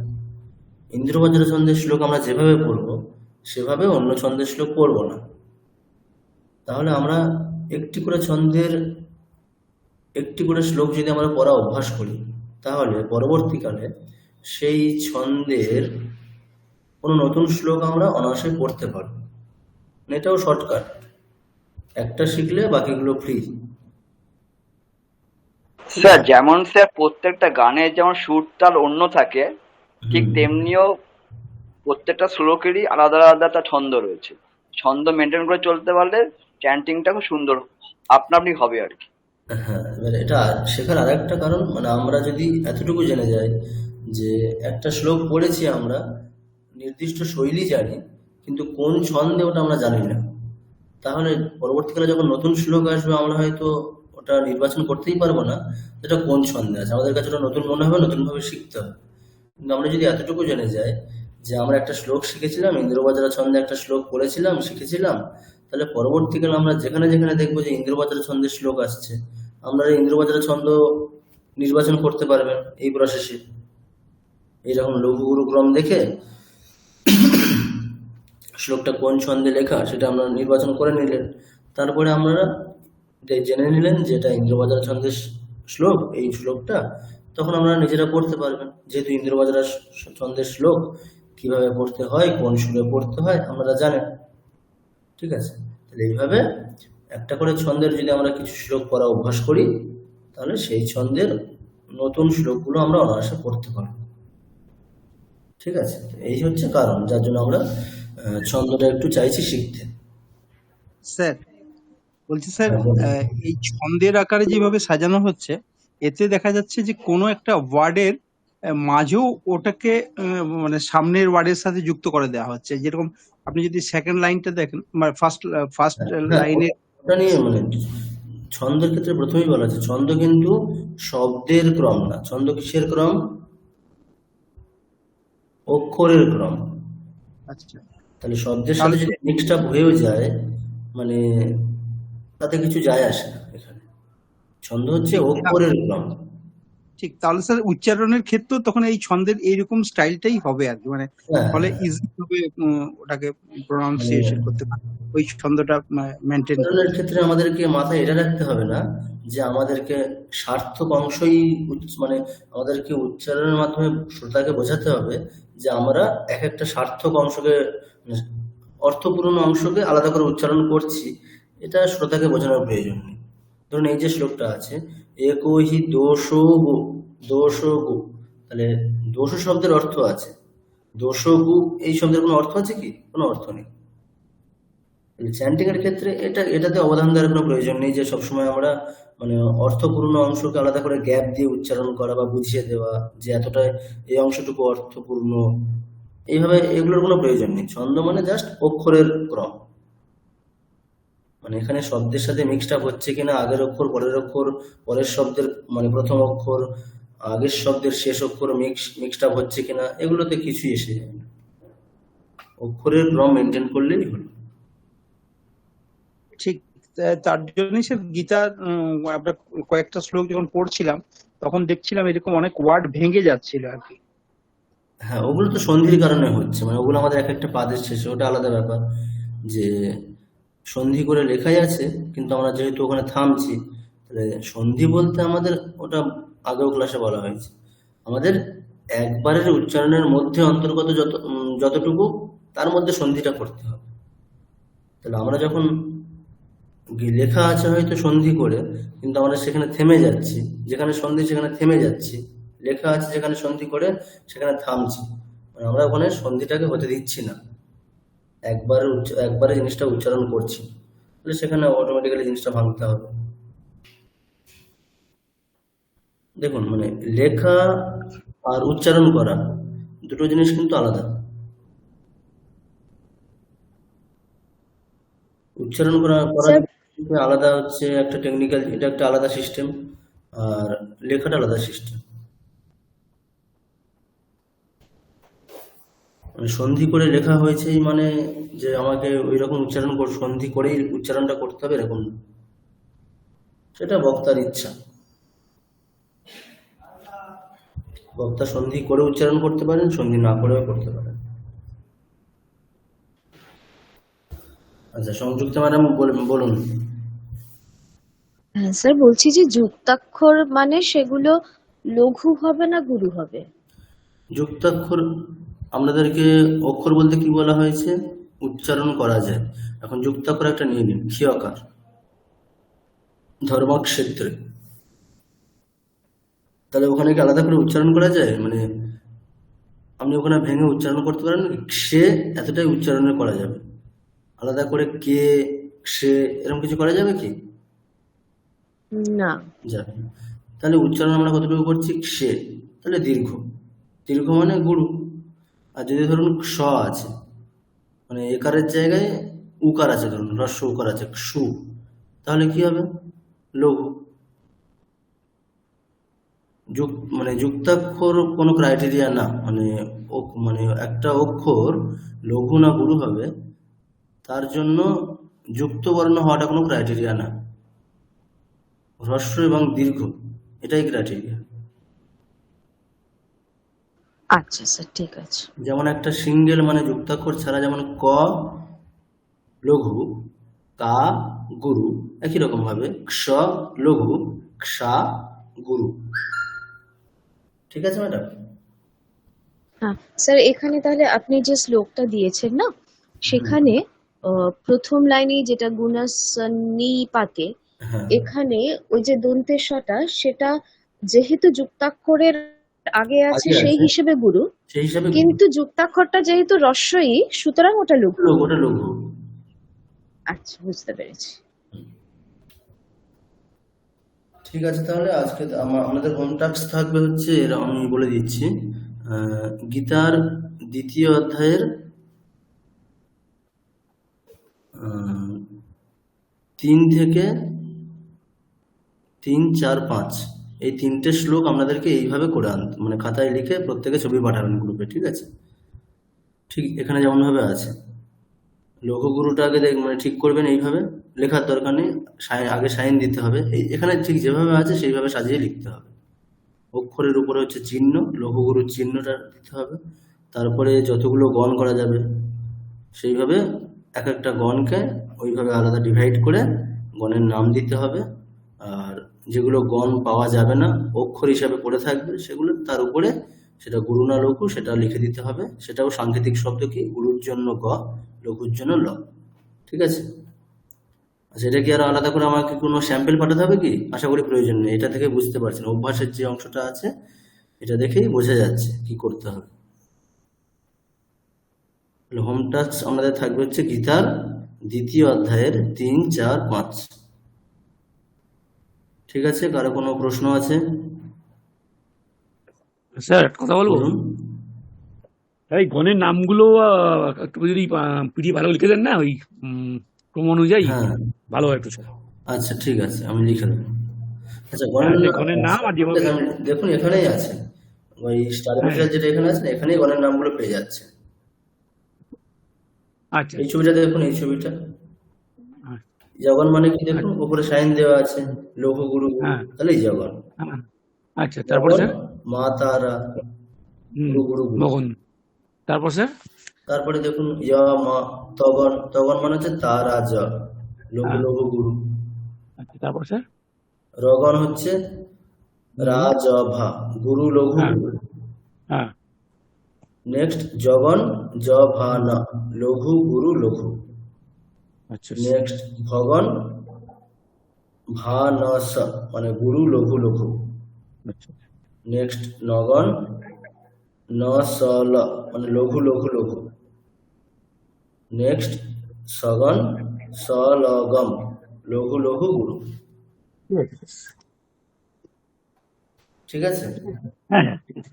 ইন্দ্রবজ্র ছন্দের শ্লোক আমরা যেভাবে পড়বো সেভাবে অন্য ছন্দের শ্লোক পড়বো না। তাহলে আমরা একটি করে শ্লোক যদি আমরা পড়া অভ্যাস করি, তাহলে পরবর্তীকালে সেই ছন্দের কোনো নতুন শ্লোক আমরা অনায়াসে পড়তে পারবো। এটাও শর্টকাট, একটা শিখলে বাকিগুলো ফ্রি। স্যার যেমন স্যার প্রত্যেকটা গানের যেমন সুর তাল অন্য থাকে, ঠিক তেমনিও প্রত্যেকটা শ্লোকেরই আলাদা আলাদা একটা ছন্দ রয়েছে। ছন্দ মেনটেন করে চলতে পারলে চ্যান্টিংটা খুব সুন্দর আপনি হবে আর কি। হ্যাঁ, এবারে এটা শেখার আর একটা কারণ, মানে আমরা যদি এতটুকু জেনে যাই যে একটা শ্লোক পড়েছি, আমরা নির্দিষ্ট শৈলী জানি, কিন্তু কোন ছন্দে ওটা আমরা জানি না, তাহলে পরবর্তীকালে যখন নতুন শ্লোক আসবে আমরা হয়তো ওটা নির্বাচন করতেই পারবো না যেটা কোন ছন্দে আছে। আমাদের কাছে ওটা নতুন মনে হবে, নতুনভাবে শিখতে হবে। কিন্তু আমরা যদি এতটুকু জেনে যাই যে আমরা একটা শ্লোক শিখেছিলাম, ইন্দ্রবজ্র ছন্দে একটা শ্লোক পড়েছিলাম, শিখেছিলাম, তাহলে পরবর্তীকালে আমরা যেখানে যেখানে দেখবো যে ইন্দ্রবজ্র ছন্দের শ্লোক আসছে, আমরা ইন্দ্রবজ্র ছন্দ নির্বাচন করতে পারবেন এই প্রসেসে। এইরকম লঘু গুরু ক্রম দেখে শ্লোকটা কোন ছন্দে লেখা সেটা আমরা নির্বাচন করে নিলেন, তারপরে আমরা জেনে নিলেন যে এটা ইন্দ্রবজ্র ছন্দের শ্লোক, এই শ্লোকটা তখন আমরা নিজেরা পড়তে পারবেন, যেহেতু ইন্দ্রবজ্র ছন্দের শ্লোক কিভাবে পড়তে হয়, কোন সুরে পড়তে হয় আমরা জানেন। ঠিক আছে, তাহলে এইভাবে একটা করে ছন্দের যদি আমরা কিছু শ্লোক পড়া অভ্যাস করি, তাহলে সেই ছন্দের নতুন শ্লোকগুলো আমরা অনায়াসে পড়তে পারব। ঠিক আছে, এই হচ্ছে কারণ যার জন্য আমরা ছন্দটা একটু চাইছি শিখতে। স্যার বলছি স্যার, এই ছন্দের আকারে যেভাবে সাজানো হচ্ছে, এতে দেখা যাচ্ছে যে কোনো একটা ওয়ার্ডের মাঝেও ওটাকে মানে সামনের ওয়ার্ডের সাথে যুক্ত করে দেওয়া হচ্ছে। যেরকম আপনি যদি সেকেন্ড লাইনটা দেখেন, মানে ফার্স্ট লাইনে ওটা নিয়ে মানে ছন্দের ক্ষেত্রে প্রথমেই বলা আছে, ছন্দ কিন্তু শব্দের ক্রম না, ছন্দ কিসের ক্রম? অক্ষরের ক্রম। আচ্ছা, তাহলে শব্দের সাথে যদি মিক্সড আপ হয়েও যায়, মানে তাতে কিছু যায় আসে না। এখানে ছন্দ হচ্ছে অক্ষরের ক্রম। ঠিক, তাহলে স্যার উচ্চারণের ক্ষেত্রেও তখন এই ছন্দের এইরকম স্টাইলটাই হবে আর কি, মানে ফলে ইজি ভাবে ওটাকে প্রনাউন্সিয়েশন করতে পারে, ওই ছন্দটা মেনটেন উচ্চারণের ক্ষেত্রে আমাদেরকে মাথায় এটা রাখতে হবে না যে আমাদেরকে সার্থক অংশই, মানে আমাদেরকে উচ্চারণের মাধ্যমে শ্রোতাকে বোঝাতে হবে যে আমরা এক একটা সার্থক অংশকে, অর্থপূর্ণ অংশকে আলাদা করে উচ্চারণ করছি, এটা শ্রোতাকে বোঝানোর প্রয়োজন নেই। ধরুন এই যে শ্লোকটা আছে, একো হি দোষো গো, তাহলে দোষো শব্দের অর্থ আছে, দোষো গু এই শব্দের কোনো অর্থ আছে কি? কোনো অর্থ নেই। চ্যান্টিং এর ক্ষেত্রে এটাতে অবধান দেওয়ার কোনো প্রয়োজন নেই যে সবসময় আমরা মানে অর্থপূর্ণ অংশকে আলাদা করে গ্যাপ দিয়ে উচ্চারণ করা বা বুঝিয়ে দেওয়া যে এতটা এই অংশটুকু অর্থপূর্ণ, এইভাবে এগুলোর কোনো প্রয়োজন নেই। ছন্দ মানে জাস্ট অক্ষরের ক্রম, মানে এখানে শব্দের সাথে মিক্সড আপ হচ্ছে কিনা, আগের অক্ষর পরের অক্ষর, পরের শব্দের মানে প্রথম অক্ষর আগের শব্দের শেষ অক্ষর মিক্সড আপ হচ্ছে কিনা, এগুলোতে কিছুই এসে যায় না। অক্ষরের ক্রম মেনটেন করলেই হলো। ঠিক তার জন্যই স্যার গীতার আমরা কয়েকটা শ্লোক যখন পড়ছিলাম তখন দেখছিলাম এরকম অনেক ওয়ার্ড ভেঙে যাচ্ছিল আর কি। হ্যাঁ, ওগুলো তো সন্ধির কারণে হচ্ছে, মানে ওগুলো আমাদের এক একটা পাদের শেষে, ওটা আলাদা ব্যাপার। যে সন্ধি করে লেখাই আছে কিন্তু আমরা যেহেতু ওখানে থামছি, তাহলে সন্ধি বলতে আমাদের ওটা আগেও ক্লাসে বলা হয়েছে, আমাদের একবারের উচ্চারণের মধ্যে অন্তর্গত যতটুকু তার মধ্যে সন্ধিটা করতে হবে। তাহলে আমরা যখন লেখা আছে হয়তো সন্ধি করে, কিন্তু আমরা সেখানে থেমে যাচ্ছি, যেখানে সন্ধি সেখানে থেমে যাচ্ছি, লেখা আছে যেখানে সন্ধি করে সেখানে থামছি, মানে আমরা ওখানে সন্ধিটাকে হতে দিচ্ছি না, একবারে জিনিসটা উচ্চারণ করছি, তাহলে সেখানে অটোমেটিক্যালি জিনিসটা ভাঙতে হবে। দেখুন, মানে লেখা আর উচ্চারণ করা দুটো জিনিস কিন্তু আলাদা। উচ্চারণ করা স্যার আলাদা হচ্ছে একটা টেকনিক্যাল, এটা একটা আলাদা সিস্টেম, আর লেখাটা আলাদা সিস্টেম। মানে সন্ধি করে লেখা হয়েছে মানে যে আমাকে ওই রকম সন্ধি করেই উচ্চারণটা করতে হবে এরকম না, সেটা বক্তার ইচ্ছা। বক্তা সন্ধি করে উচ্চারণ করতে পারেন, সন্ধি না করেও করতে পারেন। আচ্ছা, সংযুক্ত ম্যাডাম বলুন। হ্যাঁ স্যার, বলছি যে যুক্তাক্ষর মানে সেগুলো লঘু হবে না গুরু হবে? যুক্তাক্ষর আমাদেরকে অক্ষর বলতে কি বলা হয়েছে? উচ্চারণ করা যায়। এখন যুক্তাক্ষর একটা নিয়ে নিন, ক্ষিয়কার, ধর্মক্ষেত্রে, তাহলে ওখানে কি আলাদা করে উচ্চারণ করা যায়? মানে আপনি ওখানে ভেঙে উচ্চারণ করতে পারেন, সে এতটাই উচ্চারণ করা যাবে, আলাদা করে কে সে এরকম কিছু করা যাবে কি? না। যাবে। তাহলে উচ্চারণ আমরা কতটুকু করছি? সে, তাহলে দীর্ঘ, দীর্ঘ মানে গুরু। আর যদি ধরুন স আছে, মানে একারের জায়গায় উকার আছে, ধরুন হ্রস্ব উকার আছে সু, তাহলে কি হবে? লঘু। মানে যুক্তাক্ষর কোনো ক্রাইটেরিয়া না, মানে একটা অক্ষর লঘু না গুরু হবে তার জন্য যুক্ত বর্ণ হওয়াটা কোনো ক্রাইটেরিয়া না, হ্রস্ব এবং দীর্ঘ এটাই ক্রাইটেরিয়া। আচ্ছা স্যার, ঠিক আছে। যেমন একটা সিঙ্গেল মানে যুক্তাক্ষর ছাড়া, যেমন ক লঘু, কা গুরু, একই রকম ভাবে ক্ষ লঘু, ক্ষা গুরু। ঠিক আছে ম্যাডাম? হ্যাঁ স্যার, এখানে তাহলে আপনি যে শ্লোকটা দিয়েছেন না, সেখানে প্রথম লাইনে যেটা গুণাসনি পাতে, হ্যাঁ, এখানে ওই যে দন্তেশ্বটা, সেটা যেহেতু যুক্তাক্ষরের আগে আছে আগে সেই আছে, হিসেবে গুরু, সেই হিসাবে কিন্তু যুক্তাক্ষরটা যেহেতু রস্বই, সুতরাং ওটা লঘু। ওটা লঘু। আচ্ছা, বুঝতে পেরেছি। ঠিক আছে, তাহলে আজকে আমাদের হোম টাস্ক থাকবে হচ্ছে আমি বলে দিচ্ছি, গীতার দ্বিতীয় অধ্যায়ের 3 থেকে 3, 4, 5 এই 3টে শ্লোক আপনাদেরকে এইভাবে করে আনতে, মানে খাতায় লিখে প্রত্যেকে ছবি পাঠাবেন গ্রুপে, ঠিক আছে? ঠিক এখানে যেমন ভাবে আছে, লঘু গুরুটা আগে মানে ঠিক করবেন, এইভাবে লেখার দরকার নেই, আগে সাইন দিতে হবে, এখানে ঠিক যেভাবে আছে সেইভাবে সাজিয়ে লিখতে হবে। অক্ষরের উপরে হচ্ছে চিহ্ন, লঘু গুরুর চিহ্নটা দিতে হবে, তারপরে যতগুলো গণ করা যাবে সেইভাবে এক একটা গণকে ওইভাবে আলাদা ডিভাইড করে গণের নাম দিতে হবে, আর যেগুলো গণ পাওয়া যাবে না অক্ষর হিসাবে পড়ে থাকবে সেগুলো তার উপরে সেটা গুরু না লঘু সেটা লিখে দিতে হবে। সেটাও সাংকেতিক শব্দ কি, গুরুর জন্য গ, লঘুর জন্য ল। ঠিক আছে? আচ্ছা, এটা কি আরো আলাদা করে আমাকে কোনো স্যাম্পল পাঠাতে হবে কি? আশা করি প্রয়োজন নেই, এটা থেকে বুঝতে পারছেন অভ্যাসের যে অংশটা আছে এটা দেখেই বোঝা যাচ্ছে কি করতে হবে। হোম টাস্ক আমাদের থাকবে হচ্ছে গীতার 2য় অধ্যায়ের 3, 4, 5। ঠিক আছে, কারো কোনো প্রশ্ন আছে? স্যার একটা কথা বলবো, বলুন। এই গণের নামগুলো একটু যদি পিডিএফ ভালো লিখে দেন না, ওই ক্রম অনুযায়ী হ্যাঁ, ভালো হয় একটু স্যার। আচ্ছা ঠিক আছে, আমি লিখে দেবো। আচ্ছা, হ্যাঁ, যে গণের নাম আর যেভাবে দেখুন এখানেই আছে, ওই স্টার হ্যাঁ, মেটার যেটা এখানে আছে না, এখানেই গণের নামগুলো পেয়ে যাচ্ছে। আচ্ছা এই ছবিটা দেখুন, এই ছবিটা হ্যাঁ, জগন মানে কি দেখুন, উপরে সাইন দেওয়া আছে লঘু গুরু, হ্যাঁ, তাহলে জগন। হ্যাঁ, আচ্ছা তারপরে জগন স্যার মা তারা, গুরু গুরু গুরু। মগন, তারপর স্যার তারপরে দেখুন মা তগন, তগন মানে হচ্ছে তারা জ, লঘু হ্যাঁ, লঘু গুরু। আচ্ছা তারপর স্যার রগন হচ্ছে রা জ ভা, গুরু লঘু হ্যাঁ, গুরু। হ্যাঁ, নেক্সট জগন জ ভা না, লঘু গুরু লঘু। আচ্ছা নেক্সট ভগন ভা ন স, মানে গুরু লঘু লঘু। আচ্ছা নেক্সট নগন ন স ল, মানে লঘু লঘু লঘু। নেক্সট সগন স ল গম, লঘু লঘু গুরু। ঠিক আছে, হ্যাঁ হ্যাঁ, ঠিক আছে।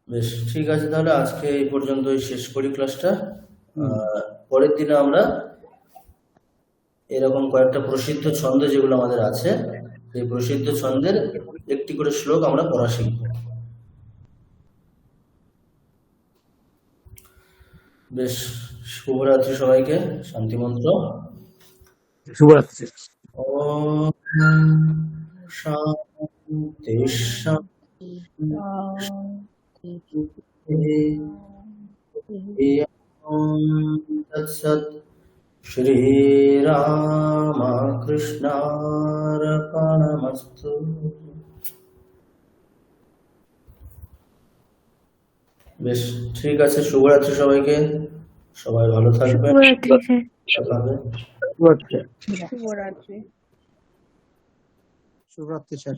বেশ ঠিক আছে, তাহলে আজকে এই পর্যন্তই শেষ করি ক্লাসটা। পরের দিনে আমরা এরকম কয়েকটা প্রসিদ্ধ ছন্দ যেগুলো আমাদের আছে, সেই প্রসিদ্ধ ছন্দের একটি করে শ্লোক আমরা পড়া শিখব। বেশ, শুভরাত্রি সবাইকে, শান্তি মন্ত্র। শুভরাত্রি স্যার। ওম শান্তি শান্তি ওম তৎসৎ। শ্রীরামকৃষ্ণার্পণমস্তু। বেশ ঠিক আছে, শুভরাত্রি সবাইকে, সবাই ভালো থাকবেন। শুভরাত্রি স্যার। কথা হবে। শুভরাত্রি স্যার। শুভরাত্রি। শুভরাত্রি স্যার।